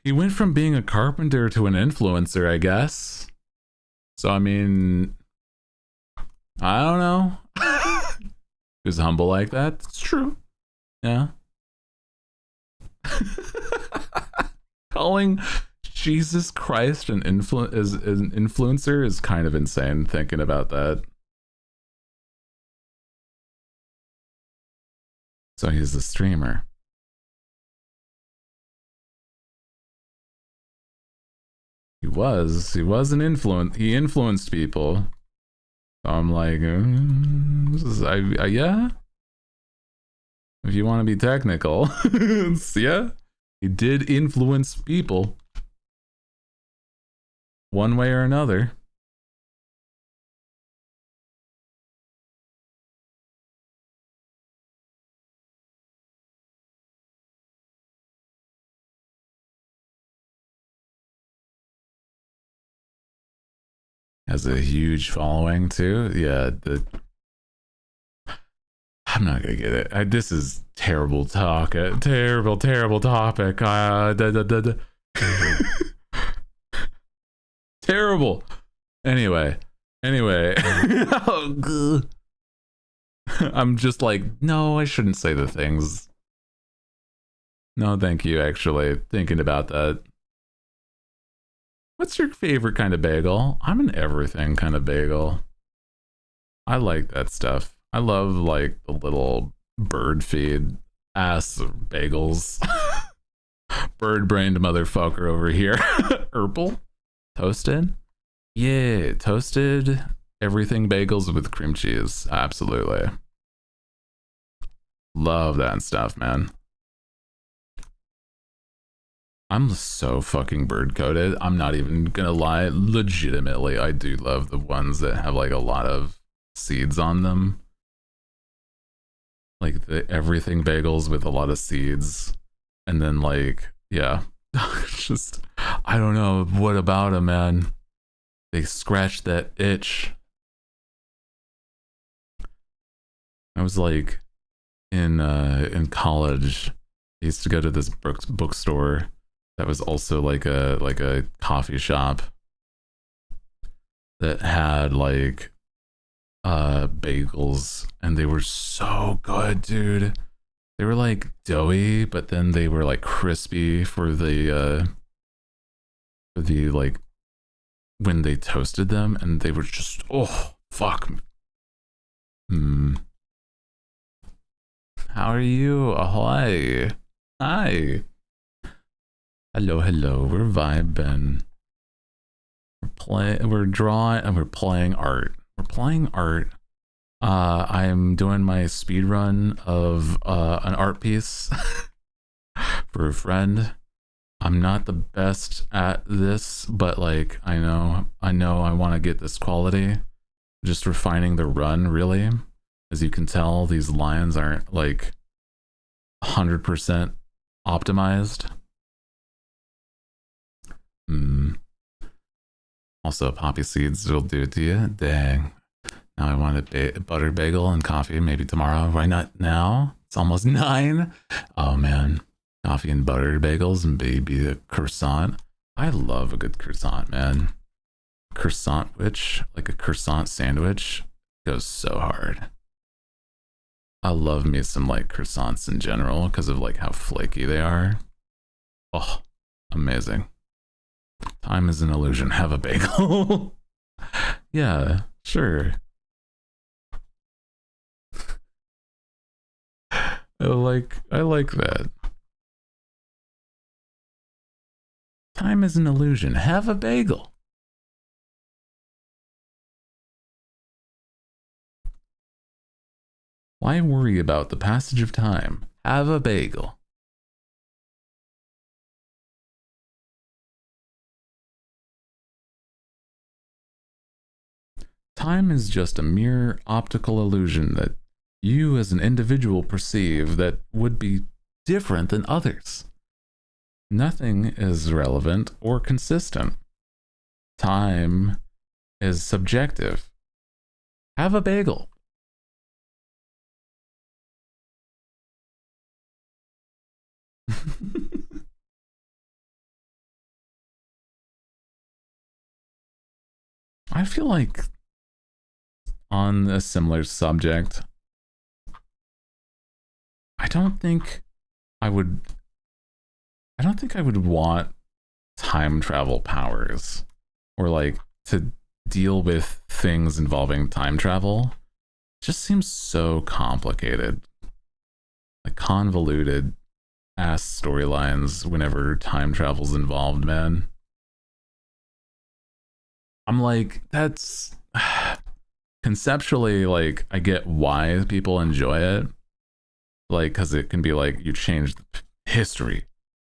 he went from being a carpenter to an influencer, I guess. So, I mean, I don't know. He was humble like that. It's true. Yeah. Calling Jesus Christ an influencer is kind of insane thinking about that. So he's a streamer. He was an influence. He influenced people. So I'm like, yeah. If you want to be technical, yeah, he did influence people one way or another. Has a huge following too. Yeah, I'm not gonna get it. This is terrible talk. Terrible topic. Terrible. Anyway. Oh, I'm just like, no, I shouldn't say the things. No, thank you, actually, thinking about that. What's your favorite kind of bagel? I'm an everything kind of bagel. I like that stuff. I love, like, the little bird feed ass bagels. Bird-brained motherfucker over here. Herbal? Toasted? Yeah, toasted everything bagels with cream cheese. Absolutely. Love that stuff, man. I'm so fucking bird coated. I'm not even gonna lie. Legitimately, I do love the ones that have like a lot of seeds on them. Like the everything bagels with a lot of seeds. And then like, yeah. Just, I don't know what about them, man. They scratch that itch. I was like in college. I used to go to this bookstore that was also like a coffee shop that had like bagels, and they were so good, dude. They were like doughy, but then they were like crispy for the like when they toasted them, and they were just, oh fuck. How are you? Ahoy. Hi. Hello. We're vibing. We're drawing, and we're playing art. I'm doing my speed run of an art piece for a friend. I'm not the best at this, but like I know I want to get this quality. Just refining the run, really. As you can tell, these lines aren't like 100% optimized. Also, poppy seeds will do it to you. Dang. Now I want a butter bagel and coffee. Maybe tomorrow. Why not now? It's almost 9. Oh man, coffee and butter bagels and maybe a croissant. I love a good croissant, man. Croissant witch, like a croissant sandwich, goes so hard. I love me some like croissants in general because of like how flaky they are. Oh, amazing. Time is an illusion. Have a bagel. Yeah, sure. I like that. Time is an illusion. Have a bagel. Why worry about the passage of time? Have a bagel. Time is just a mere optical illusion that you as an individual perceive that would be different than others. Nothing is relevant or consistent. Time is subjective. Have a bagel. I feel like on a similar subject, I don't think I would I don't think I would want time travel powers or like to deal with things involving time travel. It just seems so complicated. Like convoluted ass storylines whenever time travel's involved, man. I'm like, that's conceptually like I get why people enjoy it. Like, because it can be like you change history.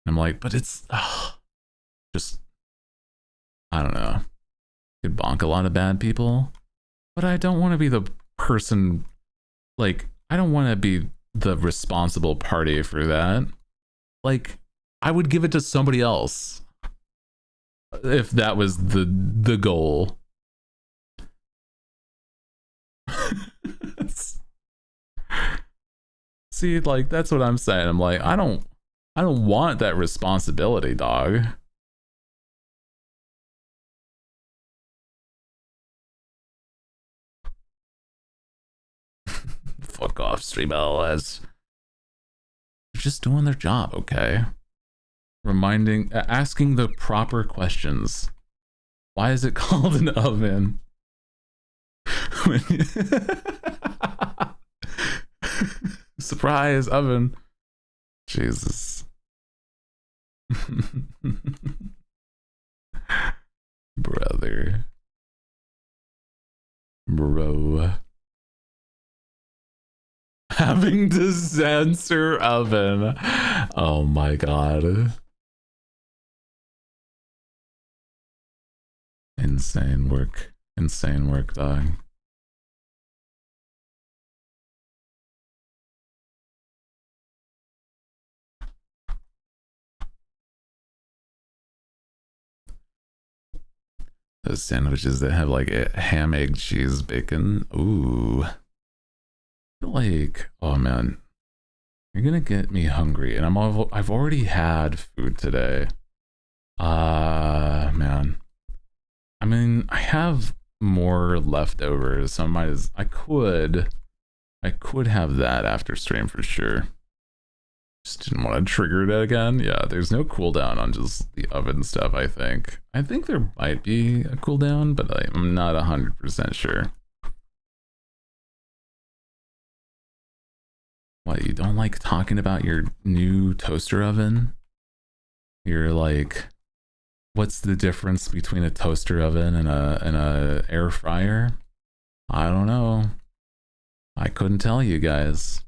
I'm like, but it's just, I don't know. Could bonk a lot of bad people, but I don't want to be the person. Like, I don't want to be the responsible party for that. Like, I would give it to somebody else if that was the goal. See, like that's what I'm saying. I'm like, I don't want that responsibility, dog. Fuck off, stream LS. They're just doing their job, okay? Asking the proper questions. Why is it called an oven? Surprise, oven. Jesus. Brother. Bro. Having to censor oven. Oh my god. Insane work. Insane work, dog. Those sandwiches that have like ham, egg, cheese, bacon. Ooh. Like, oh man. You're gonna get me hungry, and I've already had food today. Man. I mean, I have more leftovers, so I could have that after stream for sure. Just didn't want to trigger it again. Yeah, there's no cooldown on just the oven stuff, I think. I think there might be a cooldown, but I'm not 100% sure. What, you don't like talking about your new toaster oven? You're like, what's the difference between a toaster oven and a air fryer? I don't know. I couldn't tell you guys.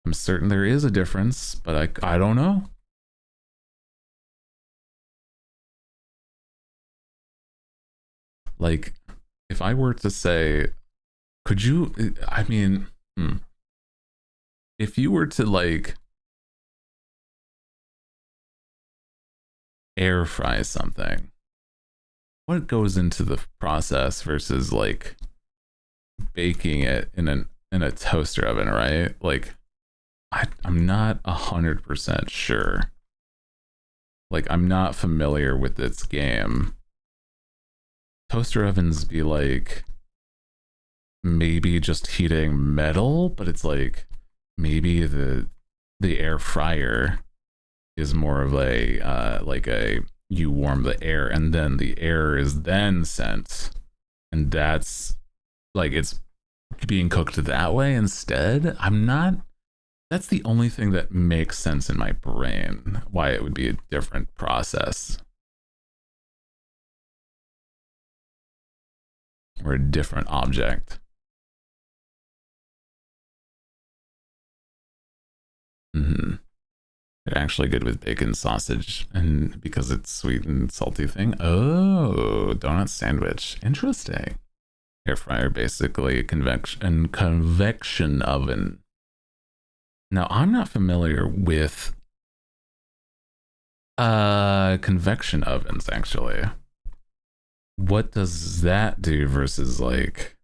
I'm certain there is a difference, but I don't know. Like, if I were to say, could you, I mean, if you were to like air fry something, what goes into the process versus like baking it in a toaster oven, right? Like, I'm not 100% sure. Like, I'm not familiar with this game. Toaster ovens be like maybe just heating metal, but it's like maybe the air fryer is more of a like a you warm the air and then the air is then sent, and that's like it's being cooked that way instead. I'm not. That's the only thing that makes sense in my brain why it would be a different process or a different object. Mm-hmm. They're actually good with bacon, sausage, and because it's sweet and salty thing. Oh, donut sandwich. Interesting. Air fryer, basically convection oven. Now, I'm not familiar with convection ovens actually. What does that do versus like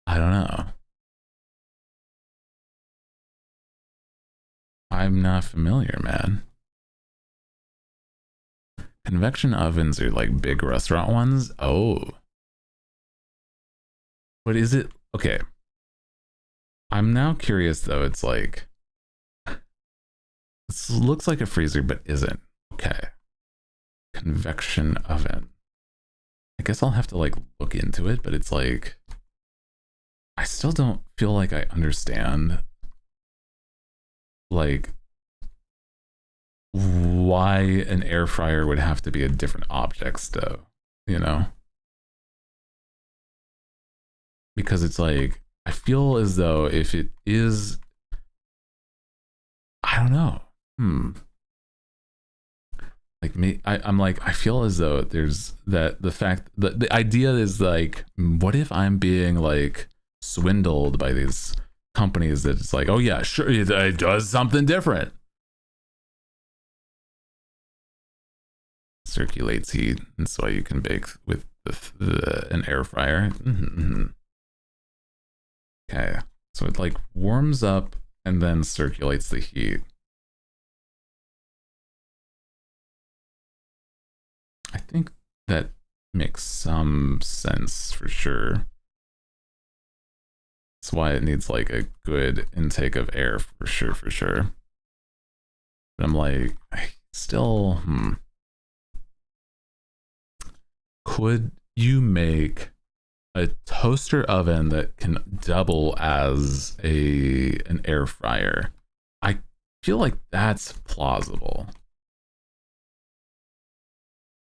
I don't know. I'm not familiar, man. Convection ovens are like big restaurant ones. Oh. But is it okay? I'm now curious though. It's like this looks like a freezer, but isn't. Okay. Convection oven. I guess I'll have to like look into it, but it's like I still don't feel like I understand like why an air fryer would have to be a different object though, you know? Because it's like I feel as though if it is, I don't know. Like me, I'm like I feel as though there's that the fact that the idea is like, what if I'm being like swindled by these companies that it's like, oh yeah, sure, it does something different. Circulates heat, and so you can bake with an air fryer. Okay, so it like warms up and then circulates the heat. I think that makes some sense for sure. That's why it needs like a good intake of air for sure. But I'm like, I still, could you make a toaster oven that can double as an air fryer? I feel like that's plausible.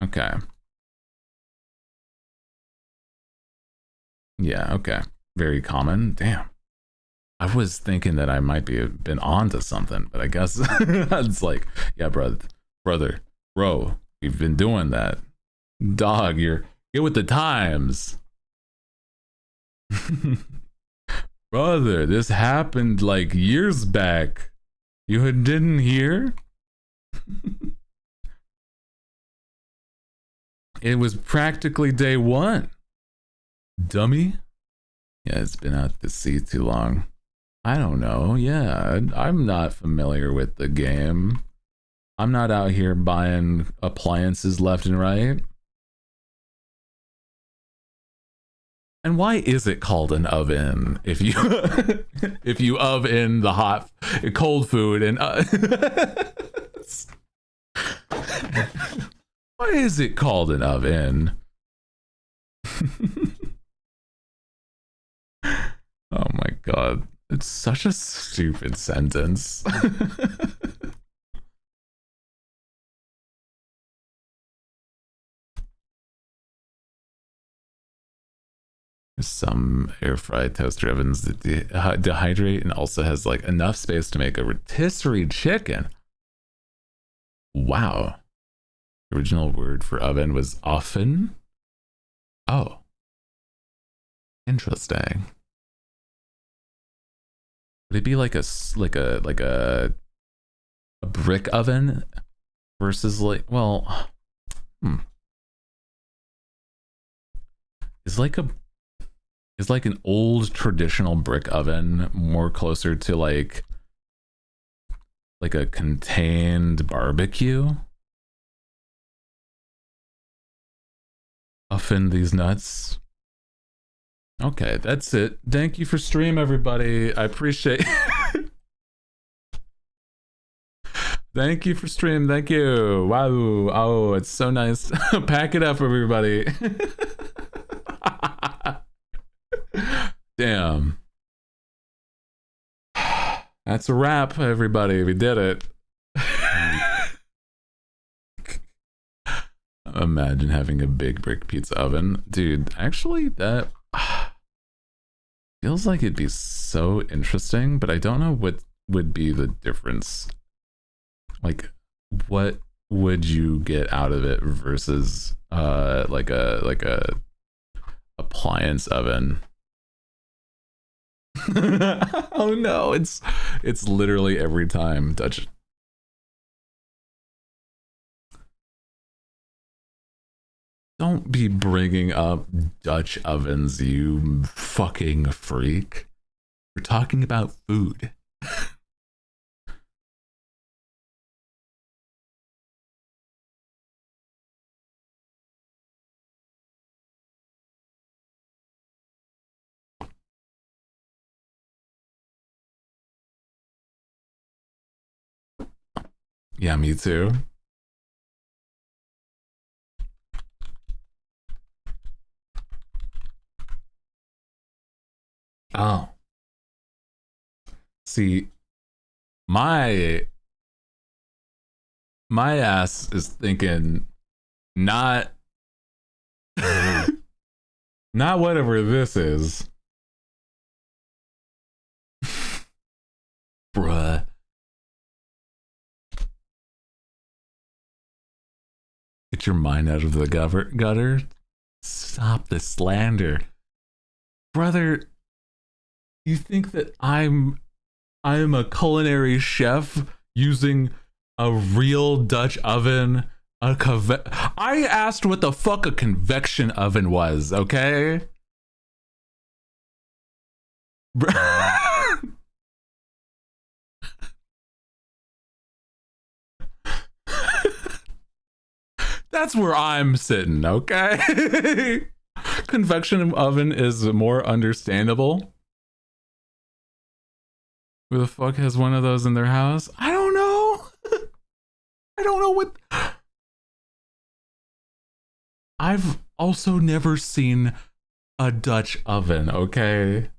Okay. Yeah, okay. Very common. Damn. I was thinking that I might be been onto something, but I guess it's like, yeah, brother, bro, you've been doing that. Dog, get with the times. Brother, this happened like years back. You didn't hear? It was practically day one. Dummy? Yeah, it's been out to sea too long. I don't know. Yeah, I'm not familiar with the game. I'm not out here buying appliances left and right. And why is it called an oven if you if you oven the hot cold food and why is it called an oven? Oh my god. It's such a stupid sentence. Some air fried toaster ovens that dehydrate and also has like enough space to make a rotisserie chicken. Wow. The original word for oven was offen. Oh. Interesting. Would it be like a brick oven versus like, well, is like an old traditional brick oven more closer to like a contained barbecue? Offen these nuts. Okay, that's it. Thank you for stream, everybody. I appreciate Thank you for stream. Thank you. Wow. Oh, it's so nice. Pack it up, everybody. Damn. That's a wrap, everybody. We did it. Imagine having a big brick pizza oven. Dude, actually, that feels like it'd be so interesting, but I don't know what would be the difference. Like, what would you get out of it versus like a appliance oven? Oh no, it's literally every time Dutch. Don't be bringing up Dutch ovens, you fucking freak. We're talking about food. Yeah, me too. Oh. See, my ass is thinking not not whatever this is. Bruh. Get your mind out of the gutter. Stop the slander. Brother, you think that I'm a culinary chef using a real Dutch oven? I asked what the fuck a convection oven was, okay? That's where I'm sitting, okay? Convection oven is more understandable. Who the fuck has one of those in their house? I don't know. I don't know what. I've also never seen a Dutch oven, okay?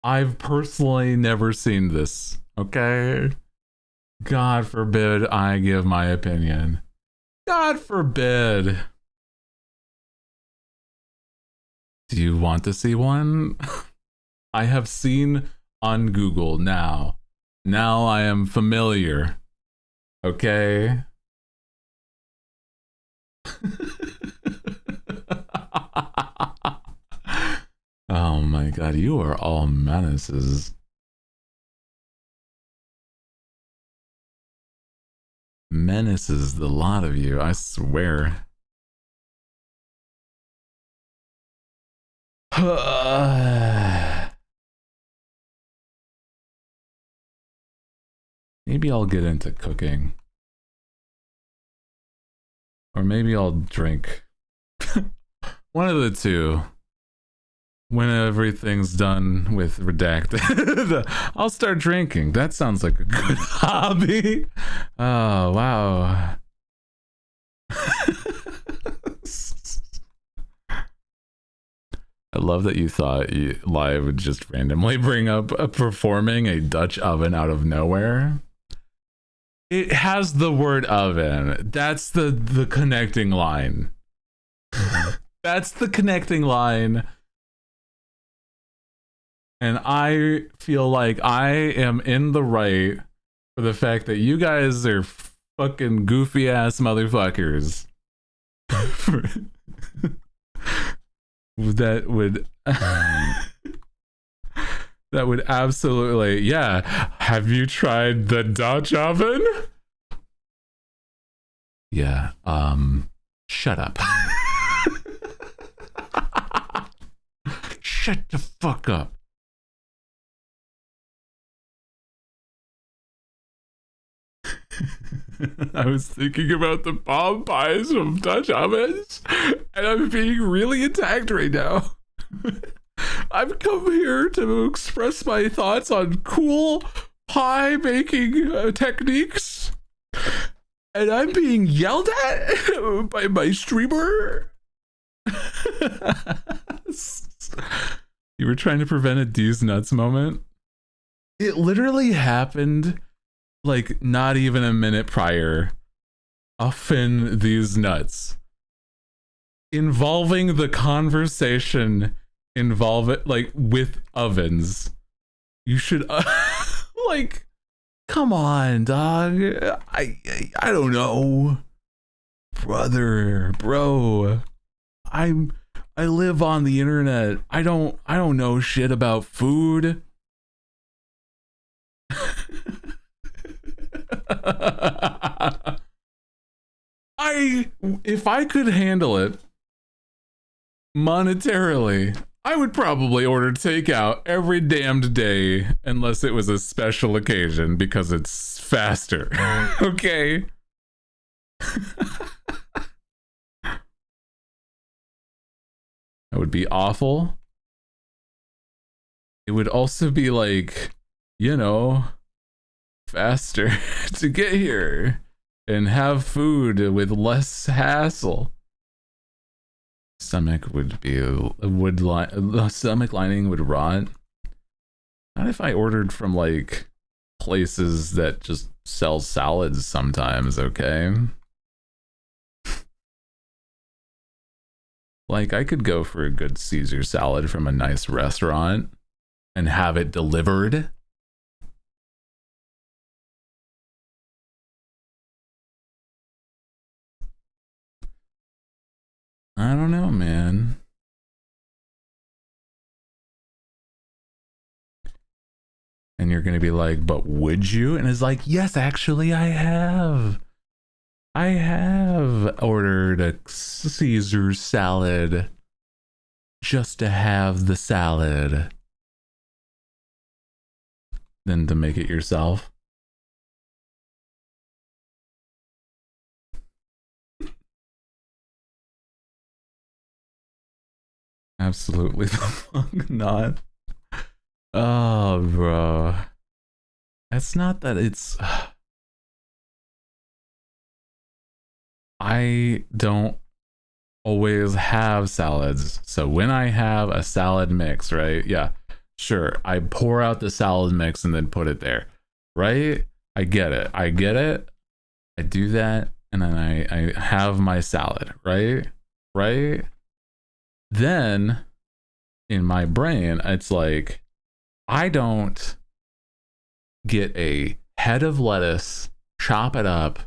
I've personally never seen this, okay? God forbid I give my opinion. God forbid. Do you want to see one? I have seen on Google now. Now I am familiar. Okay? Oh my god, you are all menaces. Menaces, the lot of you, I swear. Maybe I'll get into cooking. Or maybe I'll drink. One of the two. When everything's done with Redacted, I'll start drinking. That sounds like a good hobby. Oh, wow. I love that you thought Live would just randomly bring up performing a Dutch oven out of nowhere. It has the word oven. That's the connecting line. That's the connecting line. And I feel like I am in the right for the fact that you guys are fucking goofy ass motherfuckers. That would that would absolutely, yeah. Have you tried the Dutch oven? Yeah, shut up. Shut the fuck up. I was thinking about the bomb pies from Dutch ovens, and I'm being really attacked right now. I've come here to express my thoughts on cool pie making techniques, and I'm being yelled at by my streamer. You were trying to prevent a D's nuts moment? It literally happened like not even a minute prior. Often these nuts. Involving the conversation like with ovens. You should like, come on, dog. I don't know. Bro. I live on the internet. I don't know shit about food. If I could handle it monetarily, I would probably order takeout every damned day unless it was a special occasion because it's faster. Okay. That would be awful. It would also be like, you know, faster to get here and have food with less hassle. Stomach would be the stomach lining would rot. Not if I ordered from like places that just sell salads sometimes, okay? Like I could go for a good Caesar salad from a nice restaurant and have it delivered. I don't know, man. And you're gonna be like, but would you? And it's like, yes, actually I have. I have ordered a Caesar salad just to have the salad. Then to make it yourself. Absolutely the fuck not. Oh, bro. It's not that it's... I don't always have salads. So when I have a salad mix, right? Yeah, sure. I pour out the salad mix and then put it there, right? I get it. I get it. I do that. And then I have my salad, right? Right? Then in my brain, it's like, I don't get a head of lettuce, chop it up,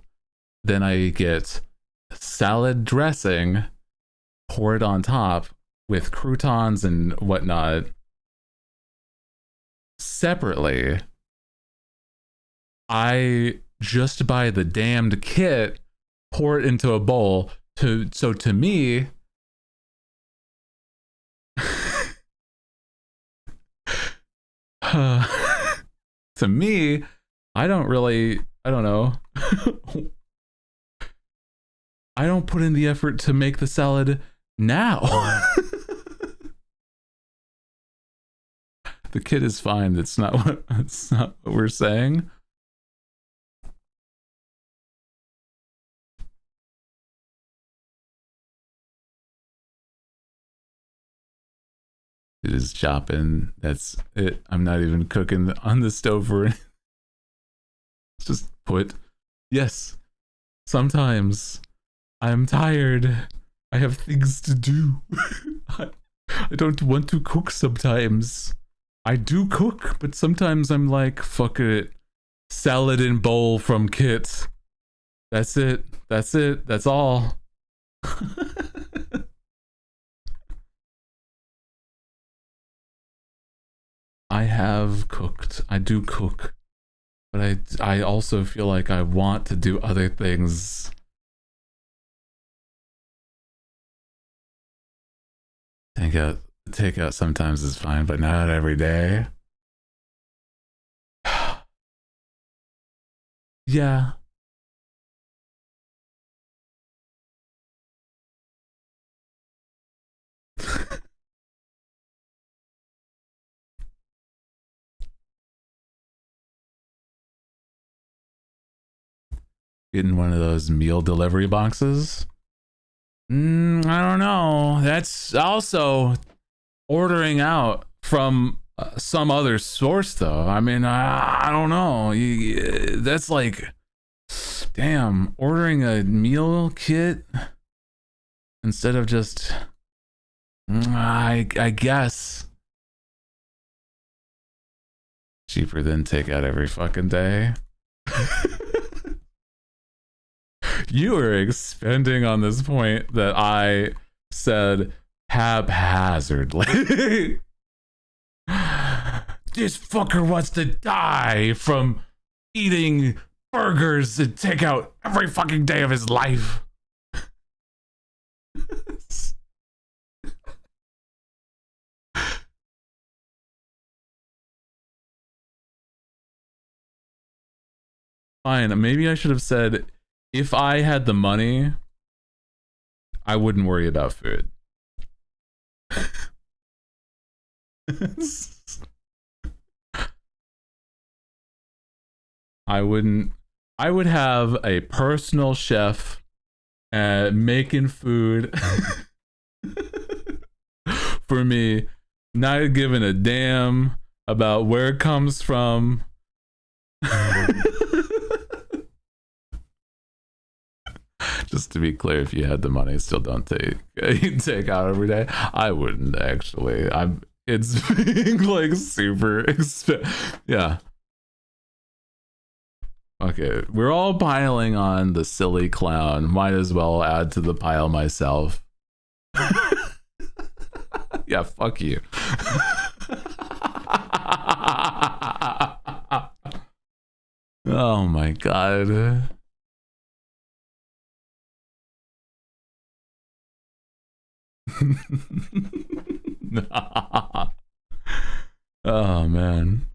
then I get salad dressing, pour it on top with croutons and whatnot separately. I just buy the damned kit, pour it into a bowl. So to me, to me, I don't know. I don't put in the effort to make the salad now. The kid is fine. That's not what we're saying. It is chopping. That's it. I'm not even cooking on the stove or anything. Just put. Yes. Sometimes I'm tired. I have things to do. I don't want to cook sometimes. I do cook, but sometimes I'm like, fuck it. Salad and bowl from Kit. That's it. That's it. That's all. I have cooked. I do cook. But I also feel like I want to do other things. Takeout sometimes is fine, but not every day. Yeah. Getting one of those meal delivery boxes. I don't know. That's also ordering out from some other source, though. I mean, I don't know. That's like, damn, ordering a meal kit instead of just, I guess, cheaper than takeout every fucking day. You are expanding on this point that I said haphazardly. This fucker wants to die from eating burgers and takeout every fucking day of his life. Fine, maybe I should have said, if I had the money, I wouldn't worry about food. I wouldn't. I would have a personal chef making food for me, not giving a damn about where it comes from. Just to be clear, if you had the money, still don't take out every day. I wouldn't actually. It's being like super expensive. Yeah. Okay, we're all piling on the silly clown. Might as well add to the pile myself. Yeah, fuck you. Oh my god. Oh man.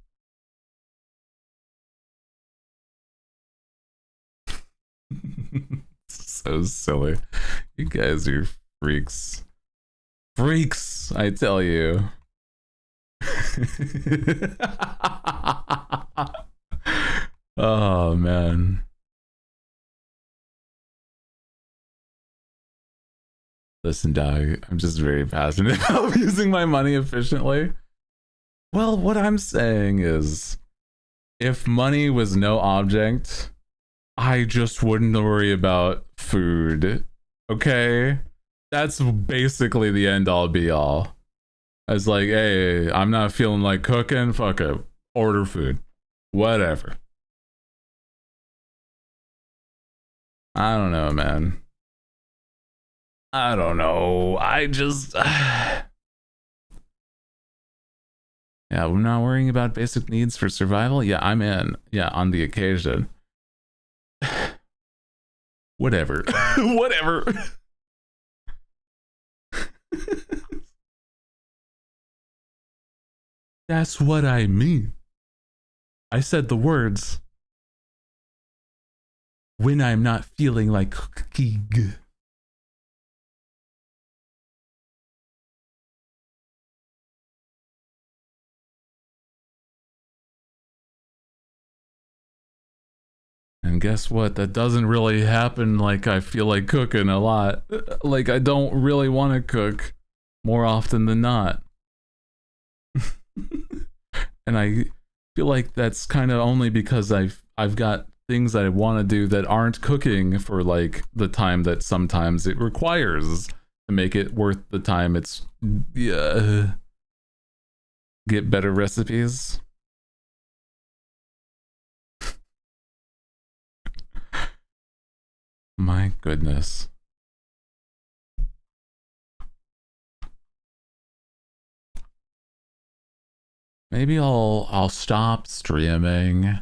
So silly. You guys are freaks. Freaks, I tell you. Oh man. Listen, dog, I'm just very passionate about using my money efficiently. Well, what I'm saying is, if money was no object, I just wouldn't worry about food. Okay? That's basically the end all be all. It's like, hey, I'm not feeling like cooking, fuck it. Order food. Whatever. I don't know, man. I don't know. I just... yeah, we're not worrying about basic needs for survival. Yeah, I'm in. Yeah, on the occasion. Whatever. Whatever. That's what I mean. I said the words when I'm not feeling like cooking. And guess what? That doesn't really happen like I feel like cooking a lot. Like I don't really want to cook more often than not. And I feel like that's kind of only because I've got things I want to do that aren't cooking for like the time that sometimes it requires to make it worth the time. It's get better recipes. My goodness. Maybe I'll stop streaming,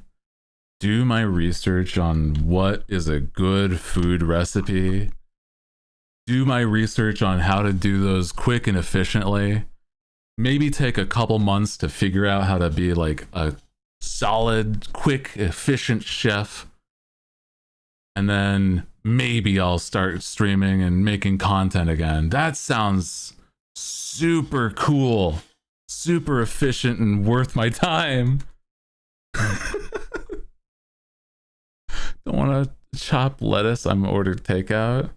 do my research on what is a good food recipe, do my research on how to do those quick and efficiently, maybe take a couple months to figure out how to be like a solid, quick, efficient chef. And then maybe I'll start streaming and making content again. That sounds super cool, super efficient, and worth my time. Don't want to chop lettuce. I'm ordered takeout.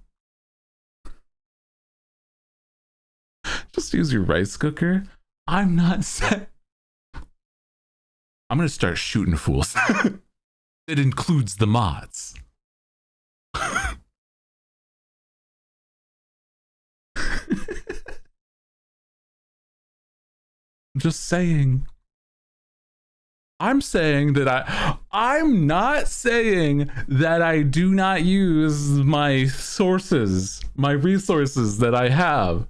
Just use your rice cooker. I'm not set. I'm gonna start shooting fools. It includes the mods. I'm just saying. I'm saying that I'm not saying that I do not use my sources, my resources that I have.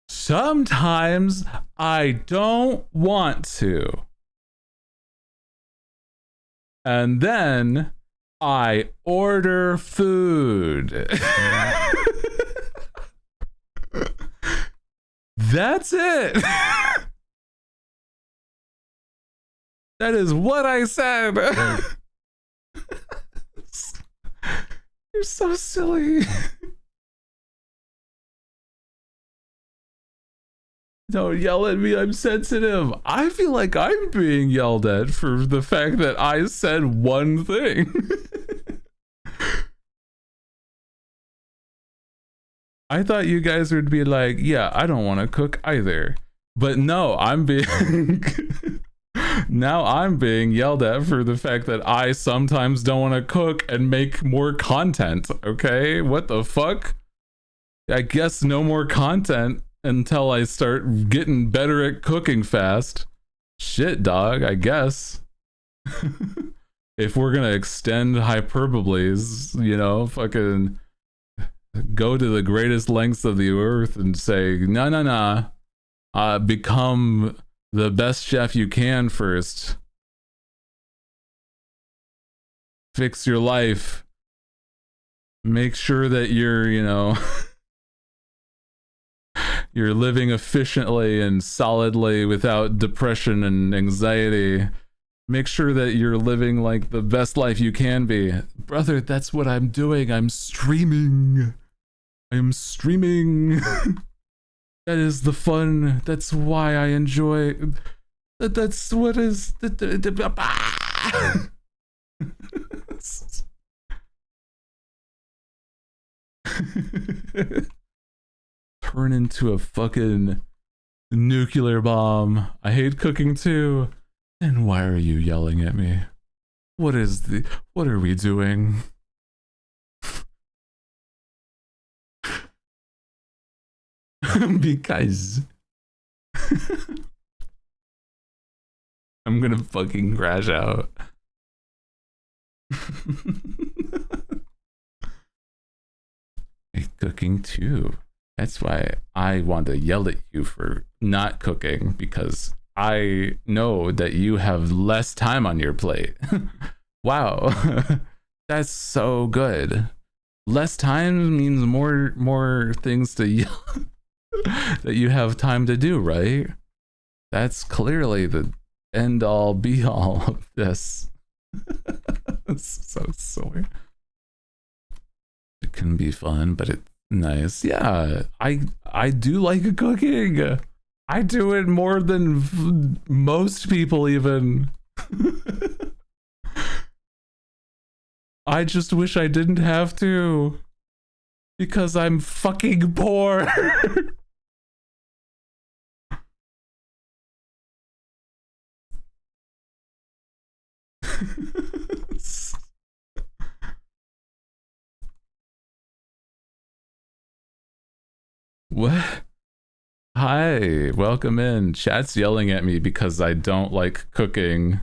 Sometimes I don't want to. And then I order food. That's it. That is what I said. You're so silly. Don't yell at me, I'm sensitive. I feel like I'm being yelled at for the fact that I said one thing. I thought you guys would be like, yeah, I don't want to cook either. But no, I'm being now I'm being yelled at for the fact that I sometimes don't want to cook and make more content. Okay, what the fuck? I guess no more content until I start getting better at cooking fast. Shit, dog, I guess. If we're gonna extend hyperboles, you know, fucking go to the greatest lengths of the earth and say, no, become the best chef you can first. Fix your life. Make sure that you're, you know, you're living efficiently and solidly without depression and anxiety. Make sure that you're living like the best life you can be. Brother, that's what I'm doing. I'm streaming. I'm streaming. That is the fun. That's why I enjoy. That's what is. Turn into a fucking nuclear bomb. I hate cooking too. Then why are you yelling at me? What are we doing? Because I'm gonna fucking crash out. Cooking too. That's why I want to yell at you for not cooking, because I know that you have less time on your plate. Wow. That's so good. Less time means more things to yell that you have time to do, right? That's clearly the end all be all of this. So weird. It can be fun, but it's nice. Yeah, I do like cooking. I do it more than most people even. I just wish I didn't have to, because I'm fucking poor. What? Hi, welcome in. Chat's yelling at me because I don't like cooking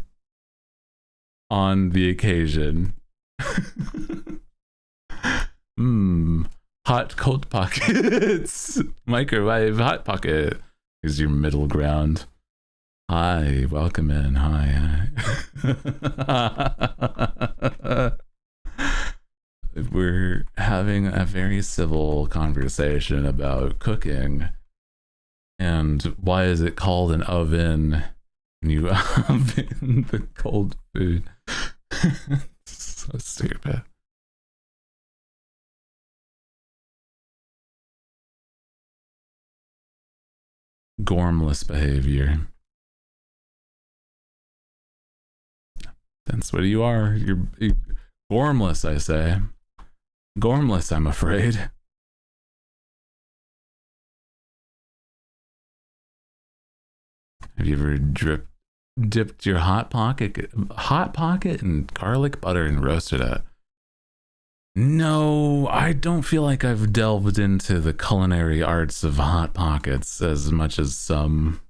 on the occasion. Hot cold pockets. Microwave hot pocket is your middle ground. Hi, welcome in. Hi. We're having a very civil conversation about cooking and why is it called an oven when you oven the cold food. So stupid. Gormless behavior. That's what you are. You're gormless, I say. Gormless, I'm afraid. Have you ever dipped your hot pocket in garlic butter and roasted it? No, I don't feel like I've delved into the culinary arts of hot pockets as much as some.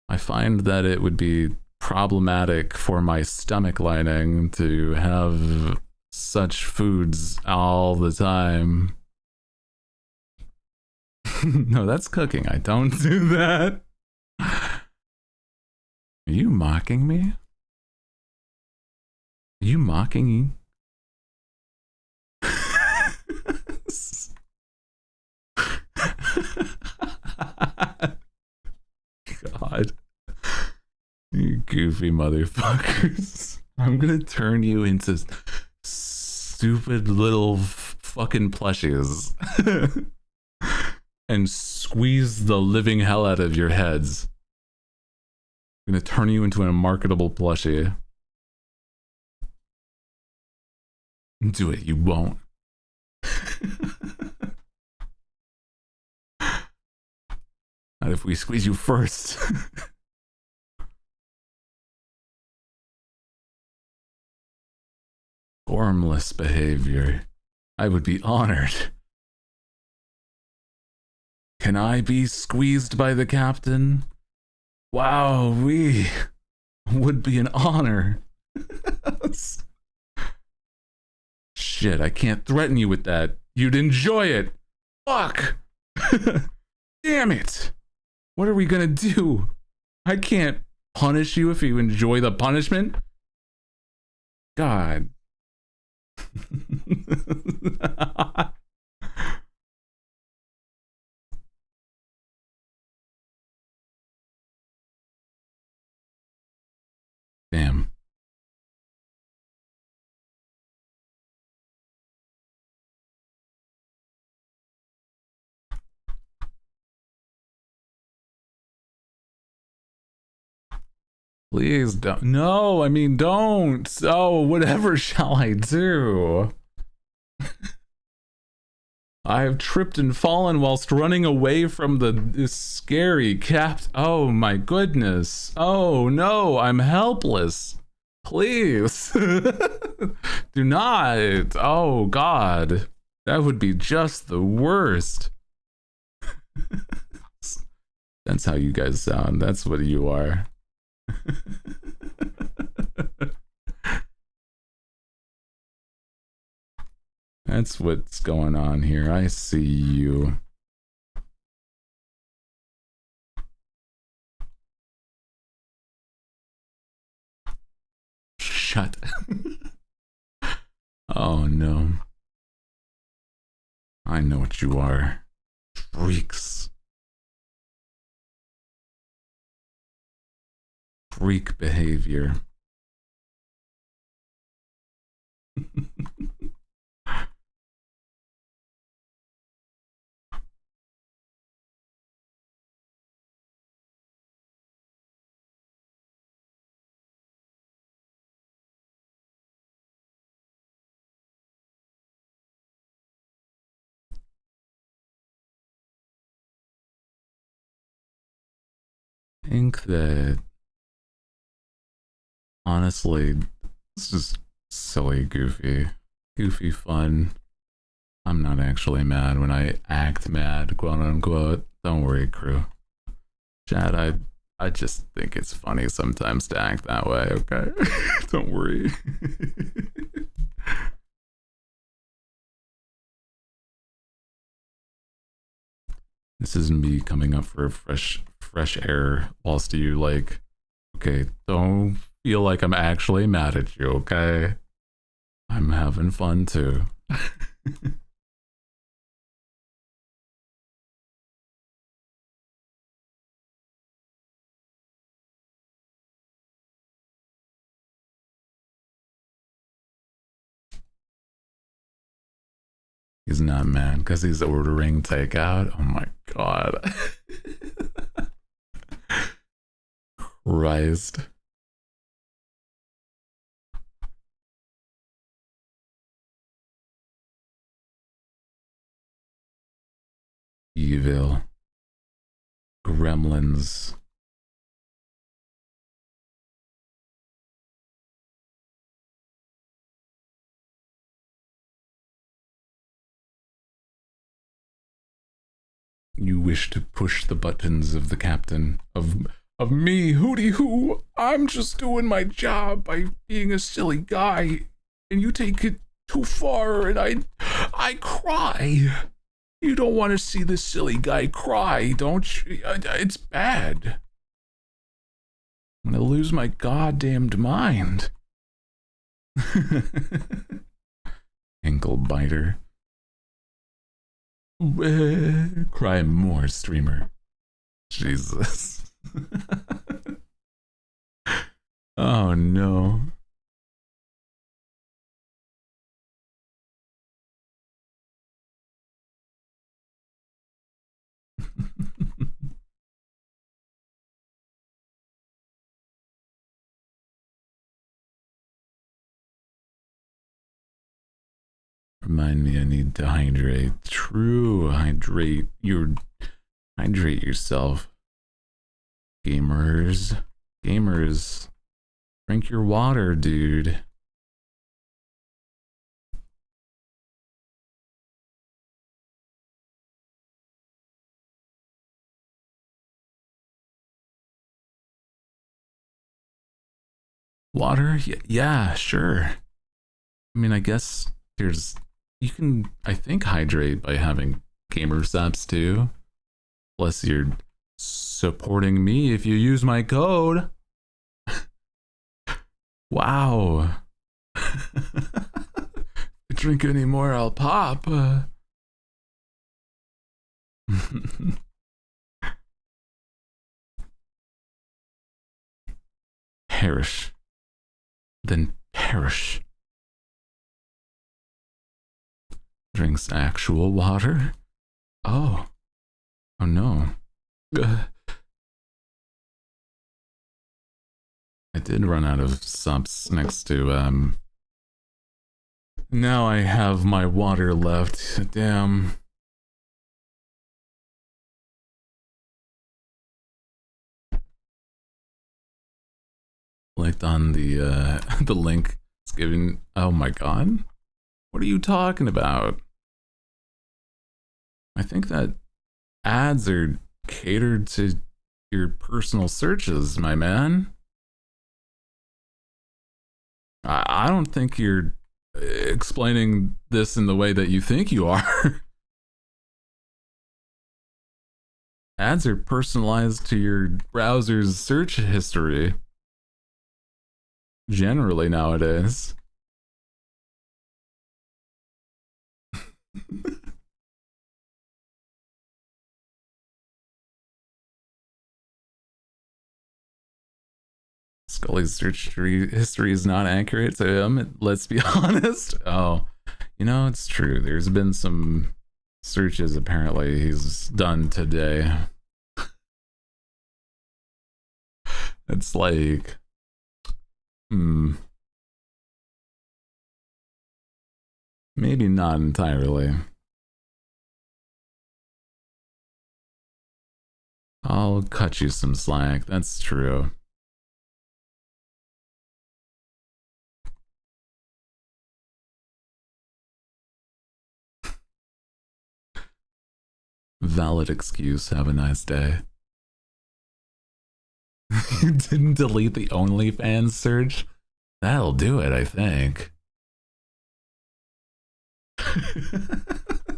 I find that it would be problematic for my stomach lining to have such foods all the time. No, that's cooking. I don't do that. Are you mocking me? Are you mocking me? God. You goofy motherfuckers. I'm gonna turn you into stupid little fucking plushies. and squeeze the living hell out of your heads. I'm gonna turn you into a marketable plushie. Do it, you won't. Not if we squeeze you first. Formless behavior. I would be honored. Can I be squeezed by the captain? Wow, we would be an honor. Shit, I can't threaten you with that. You'd enjoy it. Fuck. Damn it. What are we gonna do? I can't punish you if you enjoy the punishment. God. Damn. Please don't. No, I mean, don't. Oh, whatever shall I do? I have tripped and fallen whilst running away from this scary cat. Oh my goodness. Oh no, I'm helpless. Please. Do not. Oh God. That would be just the worst. That's how you guys sound. That's what you are. That's what's going on here. I see you. Shut. Oh no. I know what you are. Freaks. Freak behavior. I think that honestly, it's just silly, goofy fun. I'm not actually mad when I act mad, quote unquote. Don't worry, crew. Chad, I just think it's funny sometimes to act that way, okay? Don't worry. This is me coming up for a fresh air whilst you like, okay, don't feel like I'm actually mad at you, okay? I'm having fun too. He's not mad because he's ordering takeout. Oh my god. Christ. Evil. Gremlins. You wish to push the buttons of the captain of me, hooty hoo. I'm just doing my job by being a silly guy, and you take it too far, and I cry. You don't want to see this silly guy cry, don't you? It's bad. I'm gonna lose my goddamned mind. Ankle biter. Cry more, streamer. Jesus. Oh no. Remind me I need to hydrate. True, hydrate yourself. Gamers, drink your water, dude. Water? Yeah, sure. I mean, I guess you can, I think, hydrate by having gamer subs too. Plus, you're supporting me if you use my code. Wow. Drink any more, I'll pop. Perish. Then perish. Drinks actual water? Oh. Oh no. I did run out of subs next to, now I have my water left. Damn. Clicked on the the link it's giving. Oh my god. What are you talking about? I think that ads are catered to your personal searches, my man. I don't think you're explaining this in the way that you think you are. Ads are personalized to your browser's search history. Generally nowadays. Scully's search history is not accurate to him. Let's be honest. Oh, you know, it's true. There's been some searches apparently he's done today. It's like, maybe not entirely. I'll cut you some slack. That's true. Valid excuse. Have a nice day. You didn't delete the OnlyFans search? That'll do it, I think.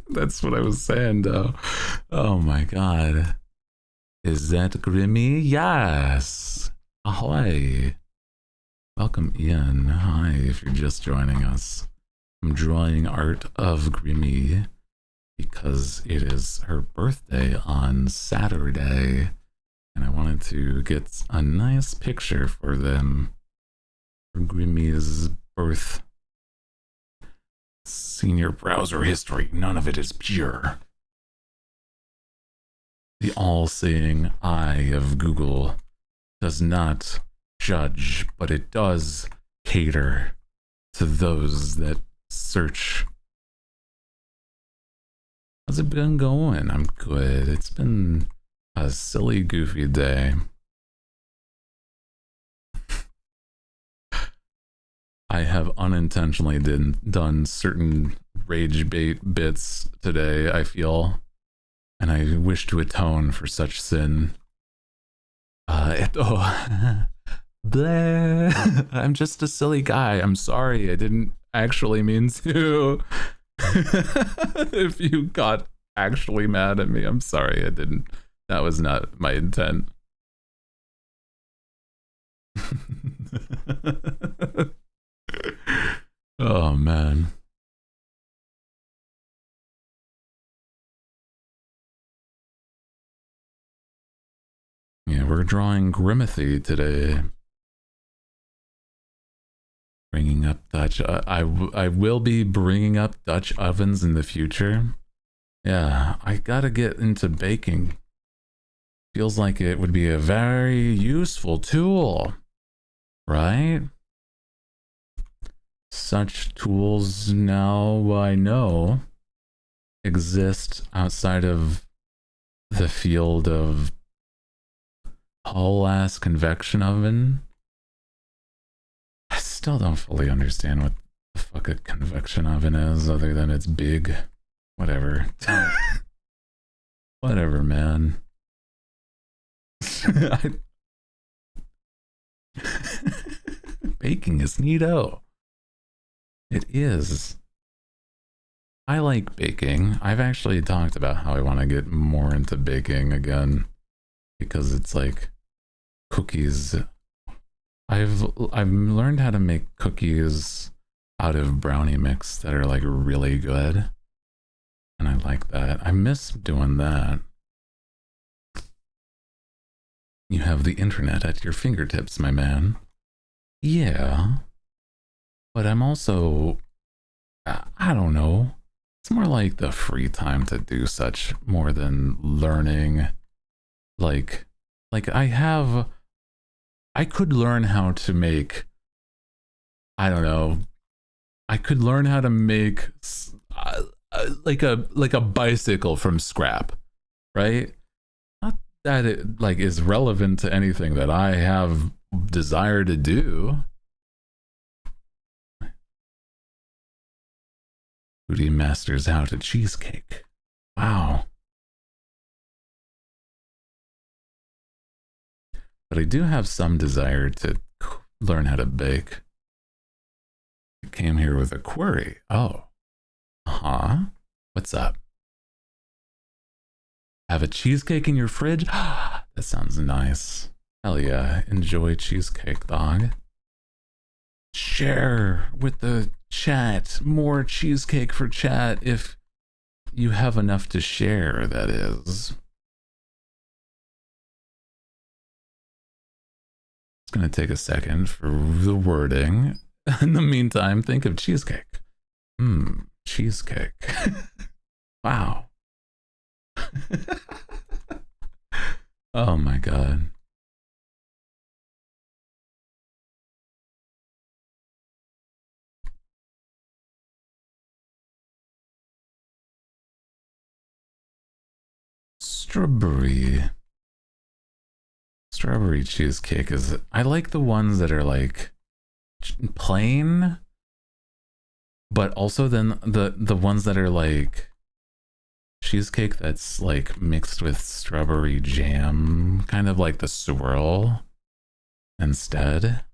That's what I was saying, though. Oh my god. Is that Grimmy? Yes. Ahoy. Welcome, Ian. Hi, if you're just joining us. I'm drawing art of Grimmy because it is her birthday on Saturday, and I wanted to get a nice picture for them for Grimmy's birth. Senior browser history, none of it is pure. The all-seeing eye of Google does not judge, but it does cater to those that search. How's it been going? I'm good. It's been a silly, goofy day. I have unintentionally done certain rage bait bits today, I feel, and I wish to atone for such sin. Bleh. I'm just a silly guy. I'm sorry. I didn't actually mean to. If you got actually mad at me, I'm sorry. I didn't. That was not my intent. Oh man. Yeah, we're drawing Grimothy today. Bringing up Dutch. I will be bringing up Dutch ovens in the future. Yeah, I gotta get into baking. Feels like it would be a very useful tool, right? Such tools now I know exist outside of the field of whole ass convection oven. I still don't fully understand what the fuck a convection oven is, other than it's big. Whatever. Whatever, man. Baking is neato. It is. I like baking. I've actually talked about how I want to get more into baking again because it's like cookies. I've learned how to make cookies out of brownie mix that are like really good. And I like that. I miss doing that. You have the internet at your fingertips, my man. Yeah. But I'm also, I don't know. It's more like the free time to do such more than learning. Like I could learn how to make, I don't know. I could learn how to make like a bicycle from scrap, right? Not that it like is relevant to anything that I have desire to do. Foodie masters how to cheesecake. Wow. But I do have some desire to learn how to bake. I came here with a query. Oh. Huh? What's up? Have a cheesecake in your fridge? That sounds nice. Hell yeah. Enjoy cheesecake, dog. Share with the chat. More cheesecake for chat if you have enough to share, that is. It's going to take a second for the wording. In the meantime, think of cheesecake. Cheesecake. Wow. Oh my god. Strawberry cheesecake is, I like the ones that are like plain, but also then the ones that are like cheesecake that's like mixed with strawberry jam, kind of like the swirl instead.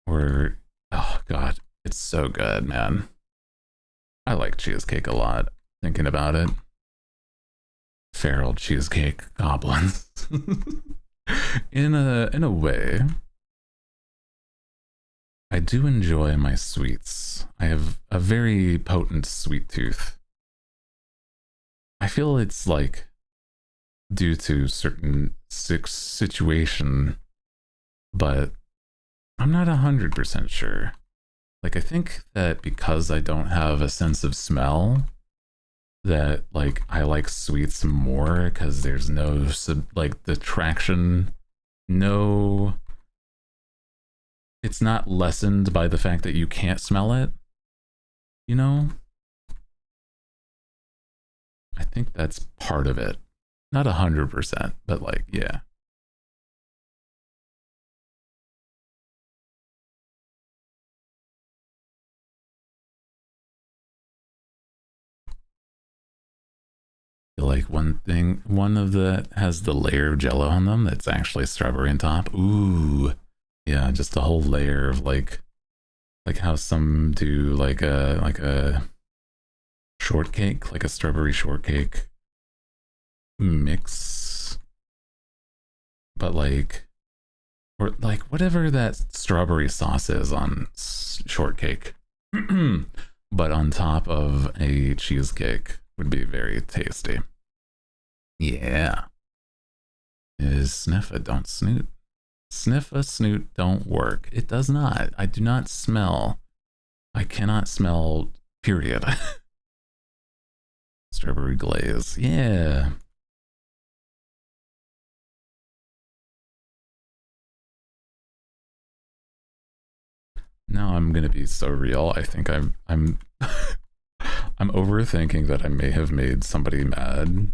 Or oh god, it's so good, man. I like cheesecake a lot, thinking about it. Feral cheesecake goblins. in a way, I do enjoy my sweets. I have a very potent sweet tooth. I feel it's like due to certain situation, but I'm not 100% sure. Like, I think that because I don't have a sense of smell, that like I like sweets more because there's no like the traction, no, it's not lessened by the fact that you can't smell it, you know? I think that's part of it. Not 100%, but like, yeah. Like one of the has the layer of jello on them that's actually strawberry on top. Ooh, yeah, just a whole layer of like how some do like a shortcake, like a strawberry shortcake mix, but like, or like whatever that strawberry sauce is on shortcake, but on top of a cheesecake would be very tasty. Yeah. Is sniff a don't snoot. Sniff a snoot don't work. It does not. I do not smell. I cannot smell, period. Strawberry glaze. Yeah. Now I'm gonna be so real. I think I'm I'm overthinking that I may have made somebody mad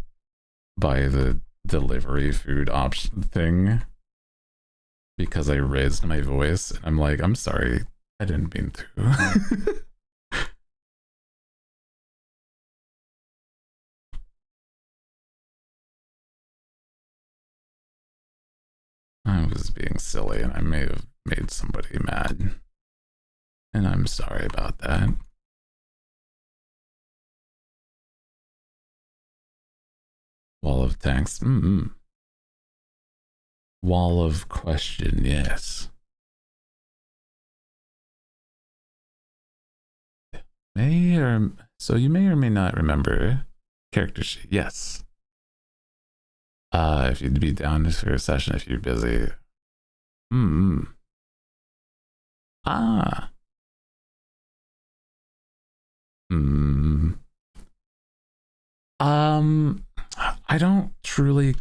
by the delivery food option thing because I raised my voice. And I'm like, I'm sorry, I didn't mean to. I was being silly and I may have made somebody mad. And I'm sorry about that. Wall of text. Wall of question, yes. So you may or may not remember character sheet. Yes. If you'd be down for a session if you're busy. Ah. I don't truly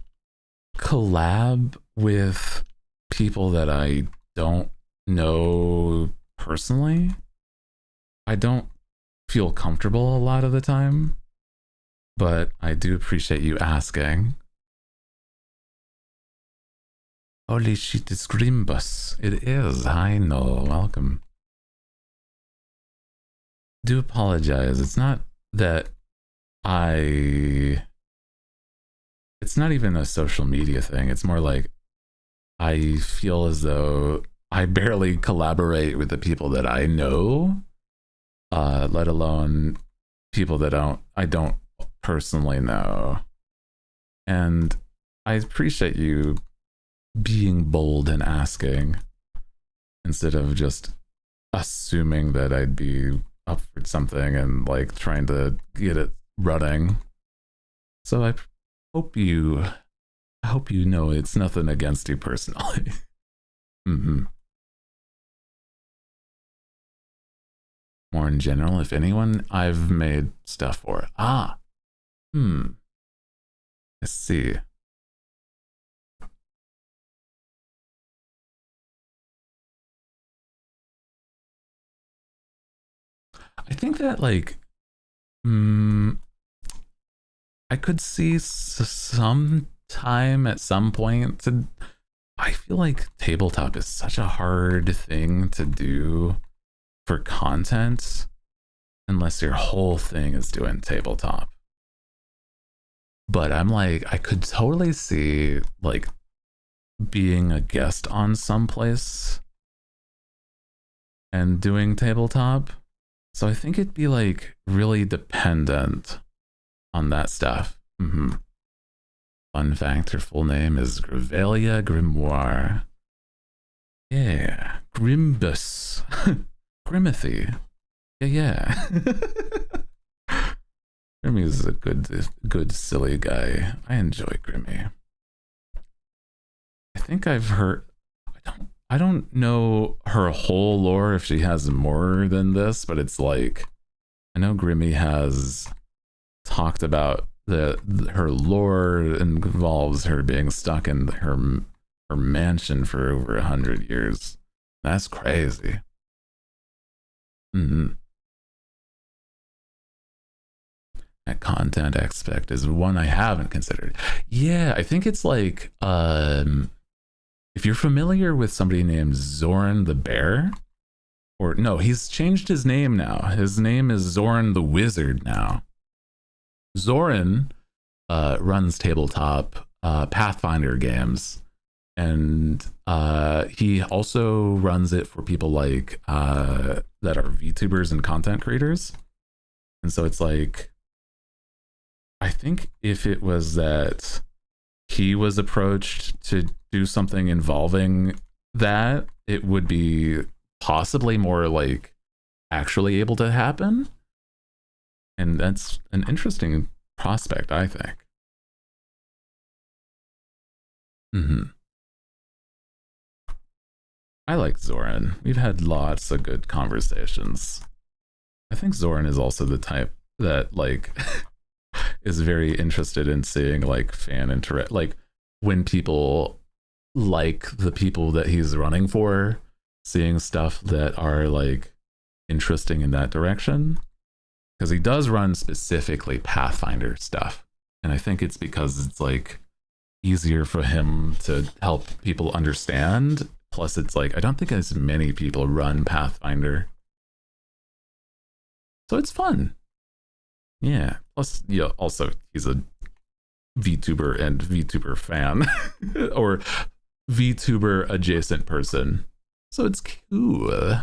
collab with people that I don't know personally. I don't feel comfortable a lot of the time, but I do appreciate you asking. Holy shit, it's Grimbus. It is. Hi, Noel. Welcome. Do apologize. It's not that it's not even a social media thing. It's more like I feel as though I barely collaborate with the people that I know, let alone people that I don't personally know. And I appreciate you being bold and asking instead of just assuming that I'd be up for something and like trying to get it running. So I hope you know it's nothing against you personally. More in general, if anyone I've made stuff for. Let's see. I think that like I could see some time at some point to. I feel like tabletop is such a hard thing to do for content unless your whole thing is doing tabletop. But I'm like, I could totally see like being a guest on someplace and doing tabletop. So I think it'd be like really dependent on that stuff. Fun fact, her full name is Grivelia Grimoire. Yeah, Grimbus. Grimithy. Yeah. Grimmy is a good silly guy. I enjoy Grimmy. I think I've heard. I don't know her whole lore if she has more than this, but it's like I know Grimmy has talked about her lore involves her being stuck in her mansion for over 100 years. That's crazy. That content aspect is one I haven't considered. Yeah, I think it's like if you're familiar with somebody named Zoran the Bear, or no, he's changed his name now. His name is Zoran the Wizard now. Zoran runs tabletop Pathfinder games, and he also runs it for people like that are VTubers and content creators. And so it's like, I think if it was that he was approached to do something involving that, it would be possibly more like actually able to happen. And that's an interesting prospect, I think. I like Zoran. We've had lots of good conversations. I think Zoran is also the type that like is very interested in seeing like fan interact, like when people like the people that he's running for. seeing stuff that are like interesting in that direction, because he does run specifically Pathfinder stuff, and I think it's because it's like easier for him to help people understand. Plus, it's like I don't think as many people run Pathfinder, so it's fun. Yeah. Plus, yeah. Also, he's a VTuber and VTuber fan, or VTuber adjacent person, so it's cool.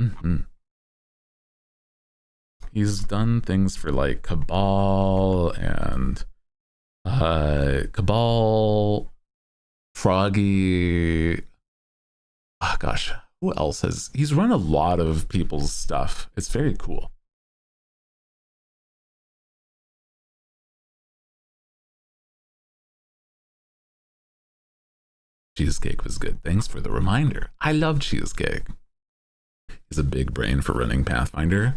Mm-hmm. He's done things for like Cabal and Cabal, Froggy. Oh gosh, who else has he's run a lot of people's stuff. It's very cool. Cheesecake was good. Thanks for the reminder. I love Cheesecake. He's a big brain for running Pathfinder.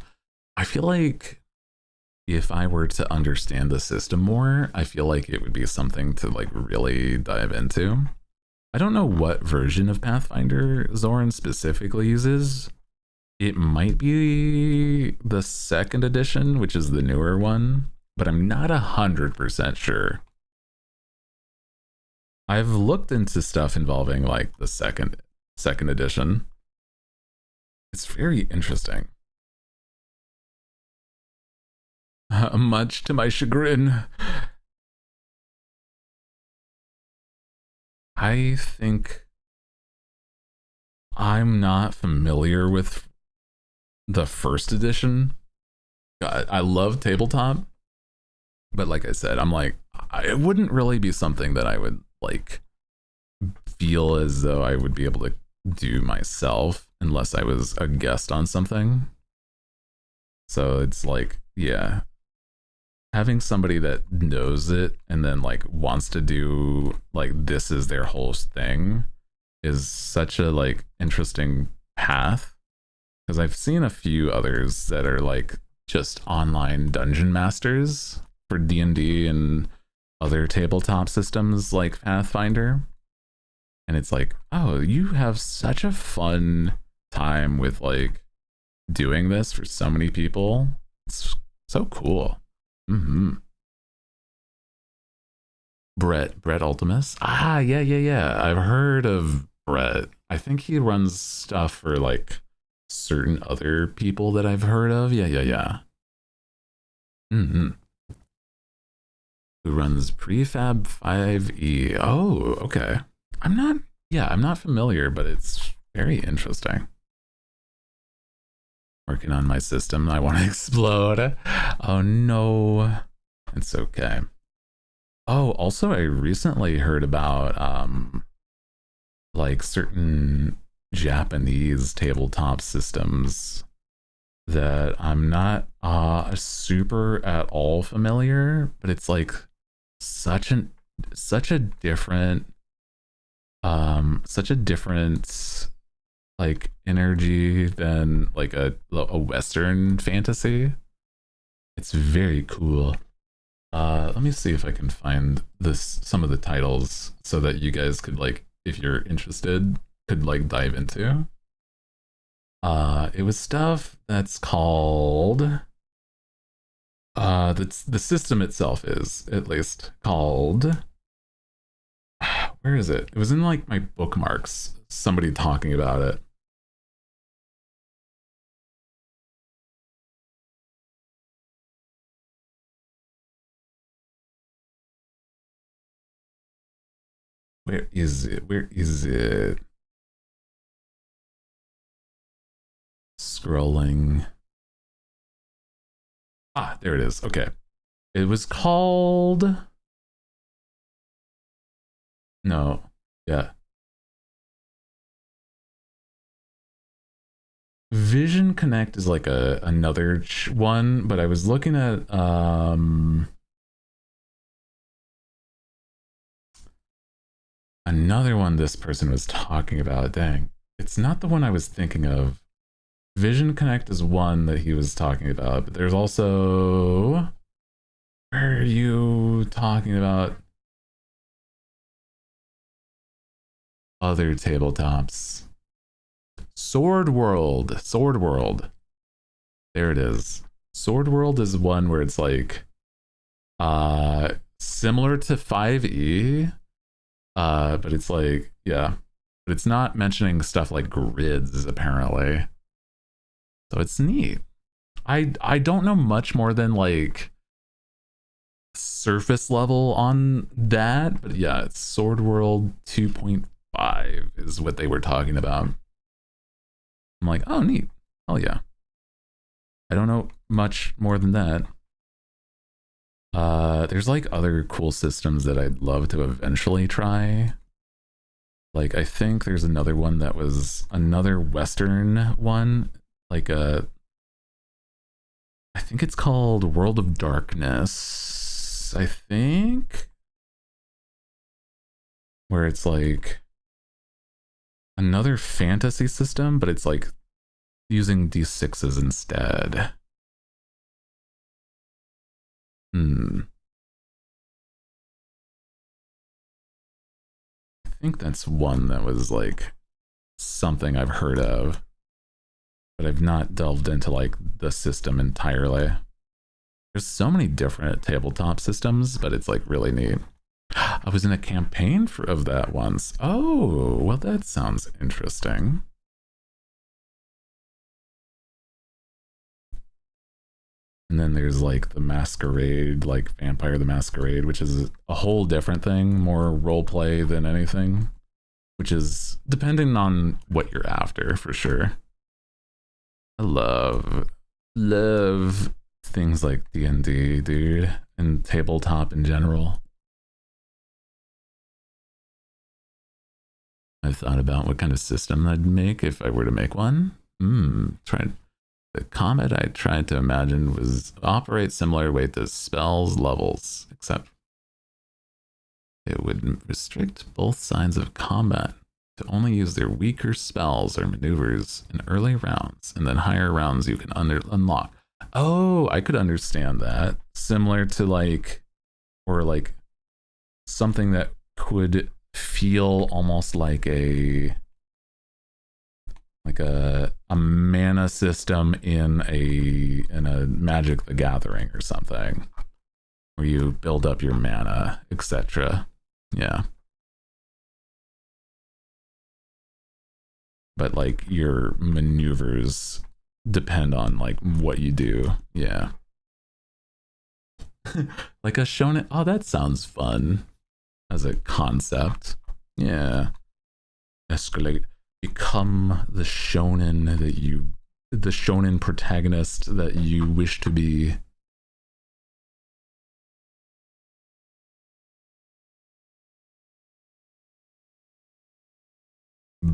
I feel like if I were to understand the system more, I feel like it would be something to like really dive into. I don't know what version of Pathfinder Zoran specifically uses. It might be the second edition, which is the newer one, but I'm not 100% sure. I've looked into stuff involving like the second edition. It's very interesting. Much to my chagrin. I think I'm not familiar with the first edition. I love tabletop, but like I said, I'm like, it wouldn't really be something that I would like feel as though I would be able to do myself unless I was a guest on something. So it's like, yeah, having somebody that knows it and then like wants to do like this is their whole thing is such a like interesting path, because I've seen a few others that are like just online dungeon masters for D&D and other tabletop systems like Pathfinder, and it's like, oh, you have such a fun time with like doing this for so many people. It's so cool. Mm-hmm. Brett Ultimus. Ah, yeah. I've heard of Brett. I think he runs stuff for like certain other people that I've heard of. Yeah. Mm-hmm. Who runs Prefab 5e? Oh, okay. I'm not familiar, but it's very interesting. Working on my system. I want to explode. Oh no. It's okay. Oh, also I recently heard about like certain Japanese tabletop systems that I'm not super at all familiar, but it's like such a different such a different like energy than like a Western fantasy. It's very cool. Let me see if I can find some of the titles so that you guys could like, if you're interested, could like dive into. It was stuff that's called the system itself is at least called, where is it? It was in like my bookmarks, somebody talking about it. Where is it? Where is it? Scrolling. Ah, there it is. Okay. It was called. No. Yeah. Vision Connect is like another one, but I was looking at another one this person was talking about. Dang. It's not the one I was thinking of. Vision Connect is one that he was talking about, but there's also Where are you talking about other tabletops? Sword World. Sword World. There it is. Sword World is one where it's like similar to 5e, but it's like, yeah. But it's not mentioning stuff like grids, apparently. So it's neat. I don't know much more than like surface level on that, but yeah, it's Sword World 2.5 is what they were talking about. I'm like, oh neat. Oh yeah. I don't know much more than that. There's like other cool systems that I'd love to eventually try. Like I think there's another one that was another Western one, like I think it's called World of Darkness, I think. Where it's like another fantasy system, but it's like using D6s instead. I think that's one that was like something I've heard of, but I've not delved into like the system entirely. There's so many different tabletop systems, but it's like really neat. I was in a campaign of that once. Oh, well, that sounds interesting. And then there's like the Masquerade, like Vampire the Masquerade, which is a whole different thing, more role play than anything, which is depending on what you're after for sure. I love things like D&D, dude, and tabletop in general. I've thought about what kind of system I'd make if I were to make one. The combat I tried to imagine was operate similar way to spells levels, except it would restrict both sides of combat to only use their weaker spells or maneuvers in early rounds, and then higher rounds you can unlock. Oh, I could understand that. Similar to like, or like something that could feel almost like a mana system in a Magic the Gathering or something, where you build up your mana, etc. Yeah. But like your maneuvers depend on like what you do. Yeah. Like a shonen. Oh, that sounds fun as a concept. Yeah. Escalate. Become the shonen the shonen protagonist that you wish to be.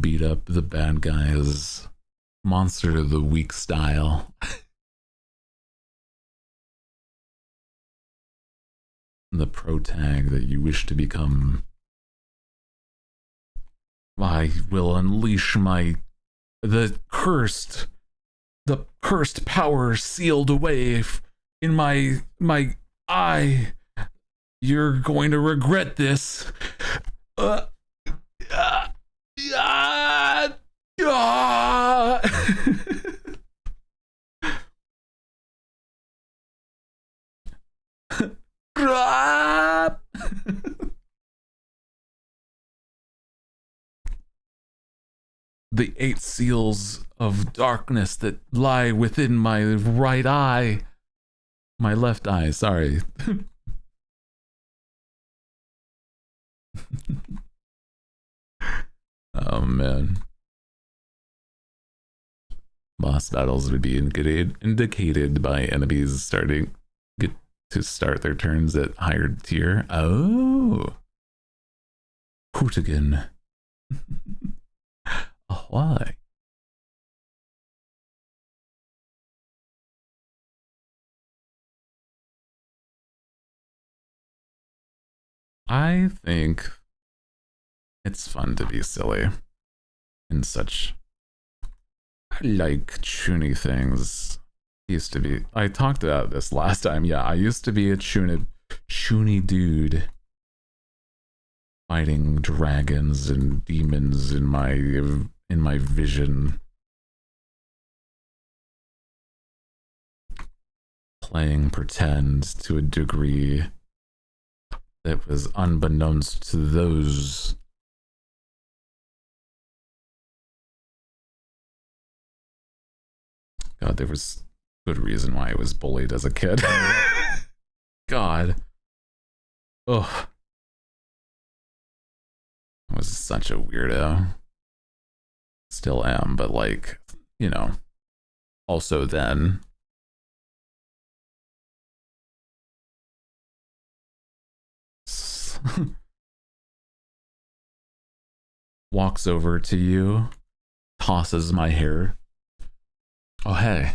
Beat up the bad guys. Monster of the Week style. The protag that you wish to become. I will unleash the cursed power sealed away in my eye. You're going to regret this. The 8 seals of darkness that lie within my right eye. My left eye, sorry. Oh man. Boss battles would be indicated by enemies to start their turns at higher tier. Oh. Houtigan. Why? I think it's fun to be silly in such. I like chuny things. Used to be. I talked about this last time. Yeah, I used to be a chuny dude, fighting dragons and demons in my vision, playing pretend to a degree that was unbeknownst to those. God, there was good reason why I was bullied as a kid. God. Ugh. I was such a weirdo. Still am, but like, you know, also then. Walks over to you, tosses my hair. Oh, hey.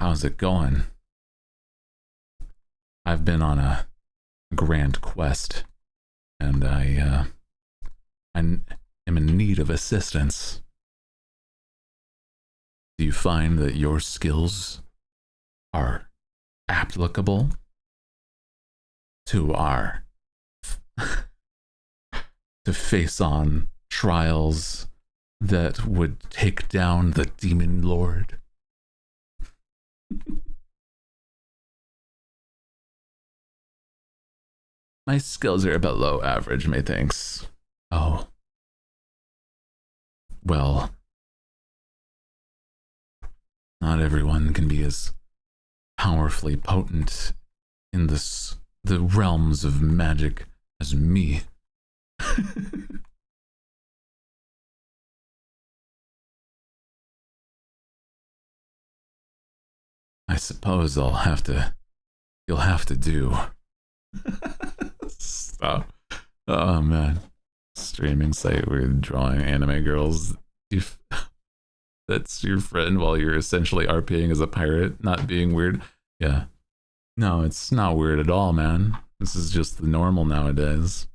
How's it going? I've been on a grand quest, and I am in need of assistance. Do you find that your skills are applicable to our to face on trials that would take down the demon lord? My skills are below average, methinks. Oh. Well, not everyone can be as powerfully potent in the realms of magic as me. I suppose you'll have to do. Stop. Oh man. Streaming site where you're drawing anime girls. That's your friend while you're essentially RPing as a pirate, not being weird. Yeah. No, it's not weird at all, man. This is just the normal nowadays.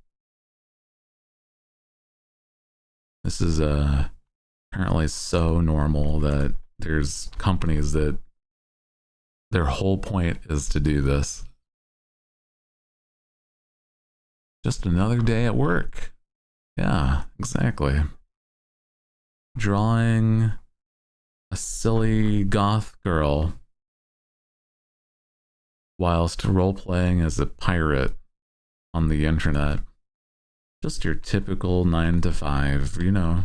This is apparently so normal that there's companies that their whole point is to do this. Just another day at work. Yeah, exactly. Drawing a silly goth girl whilst role-playing as a pirate on the internet. Just your typical 9 to 5, you know.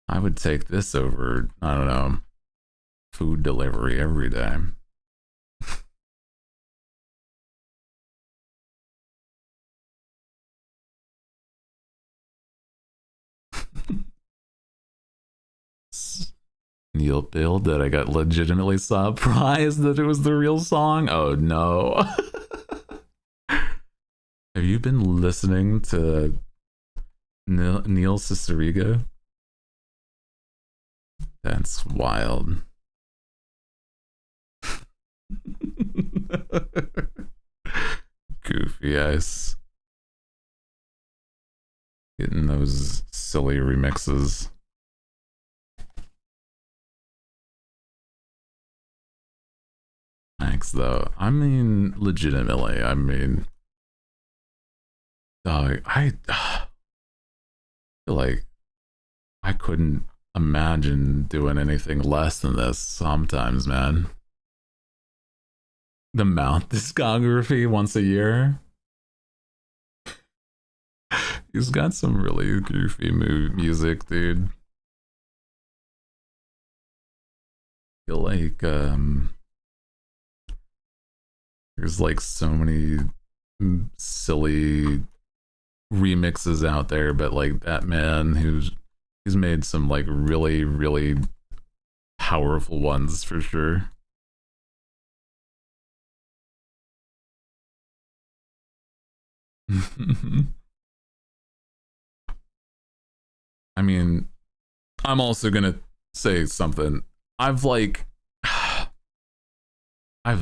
I would take this over, I don't know, food delivery every day. Neil build that I got legitimately surprised that it was the real song. Oh no. Have you been listening to Neil Cicierega? That's wild. Goofy ass. Getting those silly remixes. Thanks though. I mean, legitimately, I mean, I feel like I couldn't imagine doing anything less than this sometimes, man. The Mouth discography once a year. He's got some really goofy music, dude. I feel like there's like so many silly remixes out there, but like that man he's made some like really, really powerful ones for sure. I mean, I'm also gonna say something. I've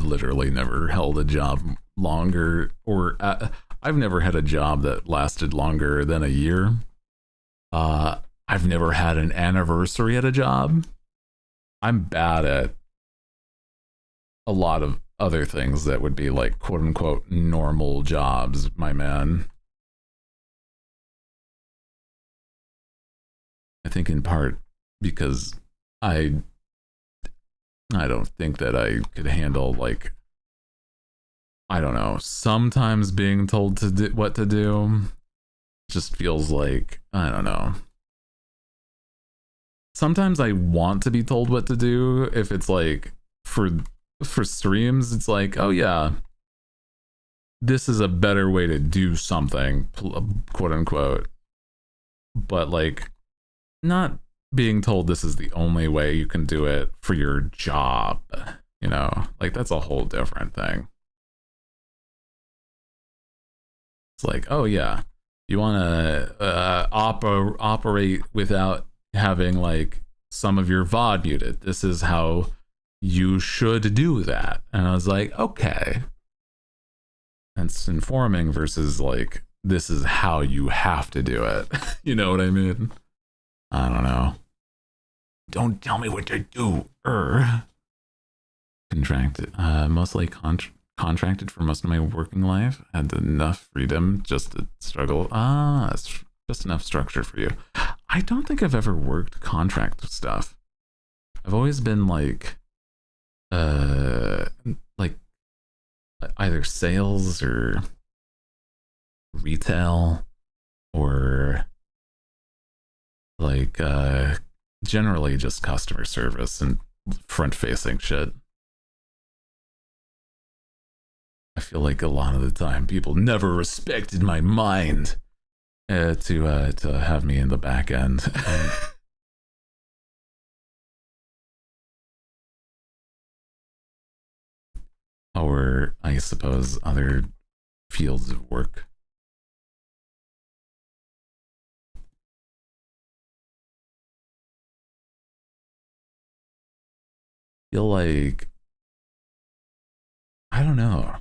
literally never held a job longer, or I've never had a job that lasted longer than a year. I've never had an anniversary at a job. I'm bad at a lot of other things that would be like quote unquote normal jobs, my man. I think in part because I I don't think that I could handle, like, I don't know, sometimes being told to do what to do just feels like, I don't know. Sometimes I want to be told what to do if it's like for streams, it's like, oh yeah, this is a better way to do something, quote unquote. But like, not being told this is the only way you can do it for your job, you know, like that's a whole different thing. It's like, oh yeah, you want to operate without having like some of your VOD muted. This is how you should do that. And I was like, okay. That's informing versus like, this is how you have to do it. You know what I mean? I don't know. Don't tell me what to do. Contracted. Mostly contracted for most of my working life. Had enough freedom just to struggle. It's just enough structure for you. I don't think I've ever worked contract stuff. I've always been like either sales or retail or like generally just customer service and front facing shit. I feel like a lot of the time people never respected my mind to have me in the back end. Or I suppose other fields of work. Feel like, I don't know.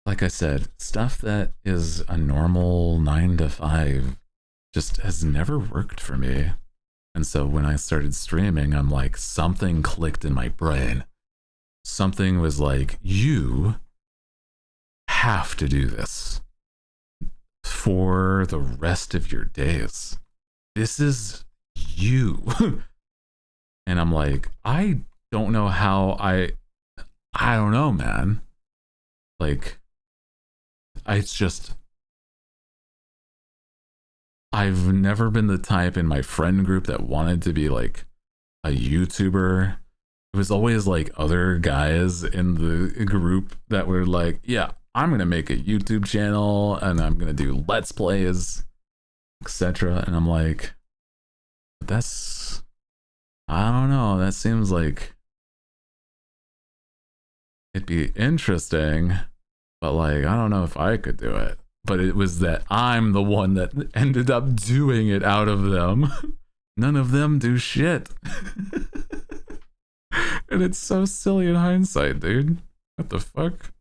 Like I said, stuff that is a normal 9 to 5 just has never worked for me. And so when I started streaming, I'm like, something clicked in my brain. Something was like, you have to do this for the rest of your days. This is you. And I'm like, I don't know how I don't know, man. Like, it's just, I've never been the type in my friend group that wanted to be like a YouTuber. It was always like other guys in the group that were like, yeah, I'm gonna make a YouTube channel and I'm gonna do let's plays, etc. And I'm like, that's, I don't know, that seems like it'd be interesting, but like, I don't know if I could do it. But it was that I'm the one that ended up doing it out of them. None of them do shit. And it's so silly in hindsight, dude. What the fuck?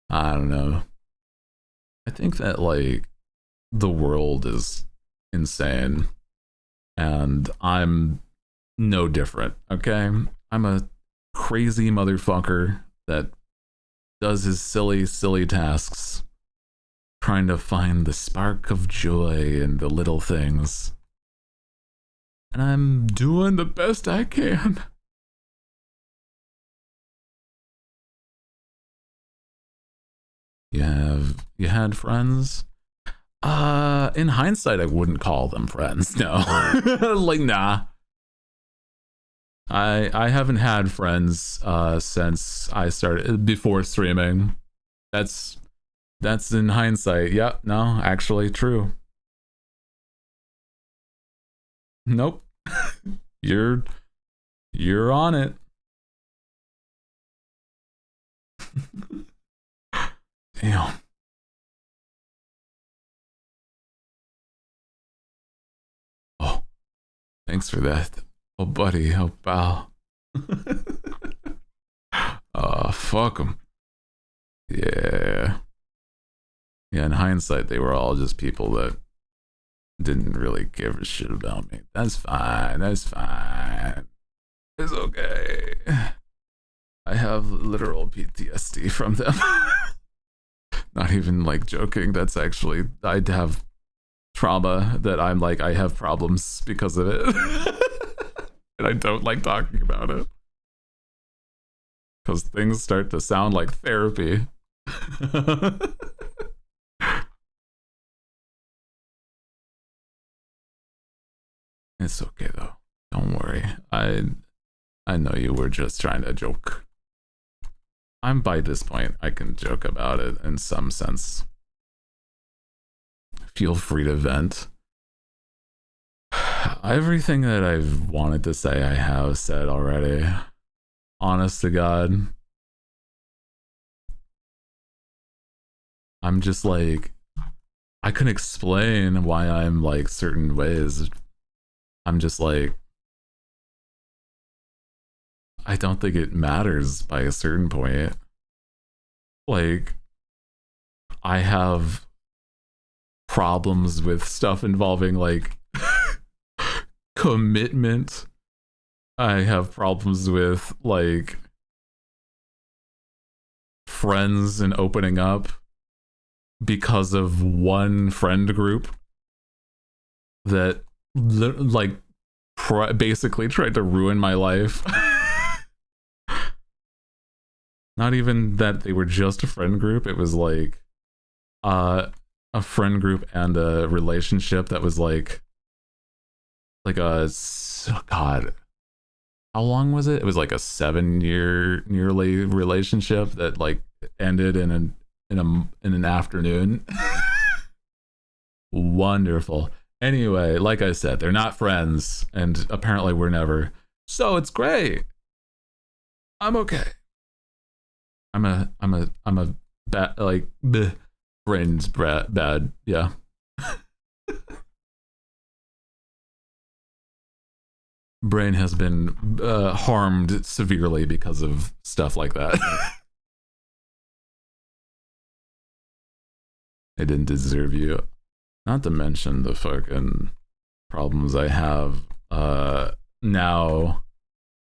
I don't know. I think that like the world is insane and I'm no different, okay? I'm a crazy motherfucker that does his silly tasks, trying to find the spark of joy in the little things. And I'm doing the best I can. You had friends? In hindsight, I wouldn't call them friends. No. Like, nah. I haven't had friends since I started before streaming. That's in hindsight. Yep, no, actually true. Nope. You're on it. Damn. Oh, thanks for that. Oh, buddy. Oh, pal. Oh, fuck them. Yeah. Yeah, in hindsight, they were all just people that didn't really give a shit about me. That's fine. That's fine. It's okay. I have literal PTSD from them. Not even like joking. That's actually, I'd have trauma that I'm like, I have problems because of it. And I don't like talking about it. Because things start to sound like therapy. It's okay though. Don't worry. I know you were just trying to joke. I'm by this point, I can joke about it in some sense. Feel free to vent. Everything that I've wanted to say, I have said already. Honest to God. I'm just like, I can explain why I'm like certain ways. I'm just like, I don't think it matters by a certain point. Like, I have problems with stuff involving like commitment. I have problems with like friends and opening up because of one friend group that like basically tried to ruin my life. Not even that they were just a friend group, it was like a friend group and a relationship that was like a, god, how long was it? It was like a 7-year nearly relationship that like ended in an afternoon. Wonderful. Anyway, like I said, they're not friends, and apparently we're never. So it's great. I'm okay. I'm a bad, like, bleh, brain's bad. Yeah. Brain has been harmed severely because of stuff like that. I didn't deserve you. Not to mention the fucking problems I have now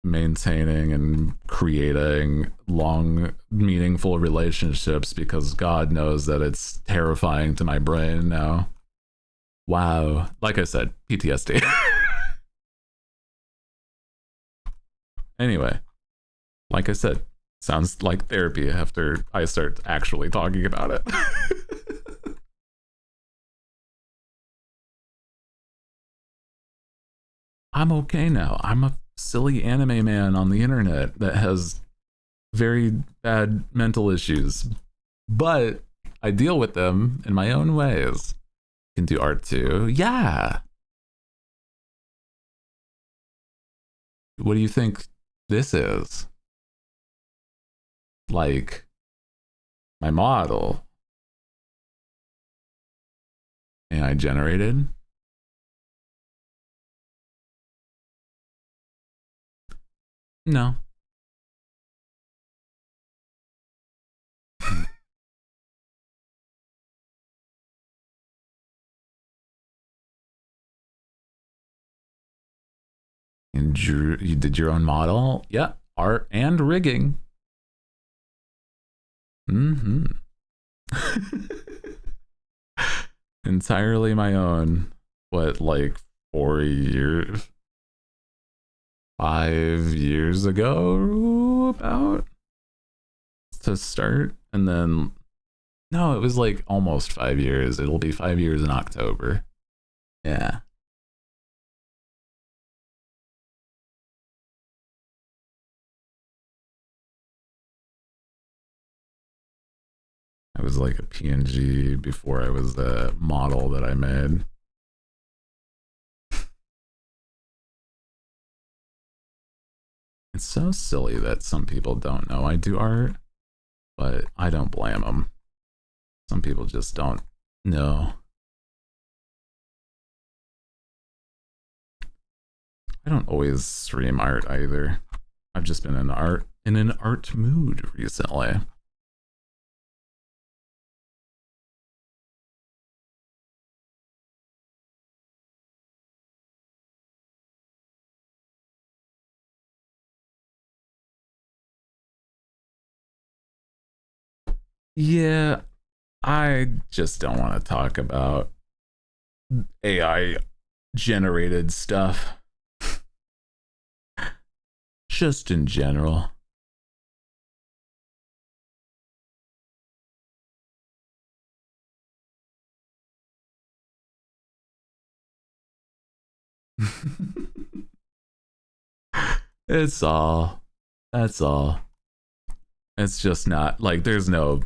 maintaining and creating long, meaningful relationships, because God knows that it's terrifying to my brain now. Wow. Like I said, PTSD. Anyway, like I said, sounds like therapy after I start actually talking about it. I'm okay now. I'm a silly anime man on the internet that has very bad mental issues, but I deal with them in my own ways. Can do art too. Yeah. What do you think this is? Like my model. AI generated. No. And you did your own model? Yeah. Art and rigging. Mm-hmm. Entirely my own. What, like 4 years? 5 years ago, about, to start. And then, no, it was like almost 5 years. It'll be 5 years in October. Yeah. I was like a PNG before I was the model that I made. It's so silly that some people don't know I do art, but I don't blame them. Some people just don't know. I don't always stream art either. I've just been in art in an art mood recently. Yeah, I just don't want to talk about AI generated stuff. Just in general. It's all. That's all. It's just not like there's no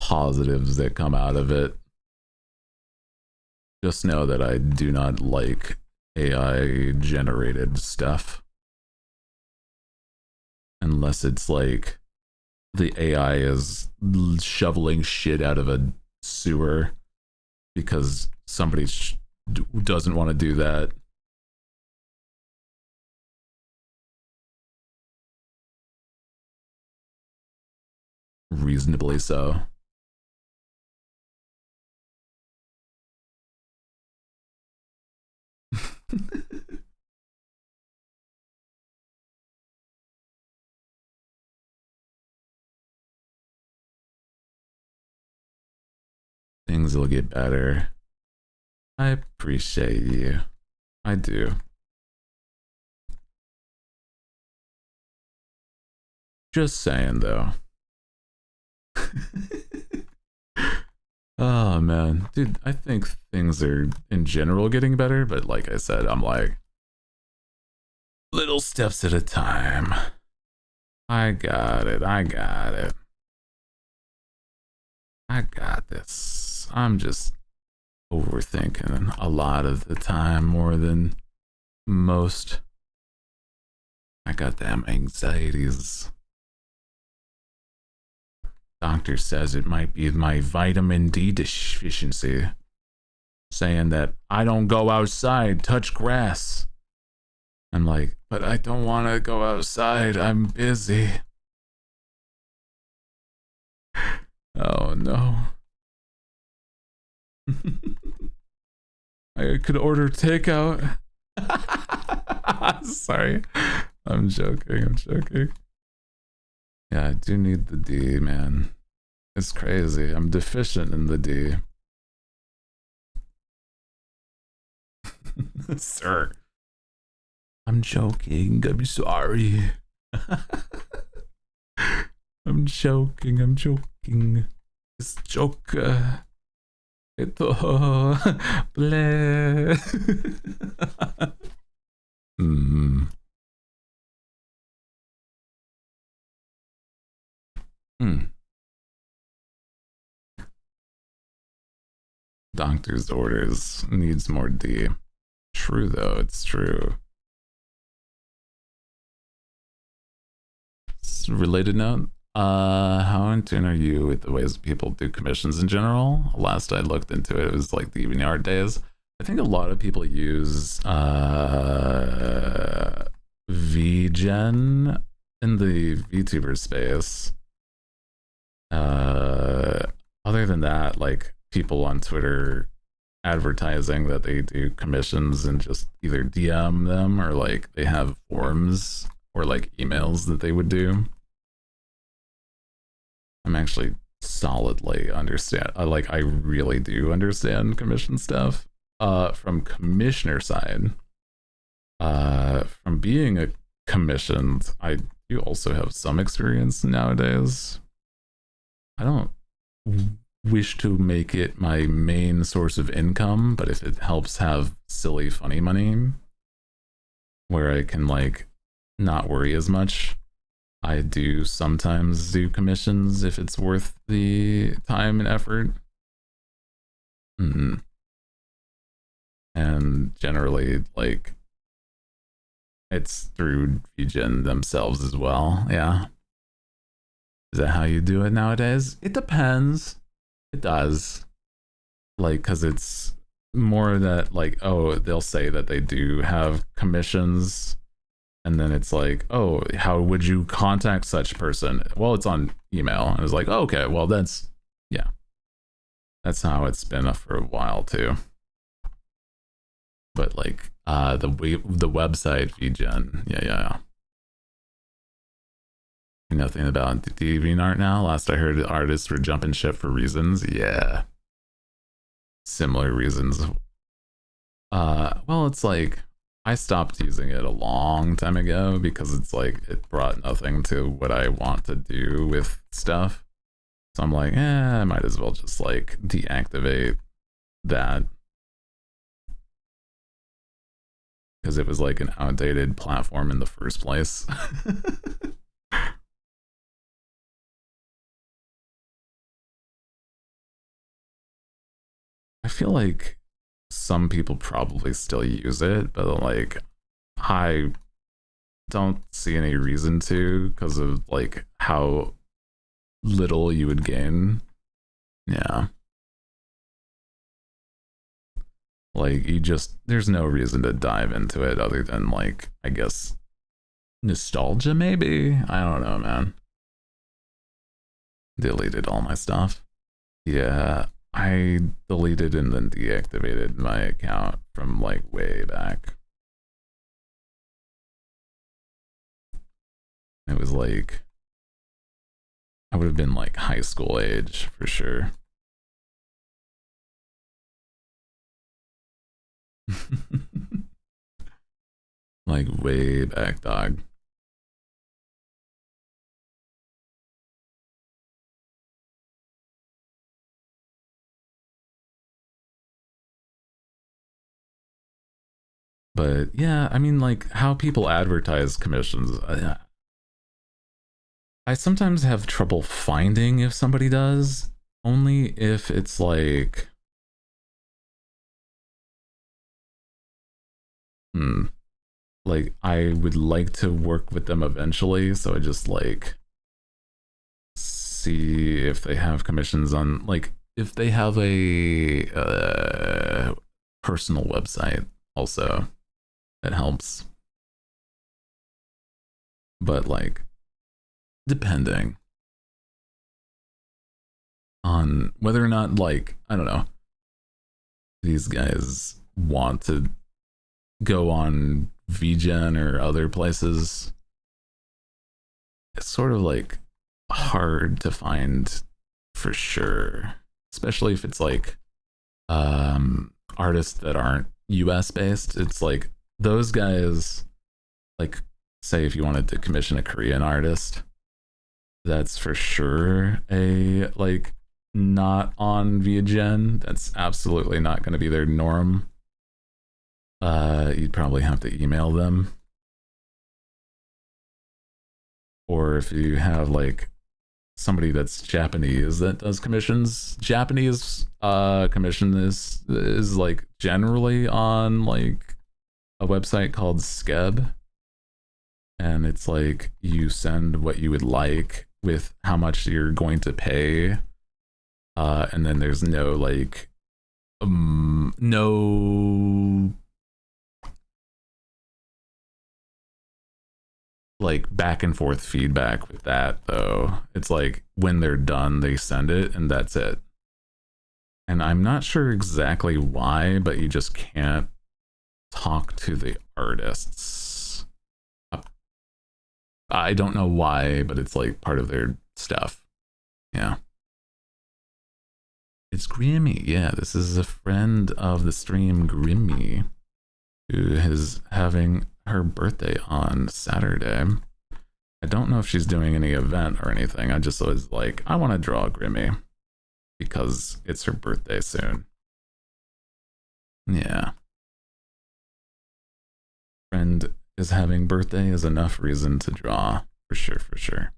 positives that come out of it. Just know that I do not like AI generated stuff. Unless it's like the AI is shoveling shit out of a sewer because somebody doesn't want to do that. Reasonably so. Things will get better. I appreciate you. I do. Just saying, though. Oh, man. Dude, I think things are in general getting better, but like I said, I'm like little steps at a time. I got it. I got it. I got this. I'm just overthinking a lot of the time more than most. I got damn anxieties. Doctor says it might be my vitamin D deficiency. Saying that I don't go outside, touch grass. I'm like, but I don't want to go outside. I'm busy. Oh no. I could order takeout. Sorry. I'm joking. I'm joking. Yeah, I do need the D, man. It's crazy. I'm deficient in the D. Sir. I'm joking. I'm sorry. I'm joking. I'm joking. It's joke. Ito. Bleh. Hmm. Doctor's orders needs more D. True though, it's true. Related note, how in tune are you with the ways people do commissions in general? Last I looked into it, it was like the evening art days. I think a lot of people use VGen in the VTuber space. Other than that, like people on Twitter advertising that they do commissions and just either DM them or like they have forms or like emails that they would do. I'm actually solidly understand. Like I really do understand commission stuff. From commissioner side, from being a commissioned, I do also have some experience nowadays. I don't wish to make it my main source of income, but if it helps have silly, funny money where I can like not worry as much, I do sometimes do commissions if it's worth the time and effort. Mm-hmm. And generally, like, it's through VGen themselves as well. Yeah. Is that how you do it nowadays? It depends. It does. Like, because it's more that, like, oh, they'll say that they do have commissions And then it's like, oh, how would you contact such person? Well, it's on email. And it's like, oh, okay, well, yeah, that's how it's been for a while too. But like the website VGen, yeah. Nothing about DeviantArt now. Last I heard, artists were jumping ship for reasons. Yeah, similar reasons. Well, it's like I stopped using it a long time ago because it's like it brought nothing to what I want to do with stuff. So I'm like, I might as well just like deactivate that because it was like an outdated platform in the first place. I feel like some people probably still use it, but like I don't see any reason to because of like how little you would gain. Yeah. Like you just there's no reason to dive into it other than like I guess nostalgia maybe. I don't know, man. Deleted all my stuff. Yeah, I deleted and then deactivated my account from like way back. It was like I would have been like high school age for sure. Like way back, dog. But yeah, I mean, like how people advertise commissions. I sometimes have trouble finding if somebody does, only if it's like, hmm, like I would like to work with them eventually, so I just like see if they have commissions on, like if they have a personal website also that helps. But like depending on whether or not like I don't know these guys want to go on VGen or other places, it's sort of like hard to find for sure, especially if it's like artists that aren't US based. It's like those guys, like say if you wanted to commission a Korean artist, that's for sure a like not on VGen. That's absolutely not going to be their norm. You'd probably have to email them, or if you have like somebody that's Japanese that does commissions, Japanese commission is like generally on like a website called Skeb, and it's like you send what you would like with how much you're going to pay, and then there's no like no like back and forth feedback with that though. It's like when they're done they send it and that's it. And I'm not sure exactly why, but you just can't talk to the artists. I don't know why, but it's like part of their stuff. Yeah. It's Grimmy. Yeah, this is a friend of the stream, Grimmy, who is having her birthday on Saturday. I don't know if she's doing any event or anything. I just was like, I want to draw Grimmy because it's her birthday soon. Yeah. Friend is having birthday is enough reason to draw. For sure, for sure.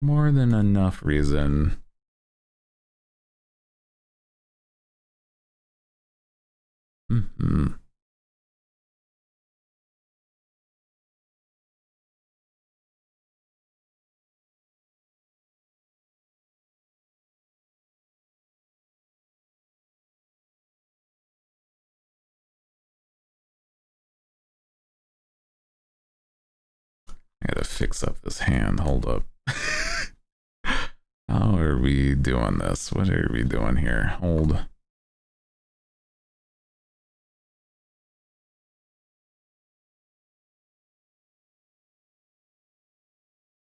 More than enough reason. Mm-hmm. fix up this hand. Hold up. How are we doing this? What are we doing here? Hold.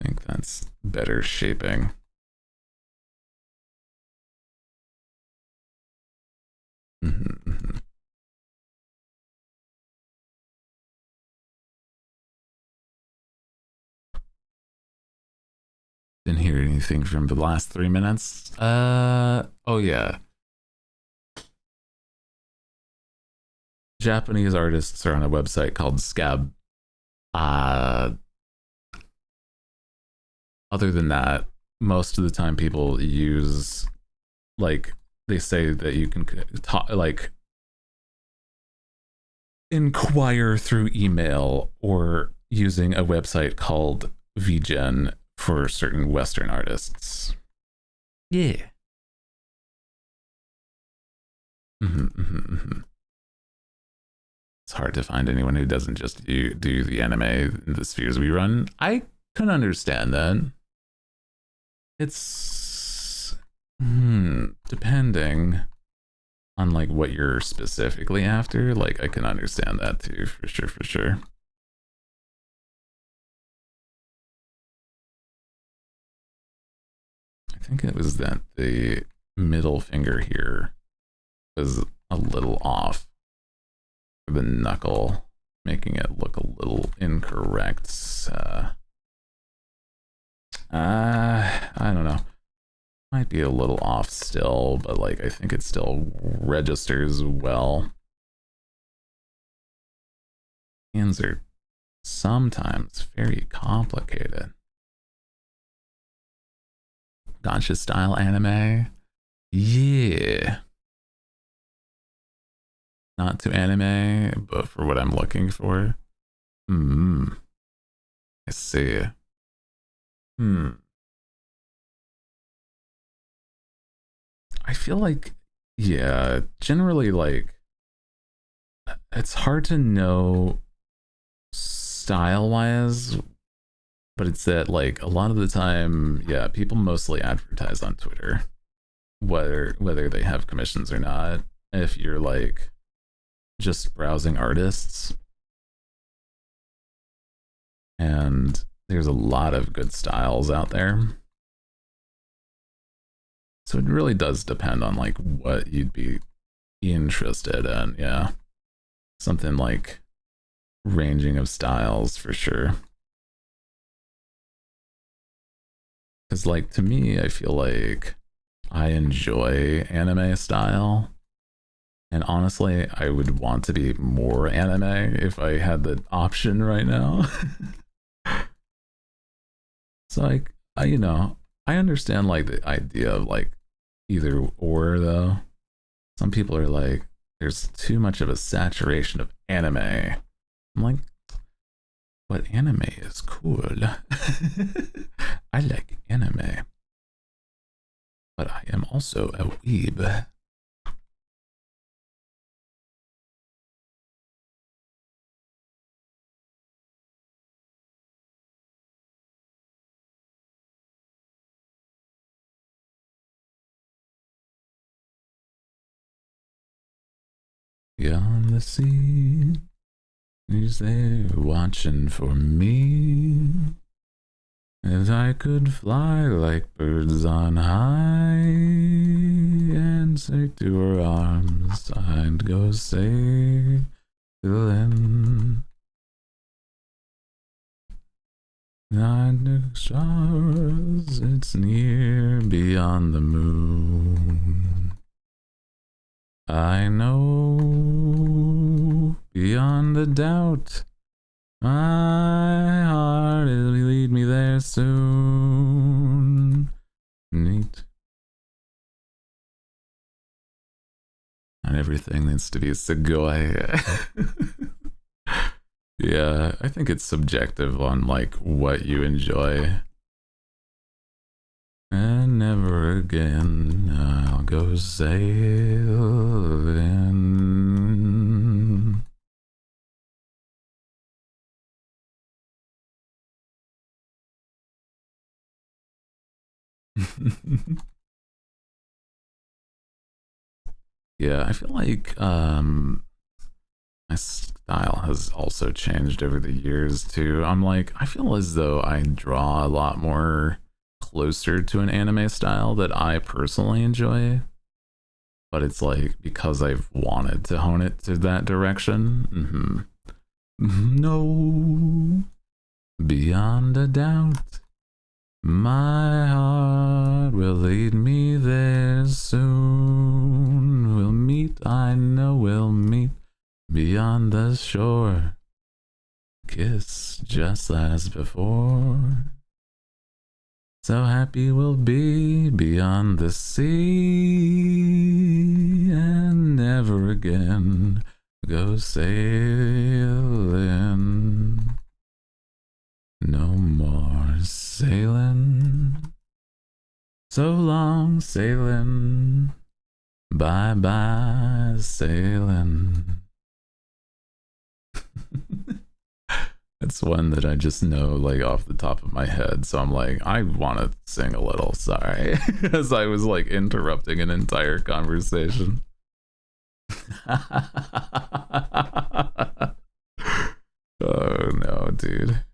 I think that's better shaping. Didn't hear anything from the last 3 minutes. Oh yeah. Japanese artists are on a website called Scab. Other than that, most of the time people use, like, they say that you can like inquire through email or using a website called VGen for certain Western artists. Yeah. It's hard to find anyone who doesn't just do the anime in the spheres we run. I can understand that. It's depending on like what you're specifically after. Like I can understand that too, for sure. I think it was that the middle finger here was a little off. The knuckle, making it look a little incorrect. I don't know. Might be a little off still, but like I think it still registers well. Hands are sometimes very complicated. Gacha style anime? Yeah. Not too anime, but for what I'm looking for. I see. I feel like, yeah, generally, like, it's hard to know style wise, but it's that, like, a lot of the time, yeah, people mostly advertise on Twitter, whether they have commissions or not. If you're like just browsing artists, and there's a lot of good styles out there. So it really does depend on like what you'd be interested in. Yeah. Something like ranging of styles for sure. Because like to me, I feel like I enjoy anime style. And honestly, I would want to be more anime if I had the option right now. So like I understand like the idea of like either or though. Some people are like, there's too much of a saturation of anime. I'm like, but anime is cool. I like anime. But I am also a weeb. Beyond the sea, is there watching for me? As I could fly like birds on high and say to her arms, I'd go sailing. Not the stars, it's near beyond the moon. I know beyond a doubt my heart will lead me there soon. Neat. And everything needs to be Segoy. Yeah, I think it's subjective on like what you enjoy. And never again I'll go sailing. Yeah, I feel like my style has also changed over the years too. I'm like, I feel as though I draw a lot more closer to an anime style that I personally enjoy, but it's like because I've wanted to hone it to that direction. No, beyond a doubt, my heart will lead me there soon. We'll meet, I know we'll meet beyond the shore. Kiss just as before. So happy we'll be beyond the sea and never again go sailing. No more sailing. So long sailing. Bye bye sailing. It's one that I just know like off the top of my head. So I'm like, I want to sing a little. Sorry. As I was like interrupting an entire conversation. Oh no, dude.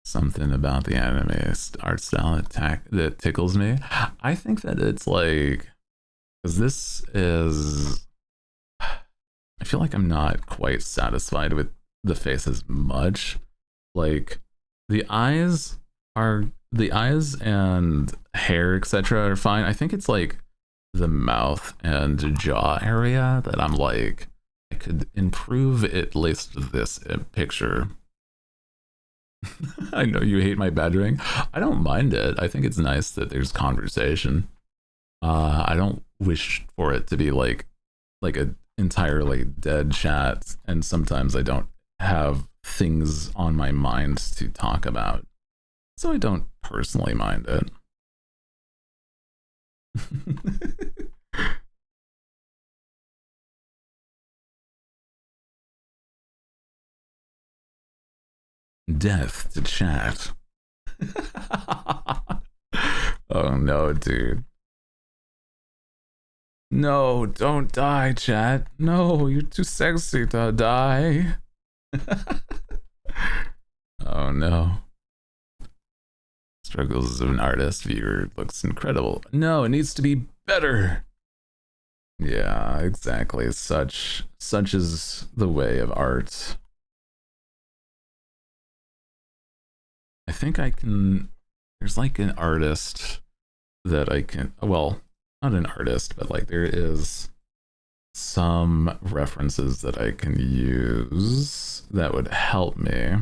Something about the anime art style that tickles me. I think that it's like, because this is, I feel like I'm not quite satisfied with the face as much. Like the eyes and hair, etc. are fine. I think it's like the mouth and jaw area that I'm like, I could improve at least this picture. I know you hate my badgering. I don't mind it. I think it's nice that there's conversation. I don't wish for it to be like a entirely dead chat, and sometimes I don't have things on my mind to talk about, so I don't personally mind it. Death to chat. Oh no, dude. No, don't die, chat. No, you're too sexy to die. Oh no. Struggles of an artist viewer looks incredible. No, it needs to be better. Yeah, exactly. Such is the way of art. I think I can, there's like an artist that I can, well, not an artist, but like there is some references that I can use that would help me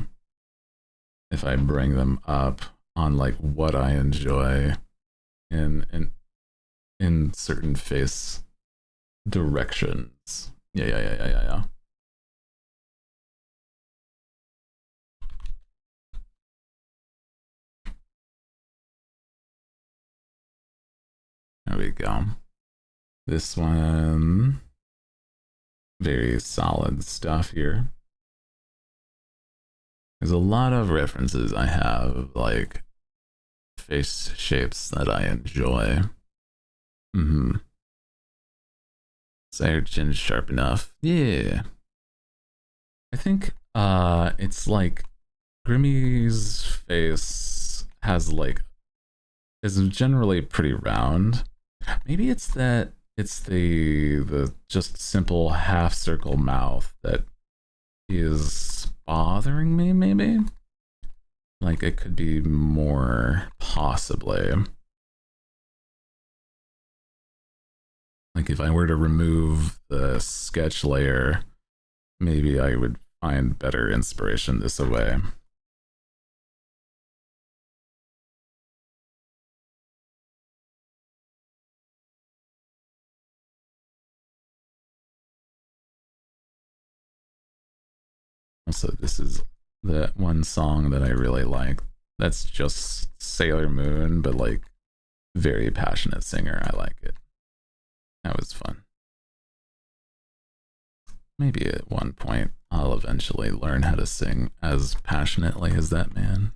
if I bring them up on like what I enjoy in certain face directions. Yeah. There we go. This one, very solid stuff here. There's a lot of references I have, like face shapes that I enjoy. Search and sharp enough. Yeah. I think it's like Grimmy's face has like is generally pretty round. Maybe it's that it's the just simple half circle mouth that is bothering me, maybe? Like it could be more, possibly. Like if I were to remove the sketch layer, maybe I would find better inspiration this way. Also, this is the one song that I really like. That's just Sailor Moon, but like very passionate singer. I like it. That was fun. Maybe at one point I'll eventually learn how to sing as passionately as that man.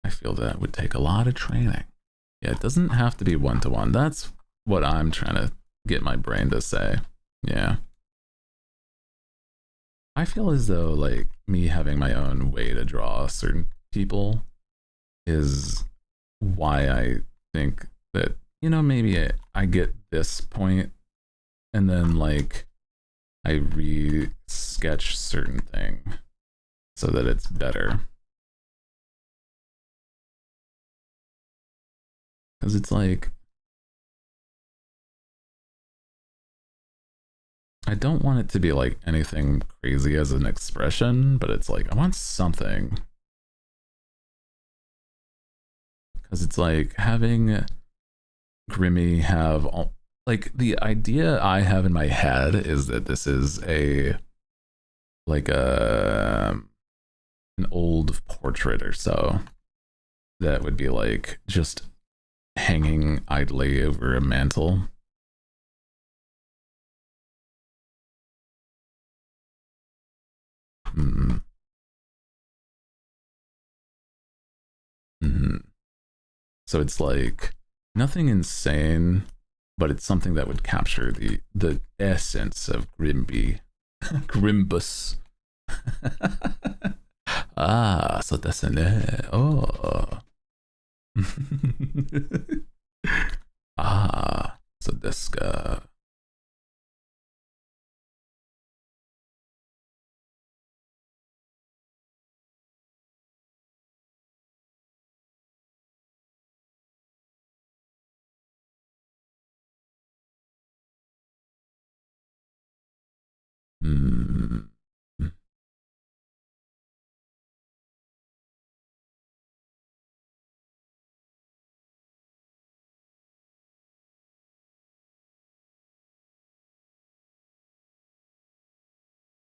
I feel that would take a lot of training. Yeah, it doesn't have to be one-to-one. That's what I'm trying to get my brain to say. Yeah. I feel as though, like, me having my own way to draw certain people is why I think that, you know, maybe I get this point and then, like, I re-sketch certain thing so that it's better. Because it's like, I don't want it to be like anything crazy as an expression, but it's like, I want something. Because it's like having Grimmy have all, like, the idea I have in my head is that this is a like an old portrait or so that would be like just hanging idly over a mantle. Mm-hmm. Mm-hmm. So it's like nothing insane, but it's something that would capture the essence of Grimby, Grimbus. Ah, så that's an oh. Ah, så det ska. Mm.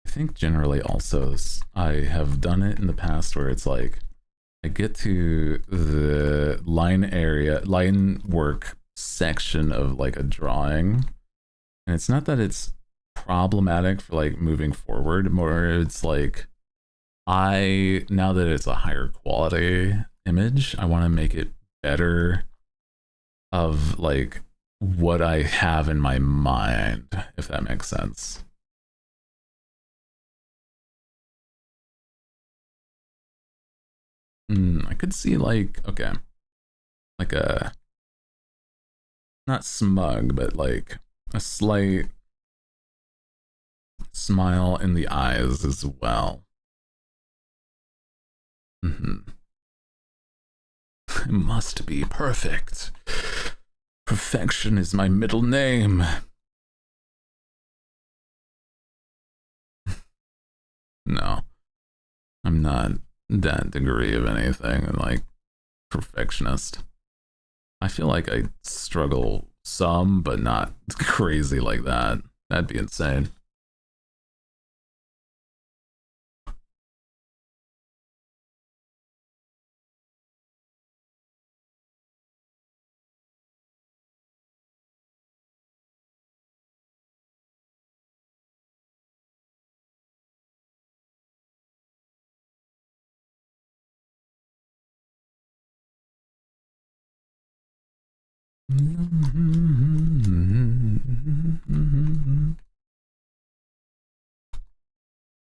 I think generally also I have done it in the past where it's like I get to the line work section of like a drawing, and it's not that it's problematic for like moving forward, more it's like now that it's a higher quality image, I want to make it better of like what I have in my mind, if that makes sense. I could see like, okay, like a, not smug, but like a slight smile in the eyes as well. Mm-hmm. It must be perfect. Perfection is my middle name. No, I'm not that degree of anything like perfectionist. I feel like I struggle some, but not crazy like that. That'd be insane.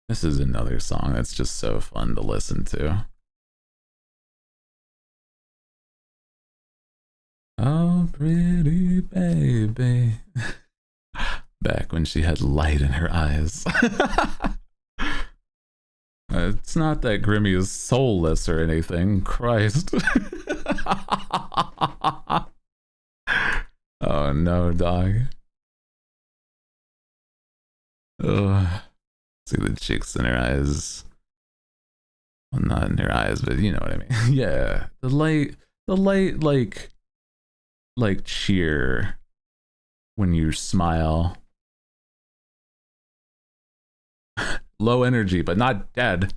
This is another song that's just so fun to listen to. Oh, pretty baby. Back when she had light in her eyes. It's not that Grimmy is soulless or anything. Christ. Oh no, dog. Ugh. See the chicks in her eyes. Well, not in her eyes, but you know what I mean. Yeah, the light, like cheer when you smile. Low energy, but not dead.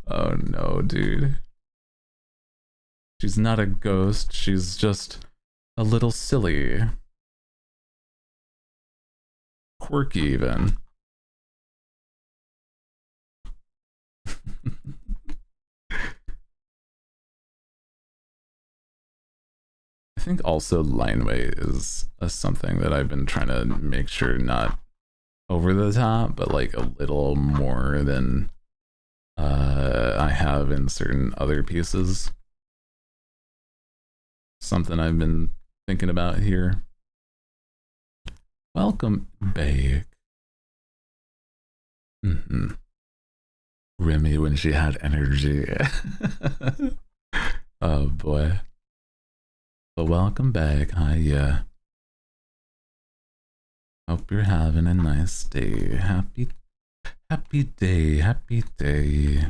Oh no, dude. She's not a ghost. She's just a little silly, quirky even. I think also line weight is something that I've been trying to make sure not over the top, but like a little more than I have in certain other pieces. Something I've been thinking about here. Welcome back. Remy when she had energy. Oh boy. But welcome back. Hi, yeah. Hope you're having a nice day. Happy day, happy day.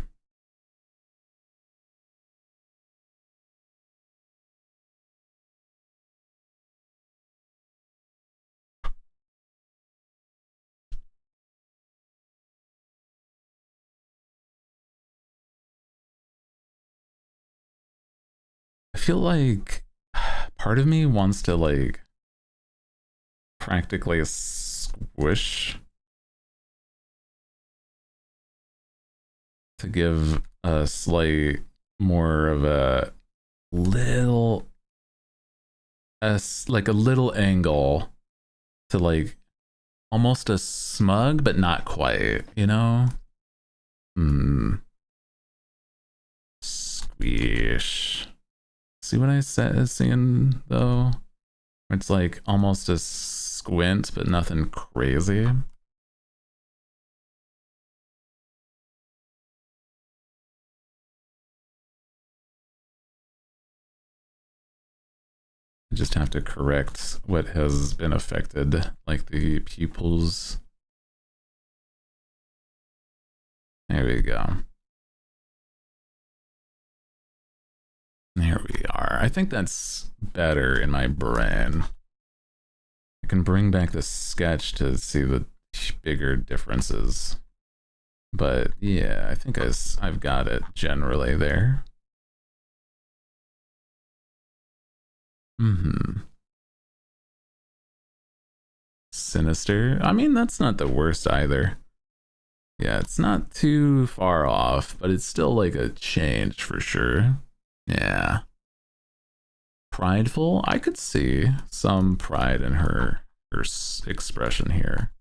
I feel like part of me wants to like practically squish to give a slight more of a little like a little angle to like almost a smug but not quite, you know? Squish. See what I said seeing though? It's like almost a squint but nothing crazy. I just have to correct what has been affected, like the pupils. There we go. There we are. I think that's better in my brain. I can bring back the sketch to see the bigger differences. But yeah, I think I've got it generally there. Sinister. I mean, that's not the worst either. Yeah, it's not too far off, but it's still like a change for sure. Yeah. Prideful. I could see some pride in her expression here.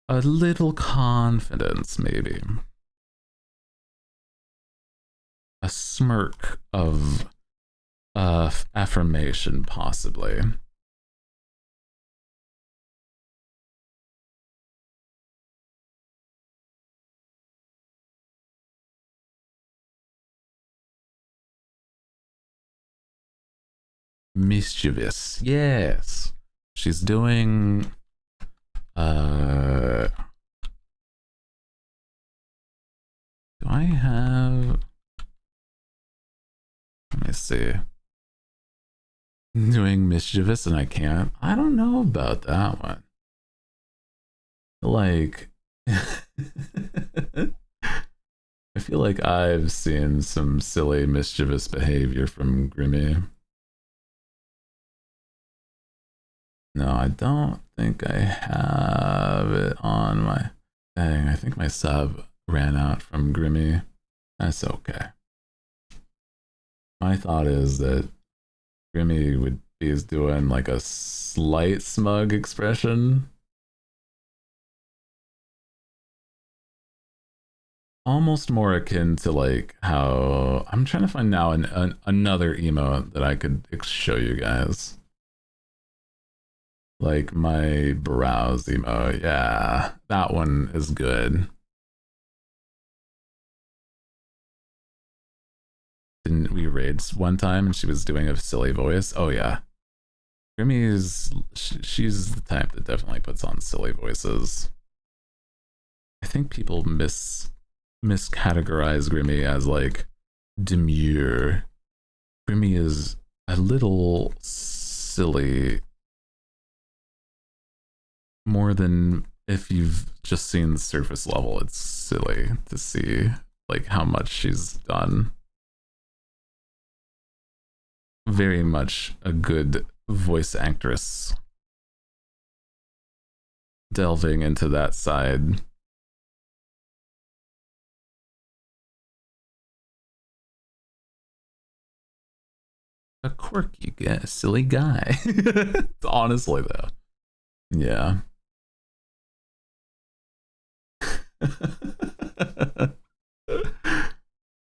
A little confidence, maybe. A smirk of affirmation, possibly. Mischievous. Yes. She's doing do I have, let me see, doing mischievous and I can't, I don't know about that one. Like I feel like I've seen some silly mischievous behavior from Grimmy. No, I don't think I have it on my, dang, I think my sub ran out from Grimmy. That's okay. My thought is that Grimmy would be doing like a slight smug expression. Almost more akin to like how I'm trying to find now another emote that I could show you guys. Like my brows emote. Yeah, that one is good. Didn't we raid one time and she was doing a silly voice? Oh yeah. Grimmy is, she's the type that definitely puts on silly voices. I think people miscategorize Grimmy as like demure. Grimmy is a little silly, more than if you've just seen the surface level. It's silly to see like how much she's done. very much a good voice actress. Delving into that side. A quirky guy, silly guy. Honestly, though. Yeah.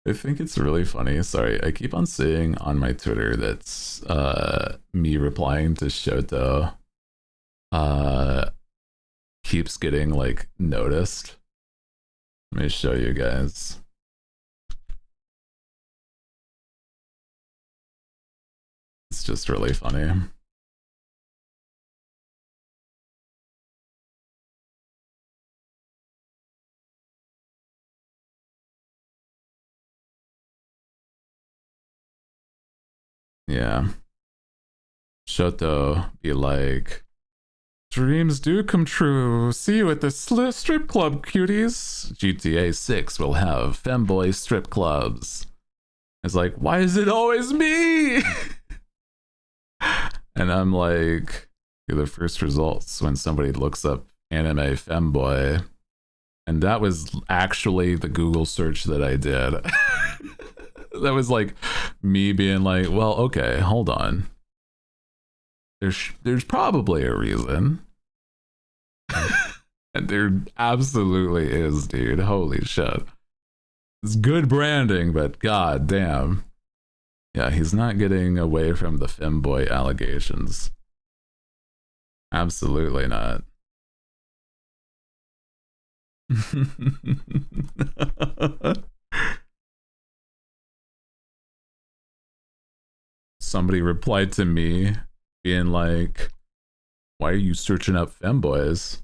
I think it's really funny. Sorry, I keep on seeing on my Twitter that's me replying to Shoto keeps getting like noticed. Let me show you guys. It's just really funny. Yeah. Shoto be like, dreams do come true. See you at the strip club, cuties. GTA 6 will have femboy strip clubs. It's like, why is it always me? And I'm like, the first results when somebody looks up anime femboy. And that was actually the Google search that I did. That was like me being like, well, okay, hold on. There's probably a reason. And there absolutely is, dude. Holy shit. It's good branding, but god damn. Yeah, he's not getting away from the femboy allegations. Absolutely not. Somebody replied to me being like, why are you searching up femboys?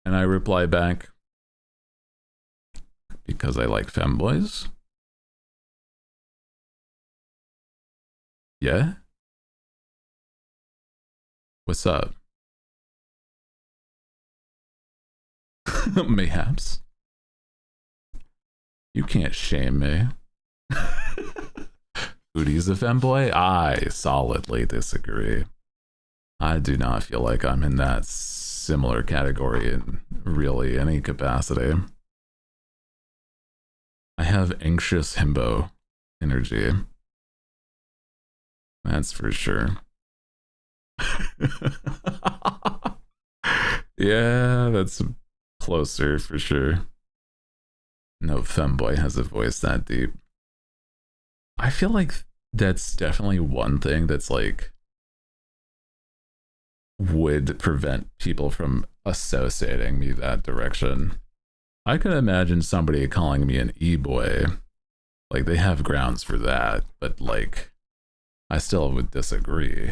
And I reply back, because I like femboys. Yeah? What's up? Mayhaps. You can't shame me. Foodie's a femboy? I solidly disagree. I do not feel like I'm in that similar category in really any capacity. I have anxious himbo energy. That's for sure. Yeah, that's closer for sure. No femboy has a voice that deep. I feel like that's definitely one thing that's like would prevent people from associating me that direction. I could imagine somebody calling me an e-boy. Like they have grounds for that, but like I still would disagree.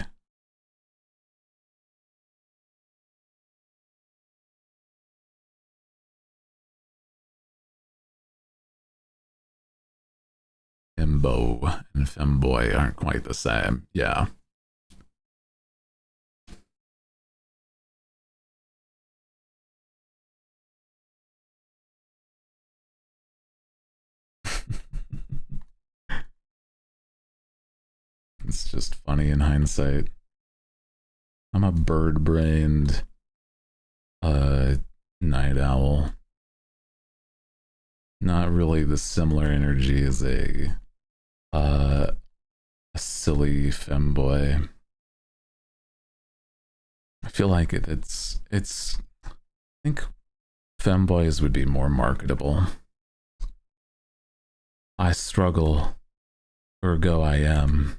Himbo and femboy aren't quite the same. Yeah. It's just funny in hindsight. I'm a bird-brained night owl. Not really the similar energy as a silly femboy. I feel like it's I think femboys would be more marketable. I struggle, ergo I am.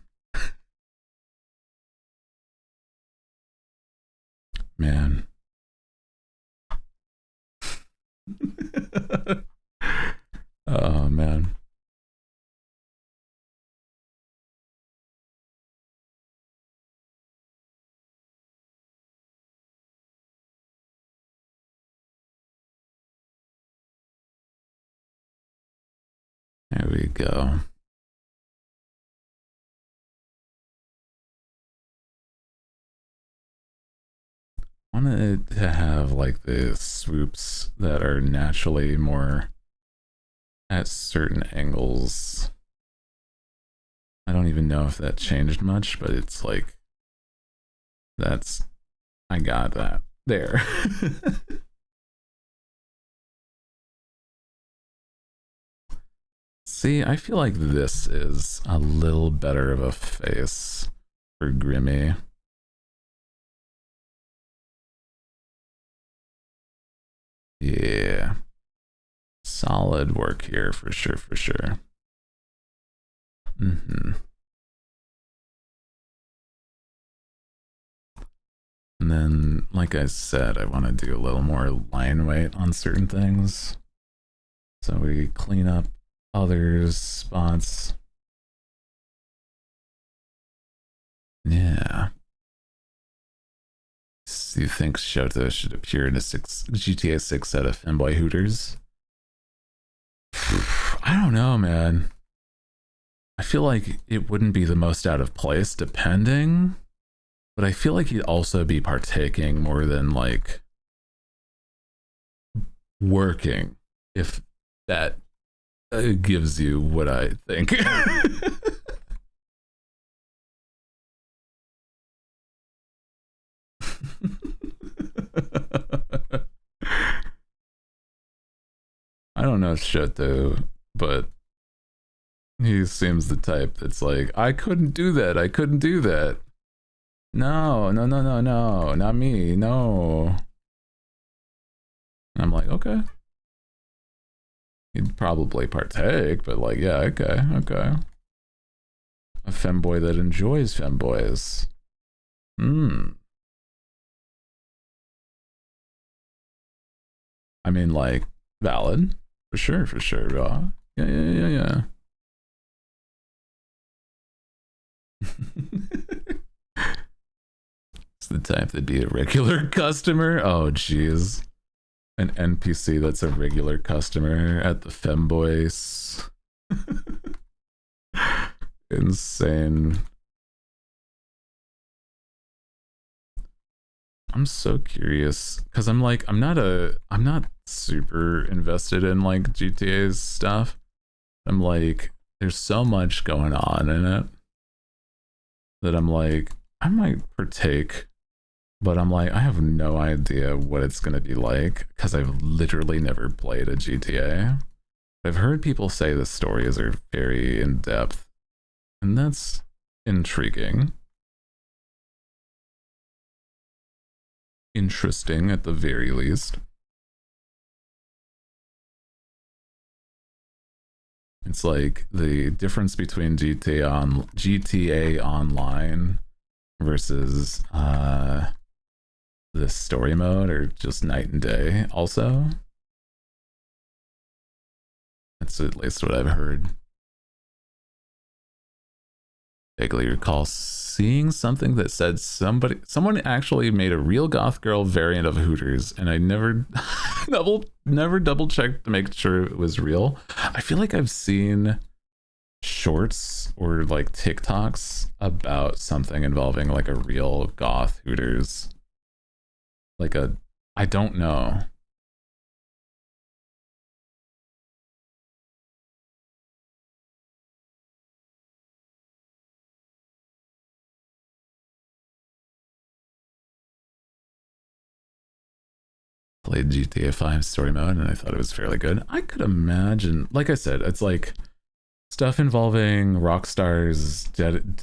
Man. Oh man. There we go. I wanted to have like the swoops that are naturally more at certain angles. I don't even know if that changed much, but it's like, I got that there. See, I feel like this is a little better of a face for Grimmy. Yeah. Solid work here for sure, for sure. Mm-hmm. And then, like I said, I want to do a little more line weight on certain things. So we clean up others' spots. Yeah. Do you think Shoto should appear in a GTA 6 set of Femboy Hooters? I don't know, man. I feel like it wouldn't be the most out of place, depending. But I feel like he'd also be partaking more than like working, if that gives you what I think. I don't know shit though, but he seems the type that's like, I couldn't do that. I couldn't do that. No, no, no, no, no, not me. No. And I'm like, okay. He'd probably partake, but like, yeah, okay, okay. A femboy that enjoys femboys. Hmm. I mean, like, valid. For sure, for sure. Yeah, yeah, yeah, yeah. It's the type that'd be a regular customer. Oh, jeez. An NPC that's a regular customer at the femboys. Insane. I'm so curious because I'm not super invested in like GTA's stuff. I'm like, there's so much going on in it that I'm like, I might partake, but I'm like, I have no idea what it's gonna be like because I've literally never played a GTA. I've heard people say the stories are very in depth, and that's intriguing. Interesting at the very least. It's like the difference between GTA Online versus the story mode are just night and day. Also, that's at least what I've heard. Vaguely recall seeing something that said someone actually made a real goth girl variant of Hooters, and I never double checked to make sure it was real. I feel like I've seen shorts or like TikToks about something involving like a real goth Hooters. I don't know. Played GTA 5 story mode and I thought it was fairly good. I could imagine, like I said, it's like stuff involving Rockstar's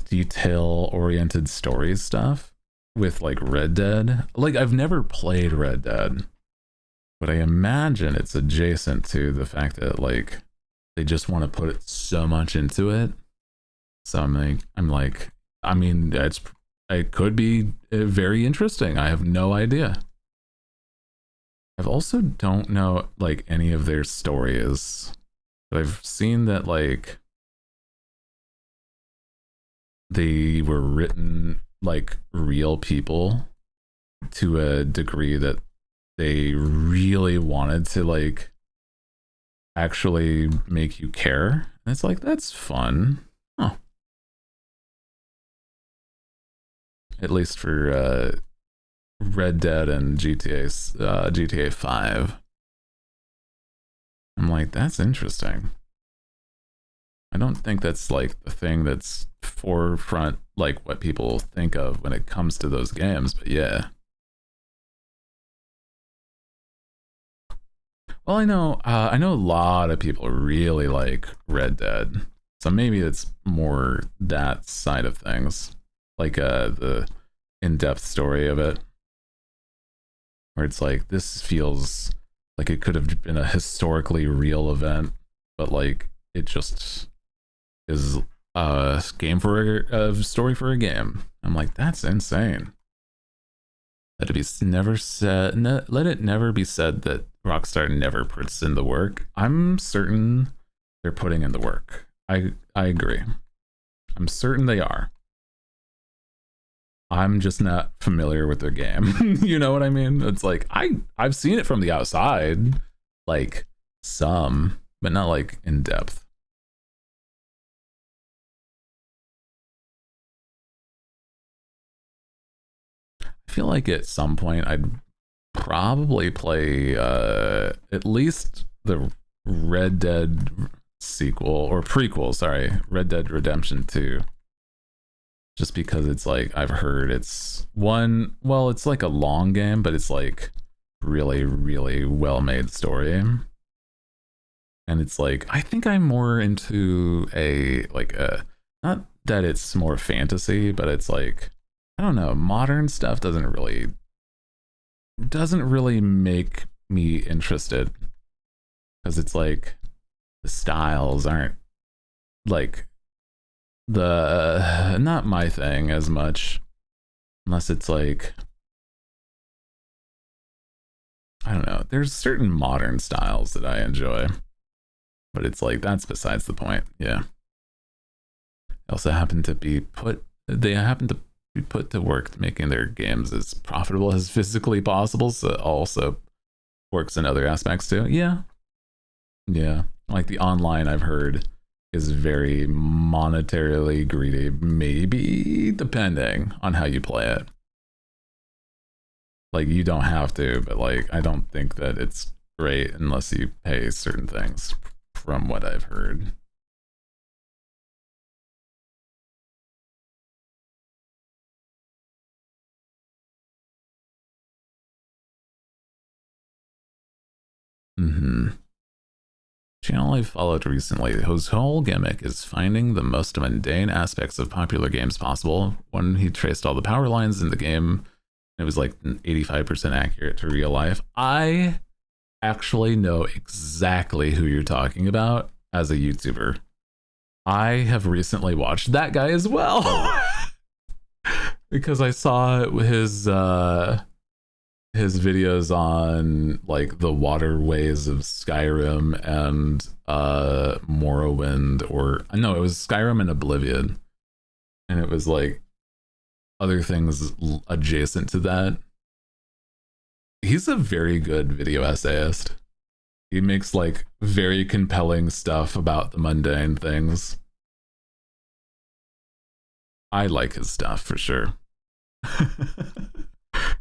detail oriented stories stuff with like Red Dead. Like, I've never played Red Dead, but I imagine it's adjacent to the fact that like they just want to put so much into it. So I mean, it could be very interesting. I have no idea. I've also don't know like any of their stories. But I've seen that like they were written like real people to a degree that they really wanted to like actually make you care. And it's like, that's fun. Huh. At least for Red Dead and GTA 5. I'm like, that's interesting. I don't think that's like the thing that's forefront, like what people think of when it comes to those games, but yeah. Well, I know a lot of people really like Red Dead, so maybe it's more that side of things, like the in-depth story of it, where it's like this feels like it could have been a historically real event, but like it just is a game for a story for a game. I'm like, that's insane. Let it be never said. Let it never be said that Rockstar never puts in the work. I'm certain they're putting in the work. I agree. I'm certain they are. I'm just not familiar with their game. You know what I mean? It's like I've seen it from the outside, like some, but not like in depth. I feel like at some point I'd probably play at least the Red Dead sequel or prequel, sorry, Red Dead Redemption 2. Just because it's like I've heard it's one, well, it's like a long game, but it's like really, really well made story. And it's like I think I'm more into a like a not that it's more fantasy, but it's like I don't know, modern stuff doesn't really make me interested because it's like the styles aren't like the not my thing as much unless it's like I don't know, there's certain modern styles that I enjoy, but it's like that's besides the point. Yeah, also happen to be put they happen to be put to work making their games as profitable as physically possible, so it also works in other aspects too. Yeah, yeah, like the online I've heard is very monetarily greedy, maybe depending on how you play it. Like you don't have to, but like I don't think that it's great unless you pay certain things from what I've heard. Mm-hmm. Channel I followed recently, whose whole gimmick is finding the most mundane aspects of popular games possible. When he traced all the power lines in the game, it was like 85% accurate to real life. I actually know exactly who you're talking about as a YouTuber. I have recently watched that guy as well because I saw his videos on like the waterways of Skyrim and Morrowind, or no, it was Skyrim and Oblivion, and it was like other things adjacent to that. He's a very good video essayist. He makes like very compelling stuff about the mundane things. I like his stuff for sure.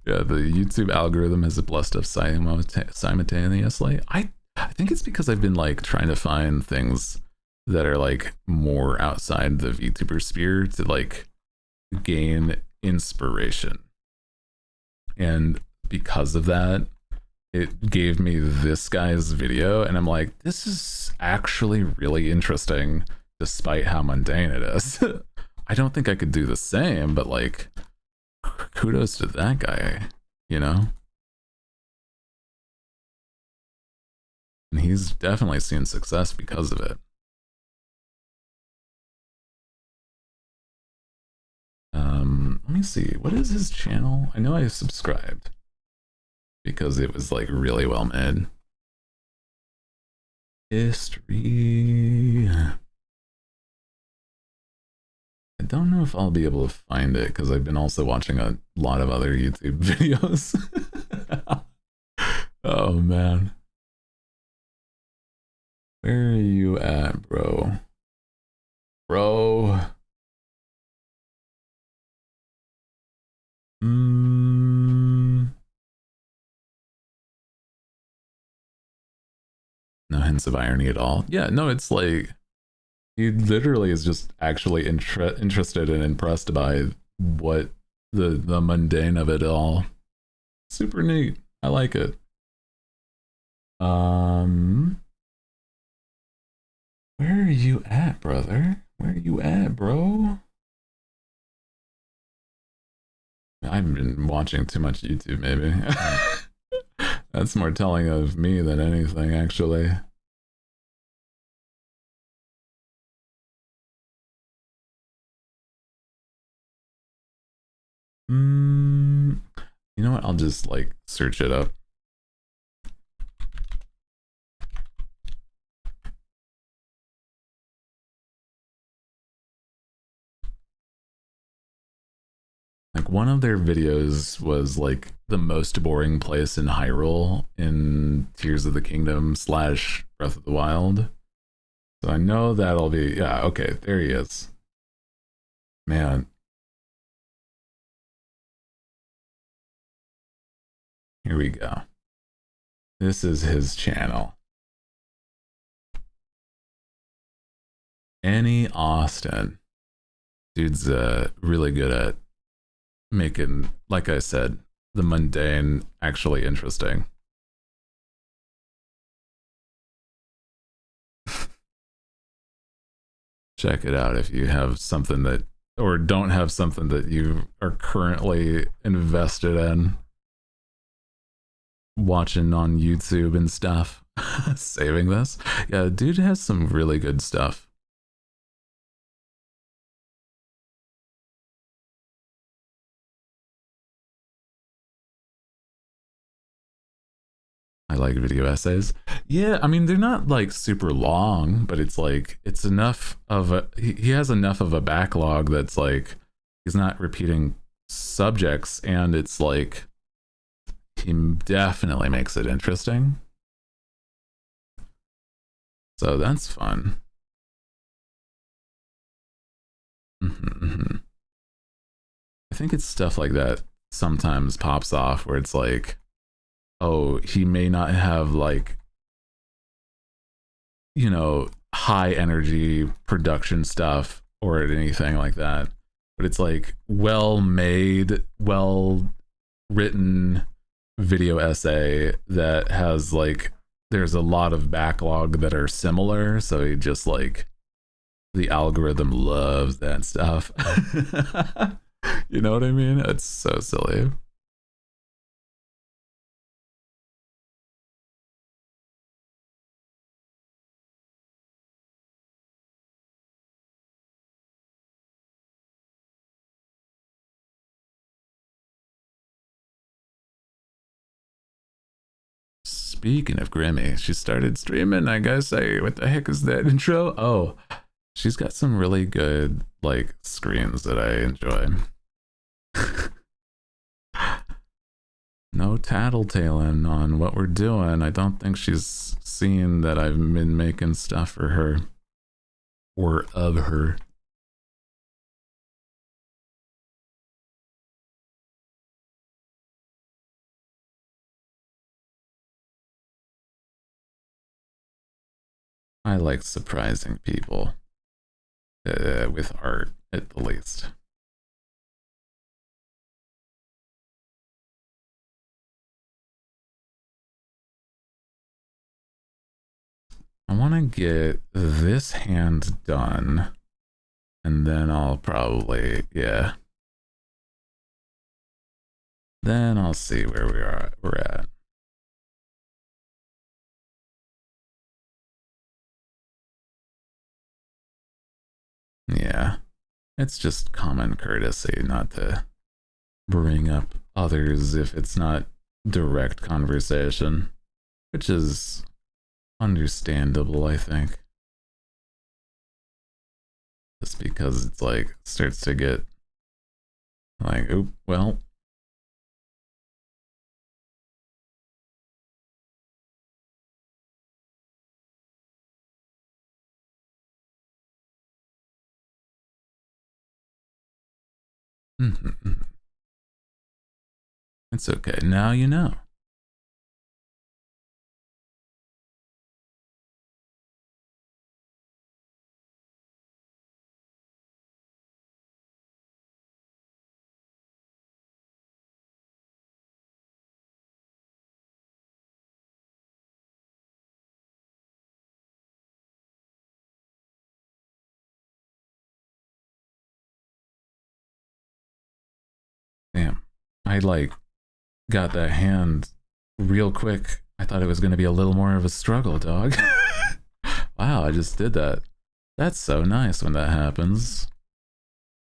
Yeah, the YouTube algorithm has blessed us simultaneously. I think it's because I've been like trying to find things that are like more outside the VTuber sphere to like gain inspiration. And because of that, it gave me this guy's video, and I'm like, this is actually really interesting, despite how mundane it is. I don't think I could do the same, but like, kudos to that guy, you know? And he's definitely seen success because of it. Let me see. What is his channel? I know I subscribed because it was like really well made. History. I don't know if I'll be able to find it because I've been also watching a lot of other YouTube videos. Oh man. Where are you at, bro? Bro. No hints of irony at all. Yeah, no, it's like He literally is just actually interested and impressed by what the mundane of it all. Super neat. I like it. Where are you at, brother? Where are you at, bro? I've been watching too much YouTube, maybe. That's more telling of me than anything, actually. You know what? I'll just like search it up. Like one of their videos was like the most boring place in Hyrule in Tears of the Kingdom / Breath of the Wild. So I know that'll be, yeah, okay, there he is. Man. Here we go. This is his channel. Annie Austin. Dude's really good at making, like I said, the mundane actually interesting. Check it out if you have something that, or don't have something that you are currently invested in watching on YouTube and stuff. Saving this. Yeah, dude has some really good stuff. I like video essays. Yeah, I mean they're not like super long, but it's like it's enough of a he has enough of a backlog that's like he's not repeating subjects and it's like he definitely makes it interesting. So that's fun. I think it's stuff like that sometimes pops off where it's like, oh, he may not have like, you know, high energy production stuff or anything like that, but it's like well made, well written video essay that has like there's a lot of backlog that are similar, so he just like the algorithm loves that stuff. You know what I mean? It's so silly. Speaking of Grimmy, she started streaming. I gotta say, what the heck is that intro? Oh, she's got some really good like screens that I enjoy. No tattletaling on what we're doing. I don't think she's seen that I've been making stuff for her or of her. I like surprising people with art, at the least. I want to get this hand done, and then I'll probably, yeah. Then I'll see where we're at. Yeah, it's just common courtesy not to bring up others if it's not direct conversation, which is understandable, I think. Just because it's like starts to get like, oop, well. It's okay. Now you know. I like got that hand real quick. I thought it was gonna be a little more of a struggle, dog. Wow, I just did that. That's so nice when that happens.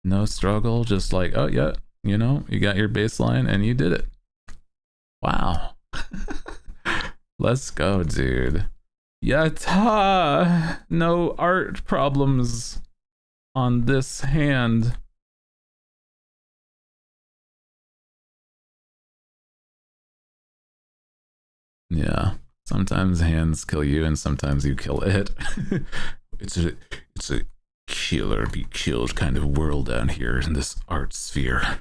No struggle, just like, oh yeah, you know, you got your baseline and you did it. Wow. Let's go, dude. Yatta! No art problems on this hand. Yeah. Sometimes hands kill you and sometimes you kill it. it's a it's a killer be killed kind of world down here in this art sphere.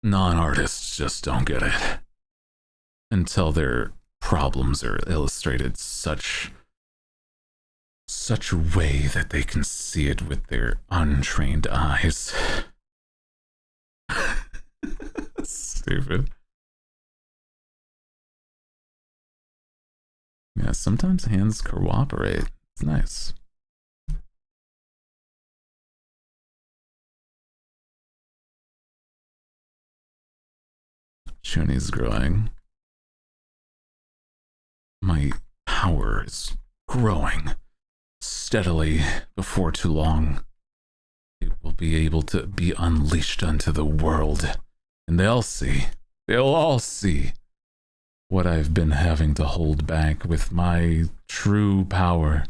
Non-artists just don't get it. Until their problems are illustrated such a way that they can see it with their untrained eyes. Stupid. Yeah, sometimes hands cooperate. It's nice. Chuni's growing. My power is growing steadily. Before too long, it will be able to be unleashed onto the world, and they'll all see what I've been having to hold back with my true power.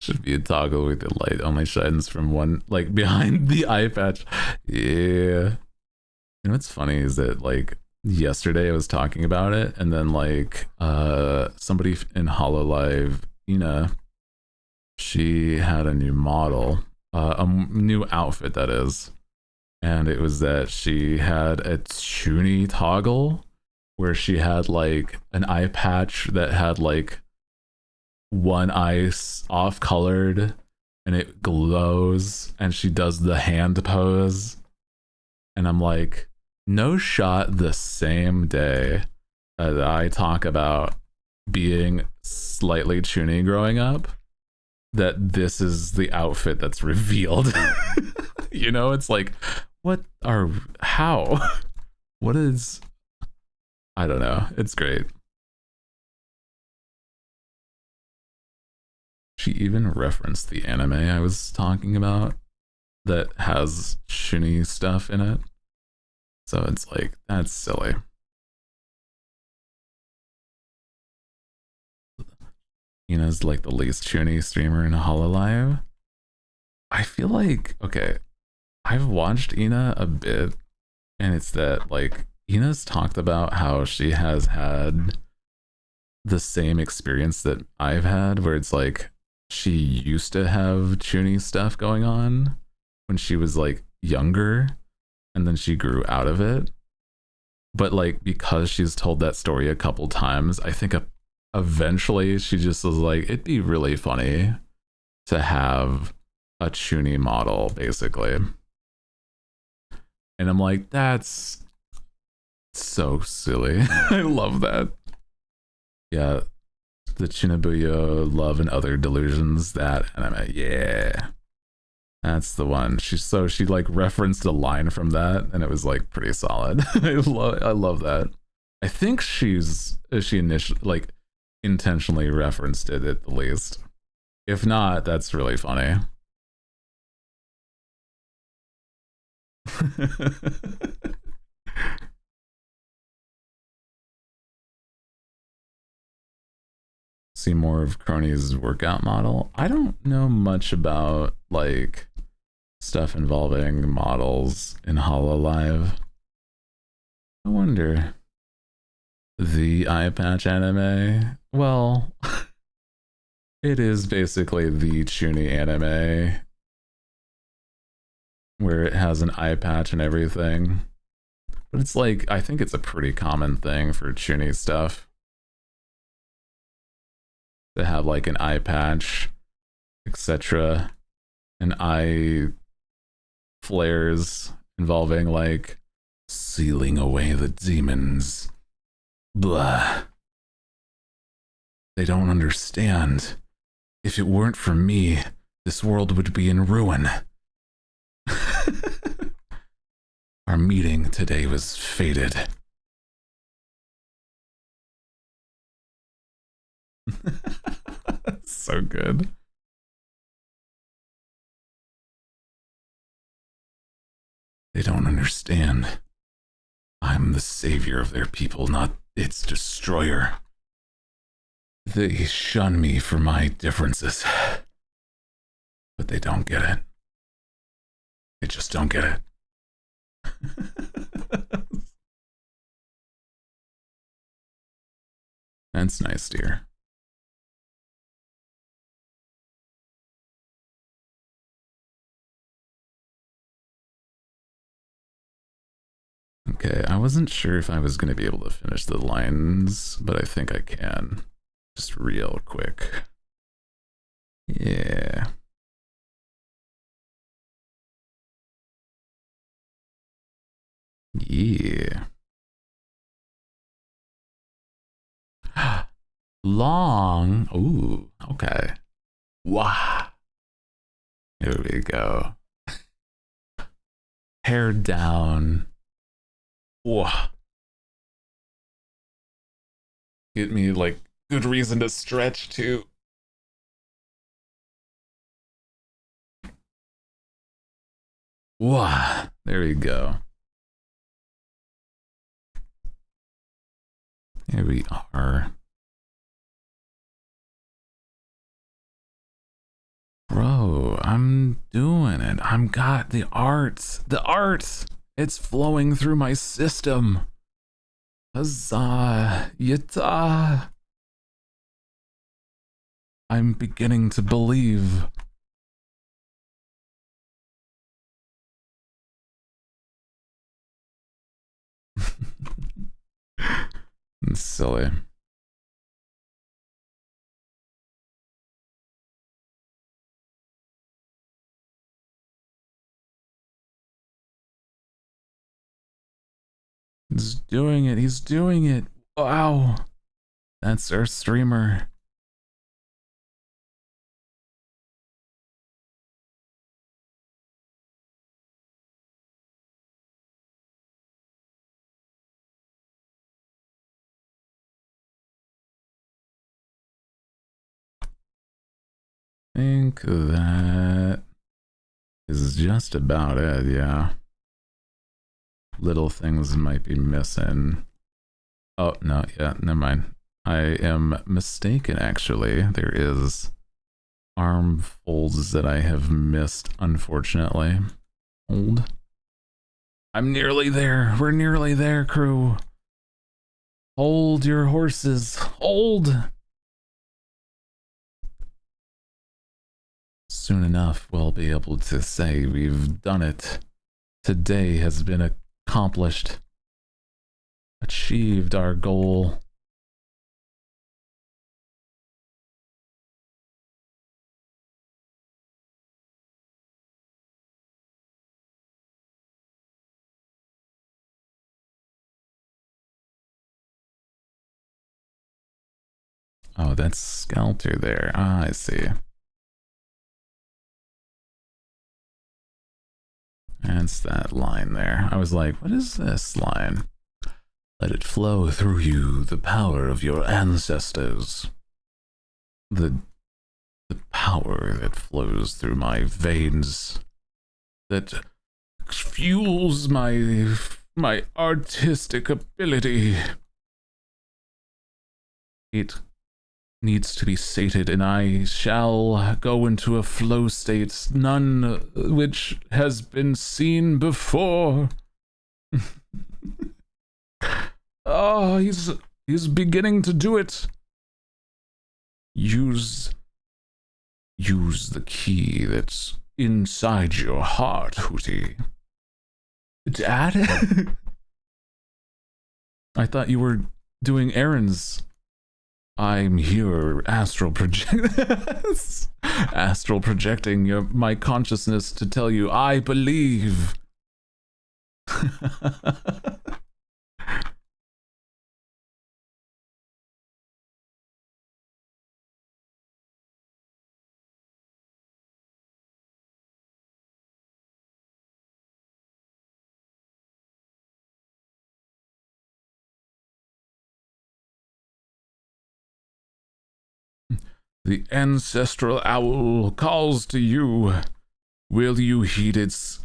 Should be a toggle with the light only shines from one, like behind the eye patch. Yeah. You know what's funny is that like yesterday I was talking about it, and then like somebody in Hololive, Ina, she had a new model, a new outfit that is, and it was that she had a Chuni toggle where she had like an eye patch that had like one eye off colored and it glows, and she does the hand pose, and I'm like, no shot the same day that I talk about being slightly Chuni growing up, that this is the outfit that's revealed. You know, it's like, how? What is, I don't know. It's great. She even referenced the anime I was talking about that has Chuni stuff in it. So it's like, that's silly. Ina's like the least Chuni streamer in Hololive. I feel like, okay, I've watched Ina a bit, and it's that like Ina's talked about how she has had the same experience that I've had, where it's like she used to have Chuni stuff going on when she was like younger, and then she grew out of it. But like, because she's told that story a couple times, I think eventually she just was like, it'd be really funny to have a Chuni model, basically. And I'm like, that's so silly. I love that. Yeah, the Chinabuyo Love and Other Delusions, that anime. Yeah, that's the one. She like referenced a line from that, and it was like pretty solid. I love that. I think she initially like intentionally referenced it at the least. If not, that's really funny. See more of Crony's workout model. I don't know much about like stuff involving models in Hololive. I wonder. The eye patch anime? Well, it is basically the Chuni anime where it has an eye patch and everything. But it's like, I think it's a pretty common thing for Chuni stuff to have like an eye patch, etc., and eye flares involving like sealing away the demons. Blah. They don't understand. If it weren't for me, this world would be in ruin. Our meeting today was fated. So good. They don't understand. I'm the savior of their people, not its destroyer. They shun me for my differences. But they don't get it. They just don't get it. That's nice, dear. Okay, I wasn't sure if I was going to be able to finish the lines, but I think I can. Just real quick. Yeah. Yeah. Long. Ooh, okay. Wow. Here we go. Hair down. Whoa. Get me like good reason to stretch too. Wow. There we go. Here we are. Bro, I'm doing it. I'm got the art. The art. It's flowing through my system. Huzzah. Yata. I'm beginning to believe. It's silly. He's doing it. He's doing it. Wow. That's our streamer. I think that is just about it, yeah. Little things might be missing. Oh, no, yeah, never mind. I am mistaken, actually. There is arm folds that I have missed, unfortunately. Hold. I'm nearly there. We're nearly there, crew. Hold your horses. Hold. Soon enough, we'll be able to say we've done it. Today has been accomplished. Achieved our goal. Oh, that's Skelter there. Ah, I see. That's that line there. I was like, what is this line? Let it flow through you, the power of your ancestors. The power that flows through my veins. That fuels my artistic ability. It needs to be sated, and I shall go into a flow state, none which has been seen before. Oh, he's beginning to do it. Use the key that's inside your heart, Hootie. Dad? I thought you were doing errands. I'm here astral projecting my consciousness to tell you I believe. The ancestral owl calls to you. Will you heed its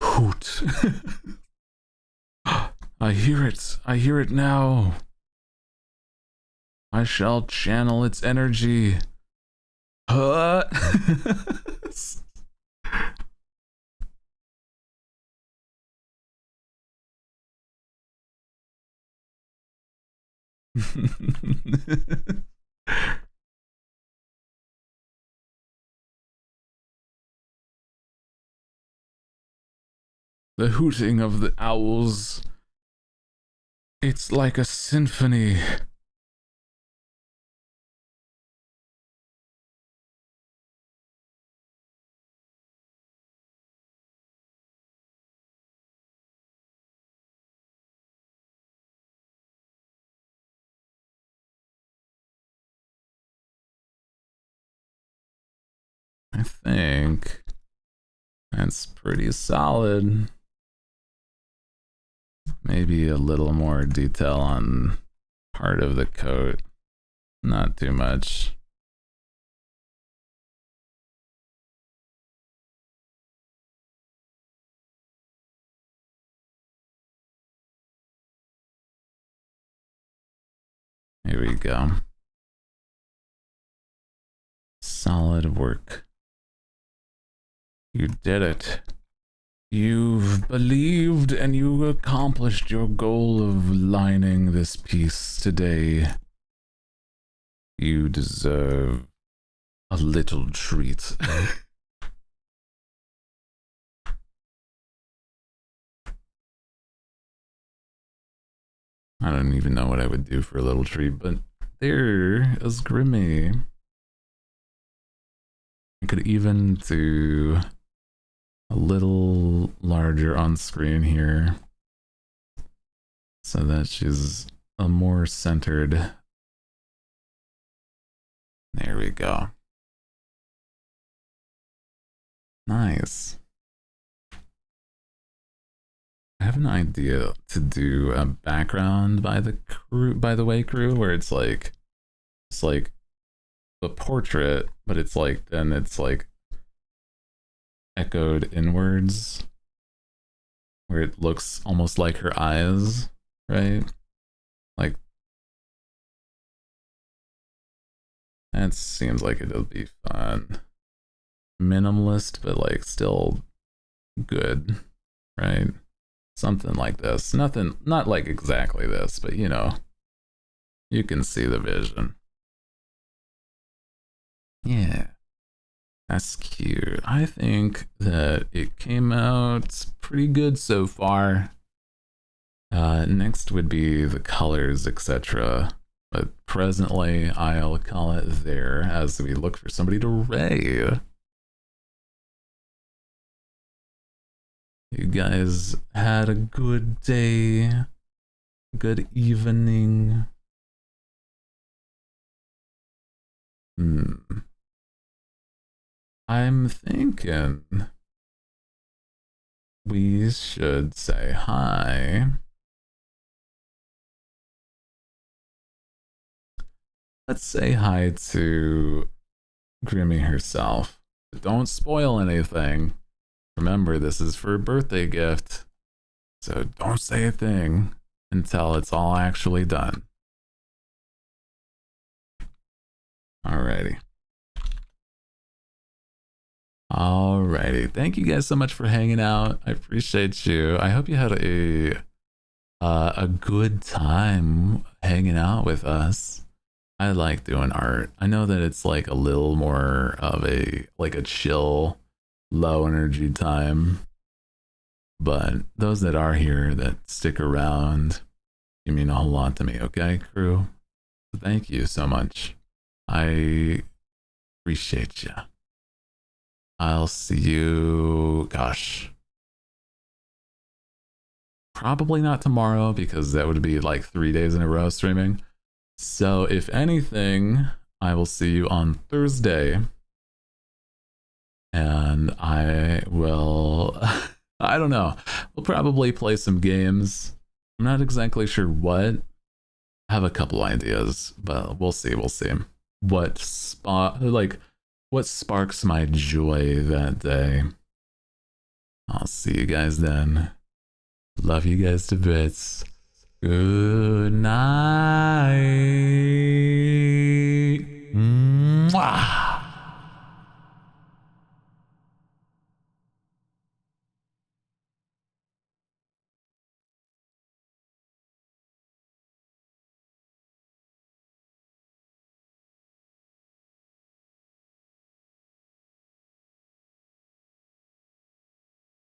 hoot? I hear it. I hear it now. I shall channel its energy. Huh? The hooting of the owls. It's like a symphony. I think that's pretty solid. Maybe a little more detail on part of the coat. Not too much. Here we go. Solid work. You did it. You've believed and you accomplished your goal of lining this piece today. You deserve a little treat. I don't even know what I would do for a little treat, but there is Grimmy. I could even do a little larger on screen here so that she's a more centered. There we go. Nice. I have an idea to do a background by the crew, by the way, crew, where it's like the portrait, but it's like then it's like echoed inwards, where it looks almost like her eyes, right? Like that seems like it'll be fun. Minimalist, but like still good, right? Something like this. Nothing, not like exactly this, but you know, you can see the vision. Yeah, that's cute. I think that it came out pretty good so far. Next would be the colors, etc. But presently, I'll call it there as we look for somebody to ray. You guys had a good day, good evening. I'm thinking we should say hi. Let's say hi to Grimmy herself. Don't spoil anything. Remember, this is for a birthday gift, so don't say a thing until it's all actually done. Alrighty. Alrighty. Thank you guys so much for hanging out. I appreciate you. I hope you had a good time hanging out with us. I like doing art. I know that it's like a little more of a like a chill, low energy time. But those that are here that stick around, you mean a whole lot to me, okay, crew? Thank you so much. I appreciate you. I'll see you, gosh, probably not tomorrow because that would be like 3 days in a row streaming. So if anything, I will see you on Thursday. And I will, I don't know, we'll probably play some games. I'm not exactly sure what. I have a couple ideas, but we'll see. What sparks my joy that day. I'll see you guys then. Love you guys to bits. Good night. Mwah.